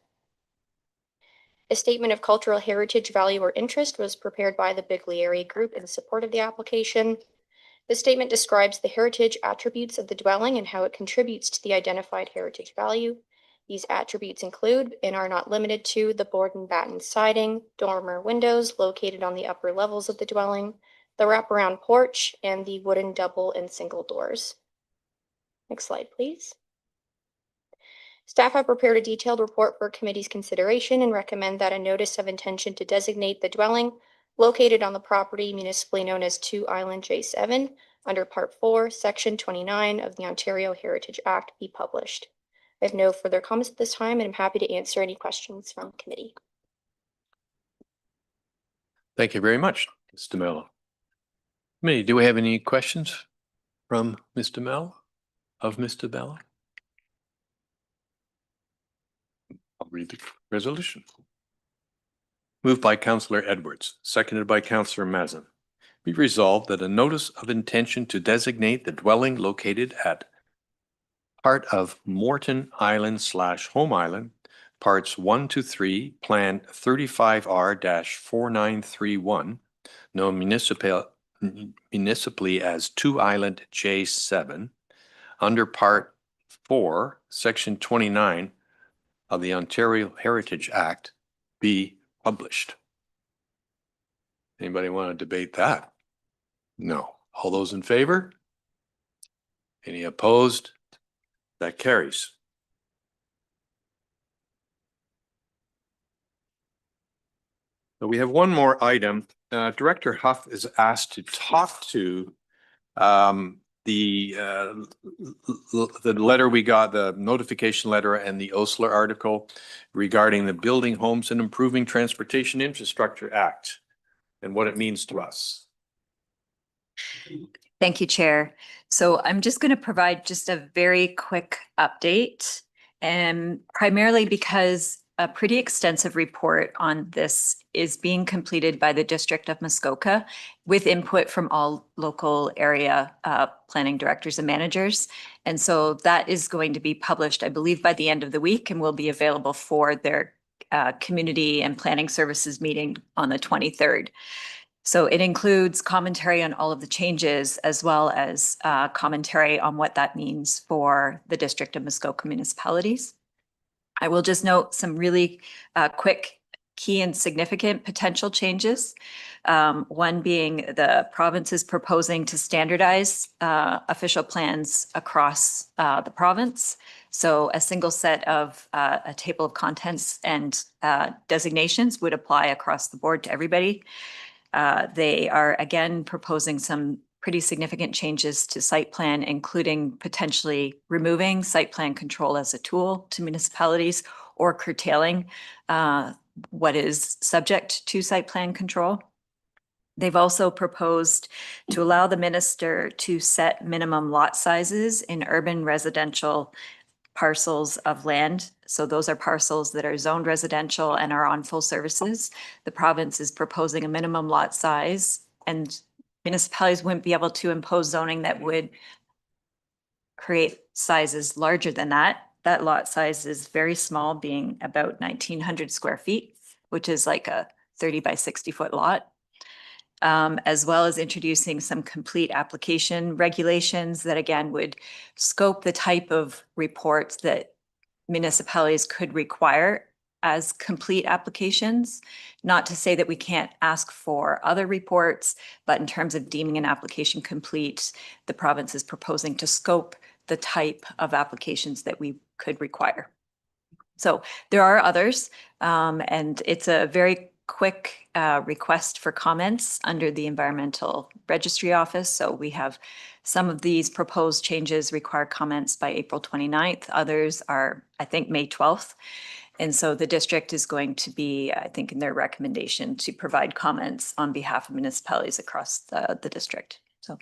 Speaker 3: A statement of cultural heritage value or interest was prepared by the Pecuniary Group in support of the application. The statement describes the heritage attributes of the dwelling and how it contributes to the identified heritage value. These attributes include, and are not limited to, the board and batten siding, dormer windows located on the upper levels of the dwelling, the wraparound porch, and the wooden double and single doors. Next slide, please. Staff have prepared a detailed report for committee's consideration and recommend that a notice of intention to designate the dwelling located on the property municipally known as 2 Island J7 under Part 4, Section 29 of the Ontario Heritage Act be published. I have no further comments at this time, and I'm happy to answer any questions from committee.
Speaker 1: Thank you very much, Mr. Mello. Committee, do we have any questions from Mr. Mello, of Mr. Mello? I'll read the resolution. Moved by Councillor Edwards, seconded by Councillor Mazin. Be resolved that a notice of intention to designate the dwelling located at part of Morton Island/Home Island, parts 1 to 3, Plan 35R-4931, known municipally as 2 Island J7, under Part 4, Section 29 of the Ontario Heritage Act, be published. Anybody want to debate that? No. All those in favor? Any opposed? That carries. So we have one more item. Director Huff is asked to talk to the letter we got, the notification letter and the Osler article regarding the Building Homes and Improving Transportation Infrastructure Act and what it means to us.
Speaker 2: Thank you, Chair. So I'm just going to provide just a very quick update, and primarily because a pretty extensive report on this is being completed by the District of Muskoka with input from all local area planning directors and managers. And so that is going to be published, I believe, by the end of the week and will be available for their community and planning services meeting on the 23rd. So it includes commentary on all of the changes, as well as commentary on what that means for the District of Muskoka municipalities. I will just note some really quick, key and significant potential changes. One being the province is proposing to standardize official plans across the province. So a single set of a table of contents and designations would apply across the board to everybody. They are again proposing some pretty significant changes to site plan, including potentially removing site plan control as a tool to municipalities or curtailing what is subject to site plan control. They've also proposed to allow the minister to set minimum lot sizes in urban residential parcels of land. So those are parcels that are zoned residential and are on full services. The province is proposing a minimum lot size, and municipalities wouldn't be able to impose zoning that would create sizes larger than that. That lot size is very small, being about 1,900 square feet, which is like a 30 by 60 foot lot. As well as introducing some complete application regulations that again would scope the type of reports that municipalities could require as complete applications. Not to say that we can't ask for other reports, but in terms of deeming an application complete, the province is proposing to scope the type of applications that we could require. So there are others, and it's a very quick request for comments under the Environmental Registry Office. So we have some of these proposed changes require comments by April 29th. Others are, I think, May 12th. And so the district is going to be, I think, in their recommendation to provide comments on behalf of municipalities across the district. So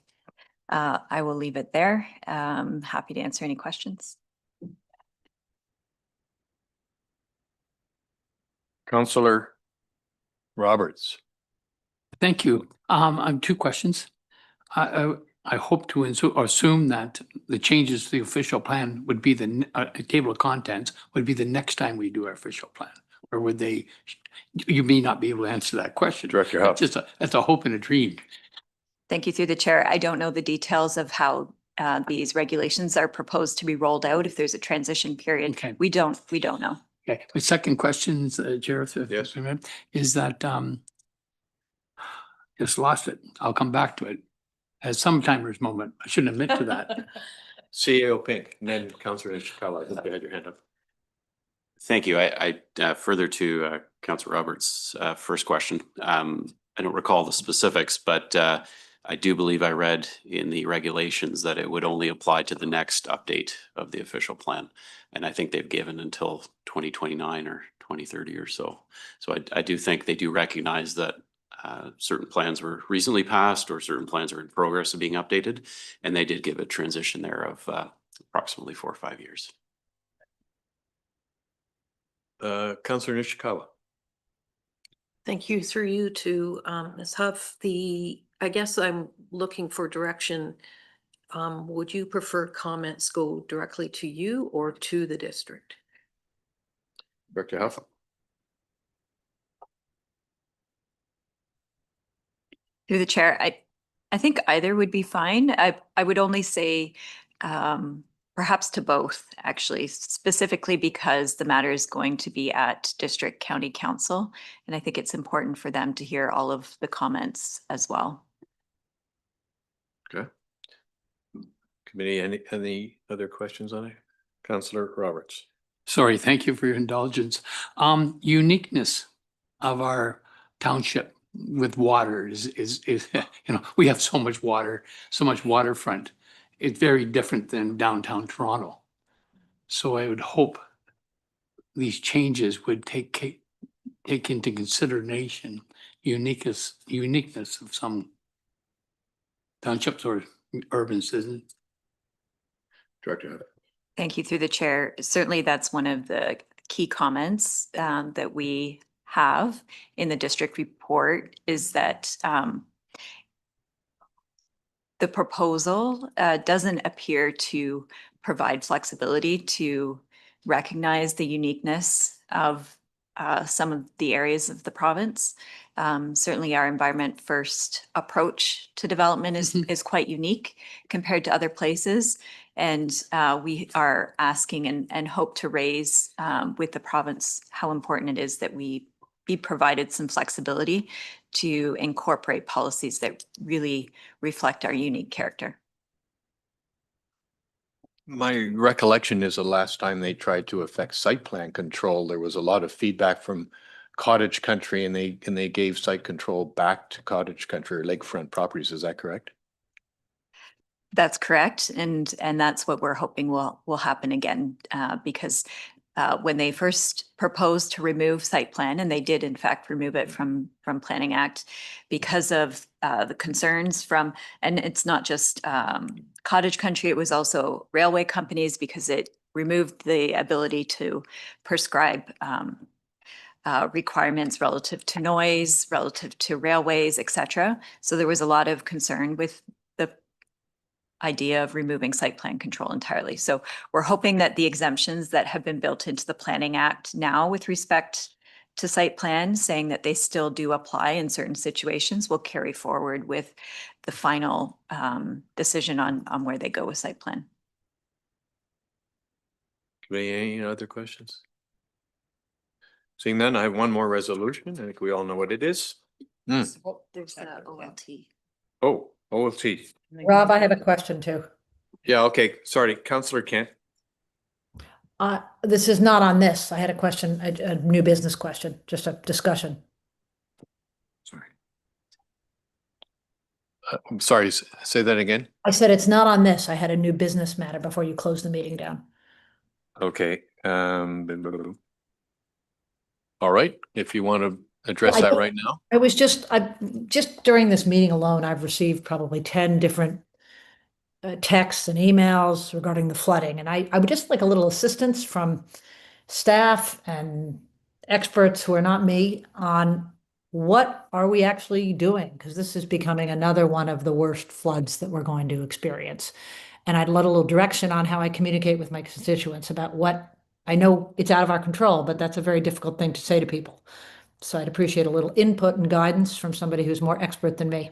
Speaker 2: I will leave it there. Happy to answer any questions.
Speaker 1: Councillor Roberts.
Speaker 5: Thank you. I have two questions. I hope to assume that the changes to the official plan would be the table of contents would be the next time we do our official plan, or would they? You may not be able to answer that question.
Speaker 1: Director Huff.
Speaker 5: That's a hope and a dream.
Speaker 2: Thank you through the chair. I don't know the details of how these regulations are proposed to be rolled out. If there's a transition period,
Speaker 5: Okay.
Speaker 2: we don't know.
Speaker 5: Okay. My second question, Chair,
Speaker 1: Yes.
Speaker 5: is that just lost it. I'll come back to it as sometimer's moment. I shouldn't admit to that.
Speaker 1: CEO Pink, and then Councillor Ishikawa, I think you had your hand up.
Speaker 21: Thank you. I further to Councillor Roberts' first question. I don't recall the specifics, but I do believe I read in the regulations that it would only apply to the next update of the official plan. And I think they've given until 2029 or 2030 or so. So I do think they do recognize that certain plans were recently passed or certain plans are in progress of being updated. And they did give a transition there of approximately 4 or 5 years.
Speaker 1: Councillor Nishikawa.
Speaker 12: Thank you. Through you to Ms. Huff. I guess I'm looking for direction. Would you prefer comments go directly to you or to the district?
Speaker 1: Director Huff.
Speaker 2: Through the chair, I think either would be fine. I would only say perhaps to both, actually, specifically because the matter is going to be at District County Council. And I think it's important for them to hear all of the comments as well.
Speaker 1: Okay. Committee, any other questions on it? Councillor Roberts.
Speaker 5: Sorry, thank you for your indulgence. Uniqueness of our township with water is, you know, we have so much water, so much waterfront. It's very different than downtown Toronto. So I would hope these changes would take into consideration uniqueness of some townships or urban citizens.
Speaker 1: Director.
Speaker 2: Thank you through the chair. Certainly that's one of the key comments that we have in the district report is that the proposal doesn't appear to provide flexibility to recognize the uniqueness of some of the areas of the province. Certainly our environment first approach to development is quite unique compared to other places. And we are asking and hope to raise with the province how important it is that we be provided some flexibility to incorporate policies that really reflect our unique character.
Speaker 1: My recollection is the last time they tried to affect site plan control, there was a lot of feedback from cottage country and they gave site control back to cottage country or lakefront properties. Is that correct?
Speaker 2: That's correct. And that's what we're hoping will happen again, because when they first proposed to remove site plan, and they did in fact remove it from Planning Act because of the concerns from, and it's not just cottage country, it was also railway companies because it removed the ability to prescribe requirements relative to noise, relative to railways, etc. So there was a lot of concern with the idea of removing site plan control entirely. So we're hoping that the exemptions that have been built into the Planning Act now with respect to site plan, saying that they still do apply in certain situations, will carry forward with the final decision on where they go with site plan.
Speaker 1: Any other questions? Seeing none, I have one more resolution. I think we all know what it is.
Speaker 2: There's the OLT.
Speaker 1: Oh, OLT.
Speaker 20: Rob, I have a question too.
Speaker 1: Yeah, okay. Sorry, Councillor Kent.
Speaker 20: This is not on this. I had a question, a new business question, just a discussion.
Speaker 1: Sorry. I'm sorry, say that again.
Speaker 20: I said it's not on this. I had a new business matter before you closed the meeting down.
Speaker 1: Okay. All right, if you want to address that right now.
Speaker 20: I was just during this meeting alone, I've received probably 10 different texts and emails regarding the flooding. And I would just like a little assistance from staff and experts who are not me on what are we actually doing? Because this is becoming another one of the worst floods that we're going to experience. And I'd let a little direction on how I communicate with my constituents about what I know it's out of our control, but that's a very difficult thing to say to people. So I'd appreciate a little input and guidance from somebody who's more expert than me.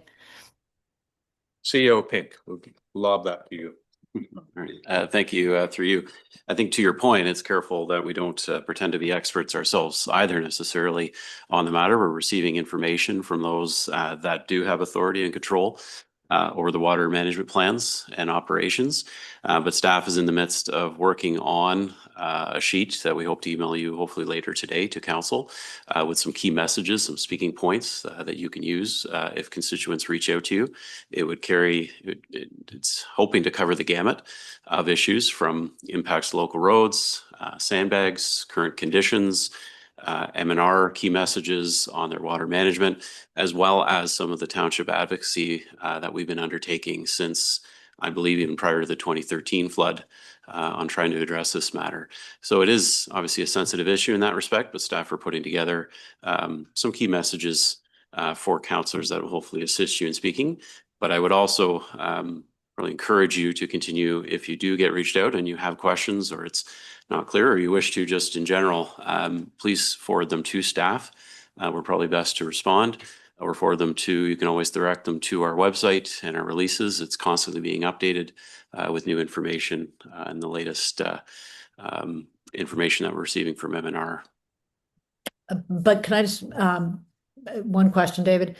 Speaker 1: CEO Pink, we'll lob that to you.
Speaker 21: All right. Thank you. Through you. I think to your point, it's careful that we don't pretend to be experts ourselves either necessarily on the matter. We're receiving information from those that do have authority and control over the water management plans and operations. But staff is in the midst of working on a sheet that we hope to email you hopefully later today to council with some key messages, some speaking points that you can use if constituents reach out to you. It would carry, it's hoping to cover the gamut of issues from impacts to local roads, sandbags, current conditions, M&R key messages on their water management, as well as some of the township advocacy that we've been undertaking since, I believe, even prior to the 2013 flood on trying to address this matter. So it is obviously a sensitive issue in that respect, but staff are putting together some key messages for councillors that will hopefully assist you in speaking. But I would also really encourage you to continue, if you do get reached out and you have questions or it's not clear or you wish to just in general, please forward them to staff. We're probably best to respond. or for them to, you can always direct them to our website and our releases. It's constantly being updated with new information and the latest information that we're receiving from M&R.
Speaker 20: But can I just, one question, David?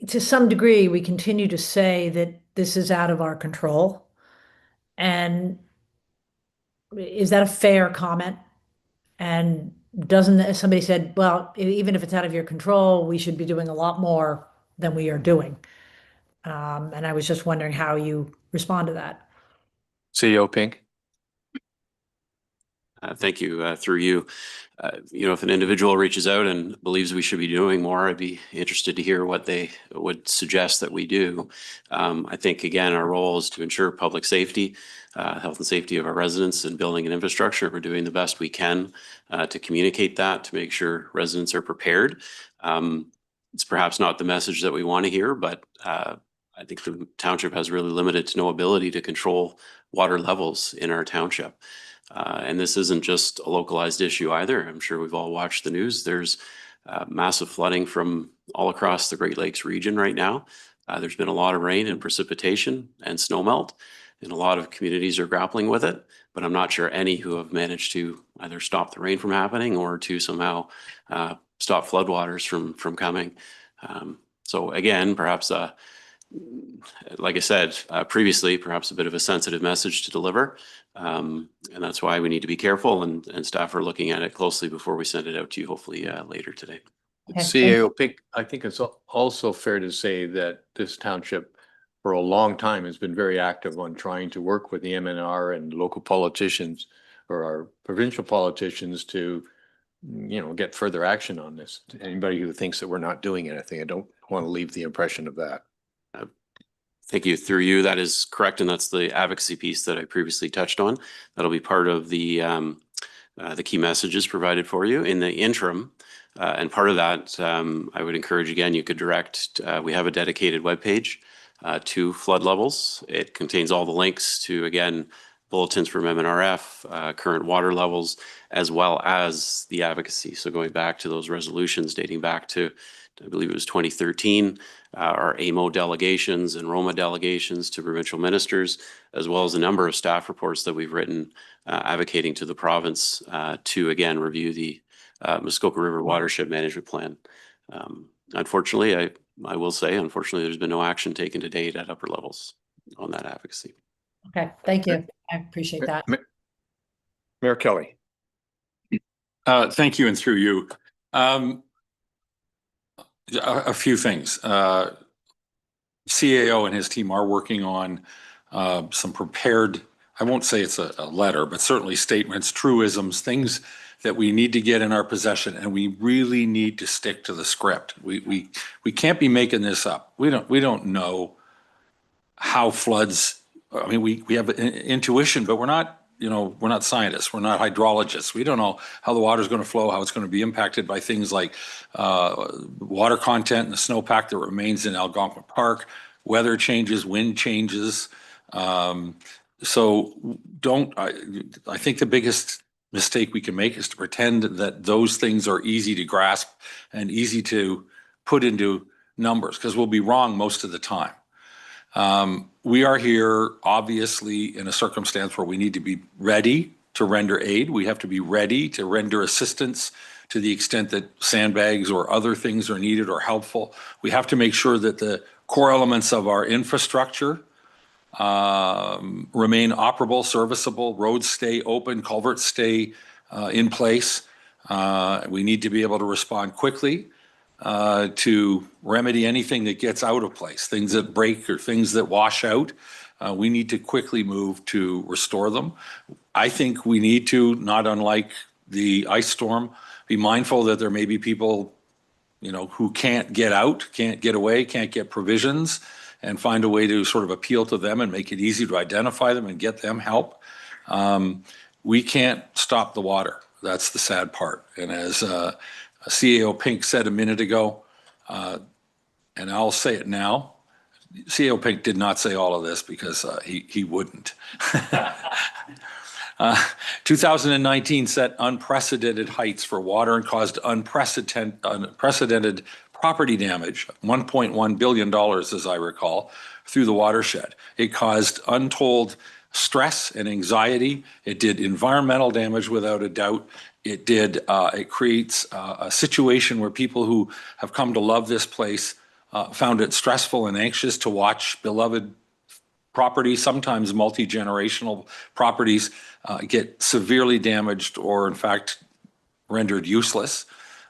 Speaker 20: To some degree, we continue to say that this is out of our control. And is that a fair comment? And doesn't somebody said, well, even if it's out of your control, we should be doing a lot more than we are doing. And I was just wondering how you respond to that.
Speaker 1: CEO Pink.
Speaker 21: Thank you. Through you, if an individual reaches out and believes we should be doing more, I'd be interested to hear what they would suggest that we do. I think, again, our role is to ensure public safety, health and safety of our residents and building and infrastructure. We're doing the best we can to communicate that, to make sure residents are prepared. It's perhaps not the message that we want to hear, but I think the township has really limited to no ability to control water levels in our township. And this isn't just a localized issue either. I'm sure we've all watched the news. There's massive flooding from all across the Great Lakes region right now. There's been a lot of rain and precipitation and snowmelt, and a lot of communities are grappling with it. But I'm not sure any who have managed to either stop the rain from happening or to somehow stop floodwaters from coming. So again, perhaps like I said previously, perhaps a bit of a sensitive message to deliver. And that's why we need to be careful, and staff are looking at it closely before we send it out to you, hopefully later today.
Speaker 1: CEO Pink, I think it's also fair to say that this township for a long time has been very active on trying to work with the MNR and local politicians or our provincial politicians to, get further action on this. Anybody who thinks that we're not doing anything, I don't want to leave the impression of that.
Speaker 21: Thank you. Through you, that is correct, and that's the advocacy piece that I previously touched on. That'll be part of the key messages provided for you in the interim. And part of that, I would encourage, again, you could direct, we have a dedicated webpage to flood levels. It contains all the links to, again, bulletins from MNRF, current water levels, as well as the advocacy. So going back to those resolutions dating back to, I believe it was 2013, our AMO delegations and Roma delegations to provincial ministers, as well as a number of staff reports that we've written advocating to the province to, again, review the Muskoka River Watershed Management Plan. Unfortunately, I will say, unfortunately, there's been no action taken to date at upper levels on that advocacy.
Speaker 20: Okay, thank you. I appreciate that.
Speaker 1: Mayor Kelly.
Speaker 14: Thank you, and through you. A few things. CAO and his team are working on some prepared, I won't say it's a letter, but certainly statements, truisms, things that we need to get in our possession, and we really need to stick to the script. We can't be making this up. We don't know how floods. I mean, we have intuition, but we're not scientists. We're not hydrologists. We don't know how the water is going to flow, how it's going to be impacted by things like water content and the snowpack that remains in Algonquin Park, weather changes, wind changes. So I think the biggest mistake we can make is to pretend that those things are easy to grasp and easy to put into numbers, because we'll be wrong most of the time. We are here, obviously, in a circumstance where we need to be ready to render aid. We have to be ready to render assistance to the extent that sandbags or other things are needed or helpful. We have to make sure that the core elements of our infrastructure remain operable, serviceable, roads stay open, culverts stay in place. We need to be able to respond quickly to remedy anything that gets out of place, things that break or things that wash out. We need to quickly move to restore them. I think we need to, not unlike the ice storm, be mindful that there may be people, who can't get out, can't get away, can't get provisions, and find a way to sort of appeal to them and make it easy to identify them and get them help. We can't stop the water. That's the sad part. And as CAO Pink said a minute ago, and I'll say it now, CAO Pink did not say all of this because he wouldn't. 2019 set unprecedented heights for water and caused unprecedented property damage, $1.1 billion, as I recall, through the watershed. It caused untold stress and anxiety. It did environmental damage without a doubt. It creates a situation where people who have come to love this place found it stressful and anxious to watch beloved property, sometimes multi-generational properties, get severely damaged or in fact rendered useless.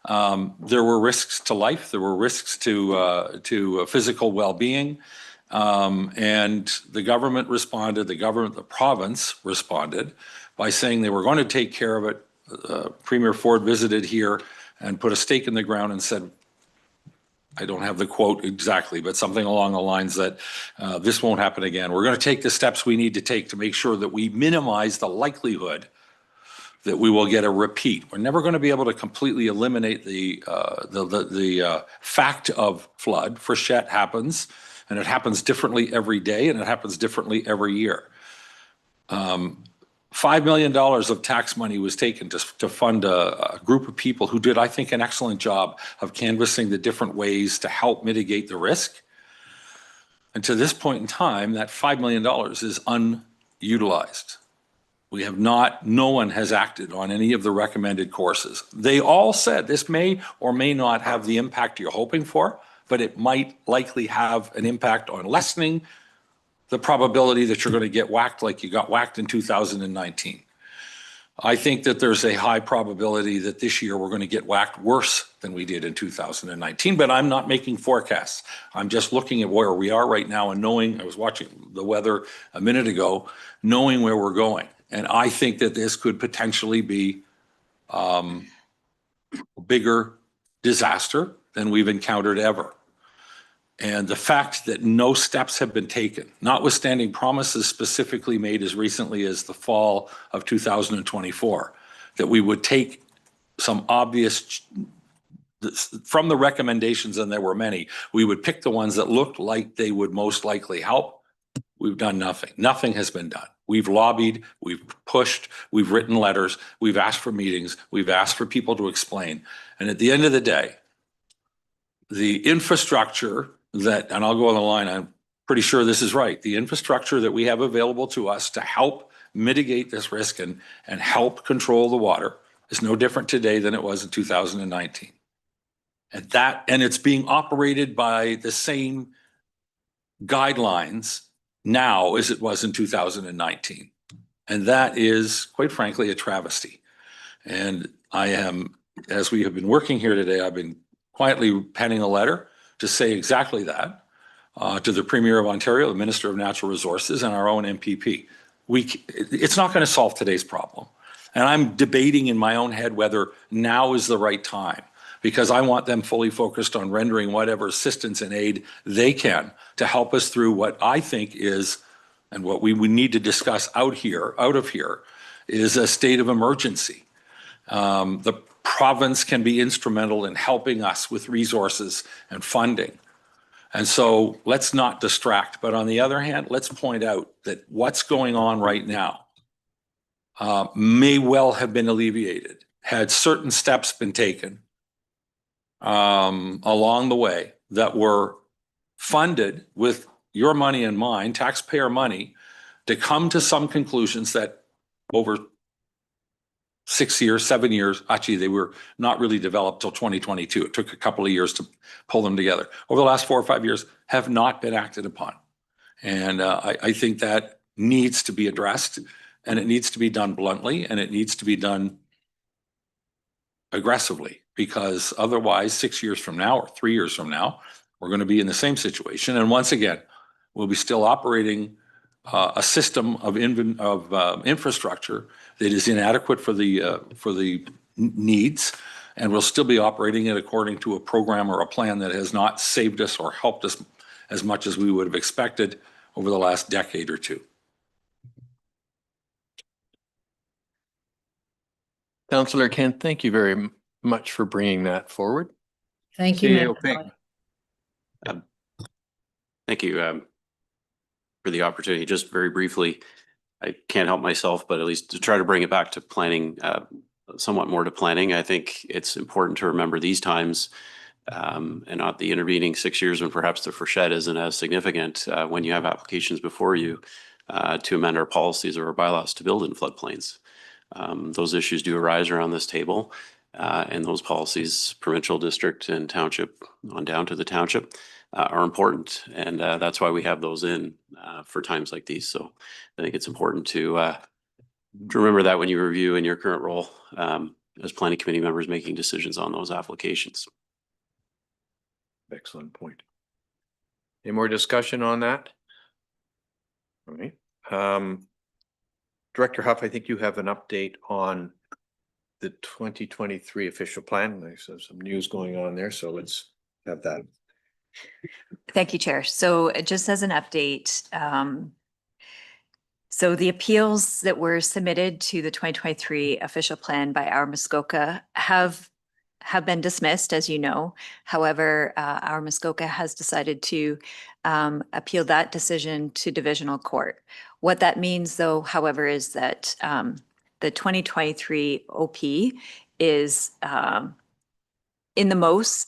Speaker 14: There were risks to life. There were risks to physical well-being. And the government responded, the province responded by saying they were going to take care of it. Premier Ford visited here and put a stake in the ground and said, I don't have the quote exactly, but something along the lines that this won't happen again. We're going to take the steps we need to take to make sure that we minimize the likelihood that we will get a repeat. We're never going to be able to completely eliminate the fact of flood. Freshet happens, and it happens differently every day, and it happens differently every year. $5 million of tax money was taken to fund a group of people who did, I think, an excellent job of canvassing the different ways to help mitigate the risk. And to this point in time, that $5 million is unutilized. No one has acted on any of the recommended courses. They all said this may or may not have the impact you're hoping for, but it might likely have an impact on lessening the probability that you're going to get whacked like you got whacked in 2019. I think that there's a high probability that this year we're going to get whacked worse than we did in 2019, but I'm not making forecasts. I'm just looking at where we are right now and knowing, I was watching the weather a minute ago, knowing where we're going. And I think that this could potentially be a bigger disaster than we've encountered ever. And the fact that no steps have been taken, notwithstanding promises specifically made as recently as the fall of 2024, that we would take some obvious, from the recommendations, and there were many, we would pick the ones that looked like they would most likely help. We've done nothing. Nothing has been done. We've lobbied, we've pushed, we've written letters, we've asked for meetings, we've asked for people to explain. And at the end of the day, the infrastructure that, and I'll go on the line, I'm pretty sure this is right, the infrastructure that we have available to us to help mitigate this risk and help control the water is no different today than it was in 2019. And it's being operated by the same guidelines now as it was in 2019. And that is, quite frankly, a travesty. And I am, as we have been working here today, I've been quietly penning a letter to say exactly that to the Premier of Ontario, the Minister of Natural Resources, and our own MPP. It's not going to solve today's problem. And I'm debating in my own head whether now is the right time, because I want them fully focused on rendering whatever assistance and aid they can to help us through what I think is, and what we need to discuss out of here, is a state of emergency. The province can be instrumental in helping us with resources and funding. And so let's not distract. But on the other hand, let's point out that what's going on right now may well have been alleviated had certain steps been taken along the way that were funded with your money and mine, taxpayer money, to come to some conclusions that over 6 years, 7 years, actually they were not really developed till 2022. It took a couple of years to pull them together. Over the last 4 or 5 years have not been acted upon. And I think that needs to be addressed, and it needs to be done bluntly, and it needs to be done aggressively, because otherwise 6 years from now or 3 years from now, we're going to be in the same situation. And once again, we'll be still operating a system of infrastructure that is inadequate for the needs, and we'll still be operating it according to a program or a plan that has not saved us or helped us as much as we would have expected over the last decade or two.
Speaker 1: Councillor Kent, thank you very much for bringing that forward.
Speaker 20: Thank you.
Speaker 21: Thank you for the opportunity. Just very briefly, I can't help myself, but at least to try to bring it back to planning, somewhat more to planning. I think it's important to remember these times and not the intervening 6 years when perhaps the freshet isn't as significant when you have applications before you to amend our policies or our bylaws to build in floodplains. Those issues do arise around this table, and those policies, provincial, district, and township, on down to the township, are important, and that's why we have those in for times like these. So I think it's important to remember that when you review in your current role as planning committee members making decisions on those applications.
Speaker 1: Excellent point. Any more discussion on that? All right. Director Huff, I think you have an update on the 2023 official plan. There's some news going on there, so let's have that.
Speaker 2: Thank you, Chair. So just as an update, so the appeals that were submitted to the 2023 official plan by our Muskoka have been dismissed, as you know. However, our Muskoka has decided to appeal that decision to divisional court. What that means, though, however, is that the 2023 OP is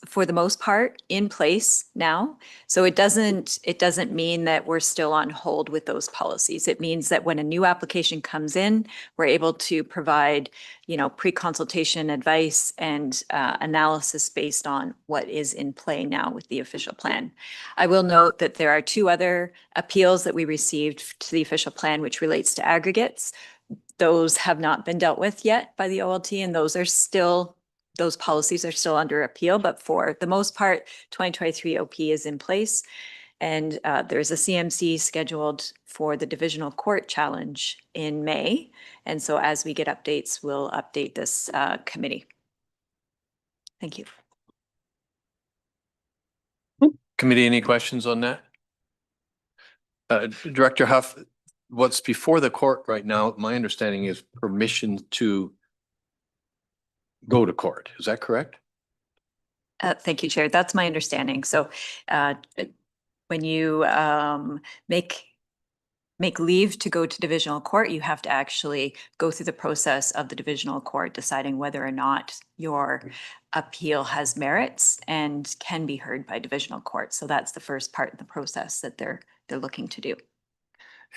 Speaker 2: for the most part in place now. So it doesn't mean that we're still on hold with those policies. It means that when a new application comes in, we're able to provide, pre-consultation advice and analysis based on what is in play now with the official plan. I will note that there are 2 other appeals that we received to the official plan, which relates to aggregates. Those have not been dealt with yet by the OLT, and those policies are still under appeal, but for the most part, 2023 OP is in place. And there's a CMC scheduled for the divisional court challenge in May. And so as we get updates, we'll update this committee. Thank you.
Speaker 1: Committee, any questions on that? Director Huff, what's before the court right now, my understanding is permission to go to court. Is that correct?
Speaker 2: Thank you, Chair. That's my understanding. So when you make leave to go to divisional court, you have to actually go through the process of the divisional court deciding whether or not your appeal has merits and can be heard by divisional court. So that's the first part of the process that they're looking to do.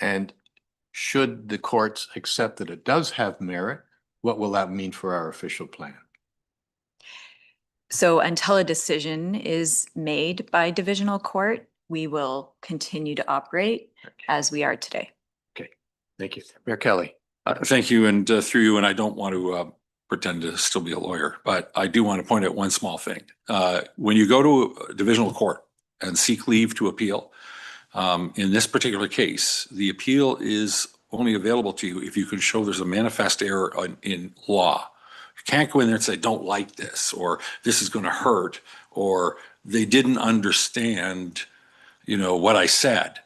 Speaker 1: And should the courts accept that it does have merit, what will that mean for our official plan?
Speaker 2: So until a decision is made by divisional court, we will continue to operate as we are today.
Speaker 1: Okay, thank you. Mayor Kelly.
Speaker 14: Thank you, and through you, and I don't want to pretend to still be a lawyer, but I do want to point out one small thing. When you go to a divisional court and seek leave to appeal, in this particular case, the appeal is only available to you if you can show there's a manifest error in law. You can't go in there and say, don't like this, or this is going to hurt, or they didn't understand, what I said.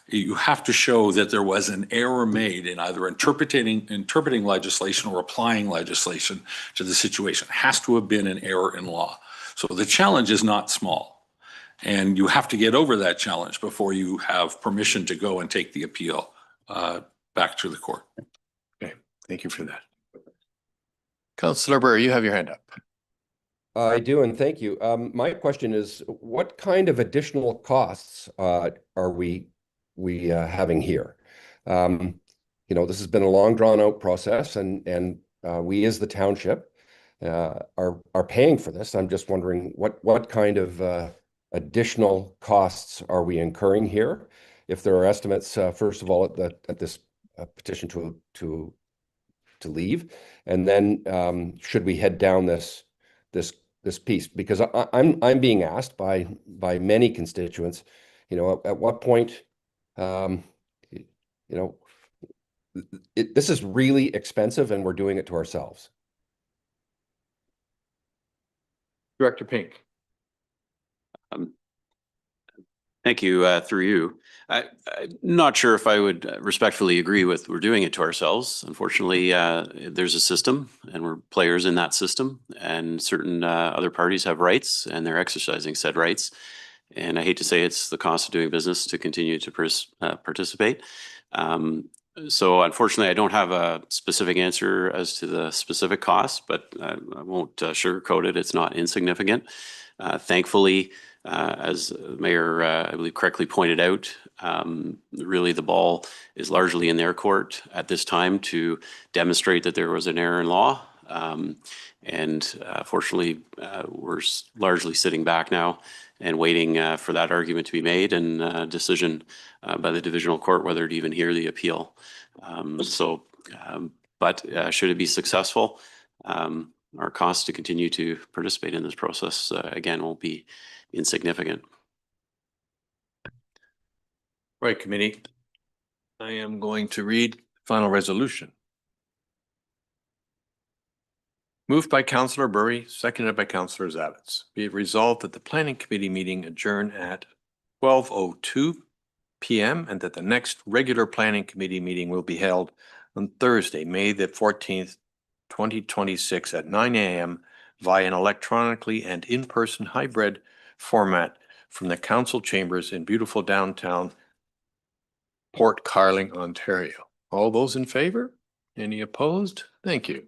Speaker 14: You have to show that there was an error made in either interpreting legislation or applying legislation to the situation. It has to have been an error in law. So the challenge is not small, and you have to get over that challenge before you have permission to go and take the appeal back to the court.
Speaker 1: Okay, thank you for that. Councillor Burr, you have your hand up.
Speaker 18: I do, and thank you. My question is, what kind of additional costs are we having here? This has been a long, drawn-out process, and we, as the township, are paying for this. I'm just wondering what kind of additional costs are we incurring here? If there are estimates, first of all, at this petition to leave, and then should we head down this piece? Because I'm being asked by many constituents, at what point, this is really expensive and we're doing it to ourselves.
Speaker 1: Director Pink.
Speaker 21: Thank you. Through you. I'm not sure if I would respectfully agree with we're doing it to ourselves. Unfortunately, there's a system and we're players in that system, and certain other parties have rights and they're exercising said rights. And I hate to say it's the cost of doing business to continue to participate. So unfortunately, I don't have a specific answer as to the specific cost, but I won't sugarcoat it. It's not insignificant. Thankfully, as Mayor, I believe, correctly pointed out, really the ball is largely in their court at this time to demonstrate that there was an error in law. Fortunately, we're largely sitting back now and waiting for that argument to be made and a decision by the divisional court whether to even hear the appeal. But should it be successful, our costs to continue to participate in this process, again, won't be insignificant.
Speaker 1: Right, committee. I am going to read final resolution. Moved by Councillor Burry, seconded by Councillor Zavitz. Be it resolved that the planning committee meeting adjourn at 12:02 p.m. and that the next regular planning committee meeting will be held on Thursday, May the 14th, 2026 at 9 a.m. via an electronically and in-person hybrid format from the council chambers in beautiful downtown Port Carling, Ontario. All those in favor? Any opposed? Thank you.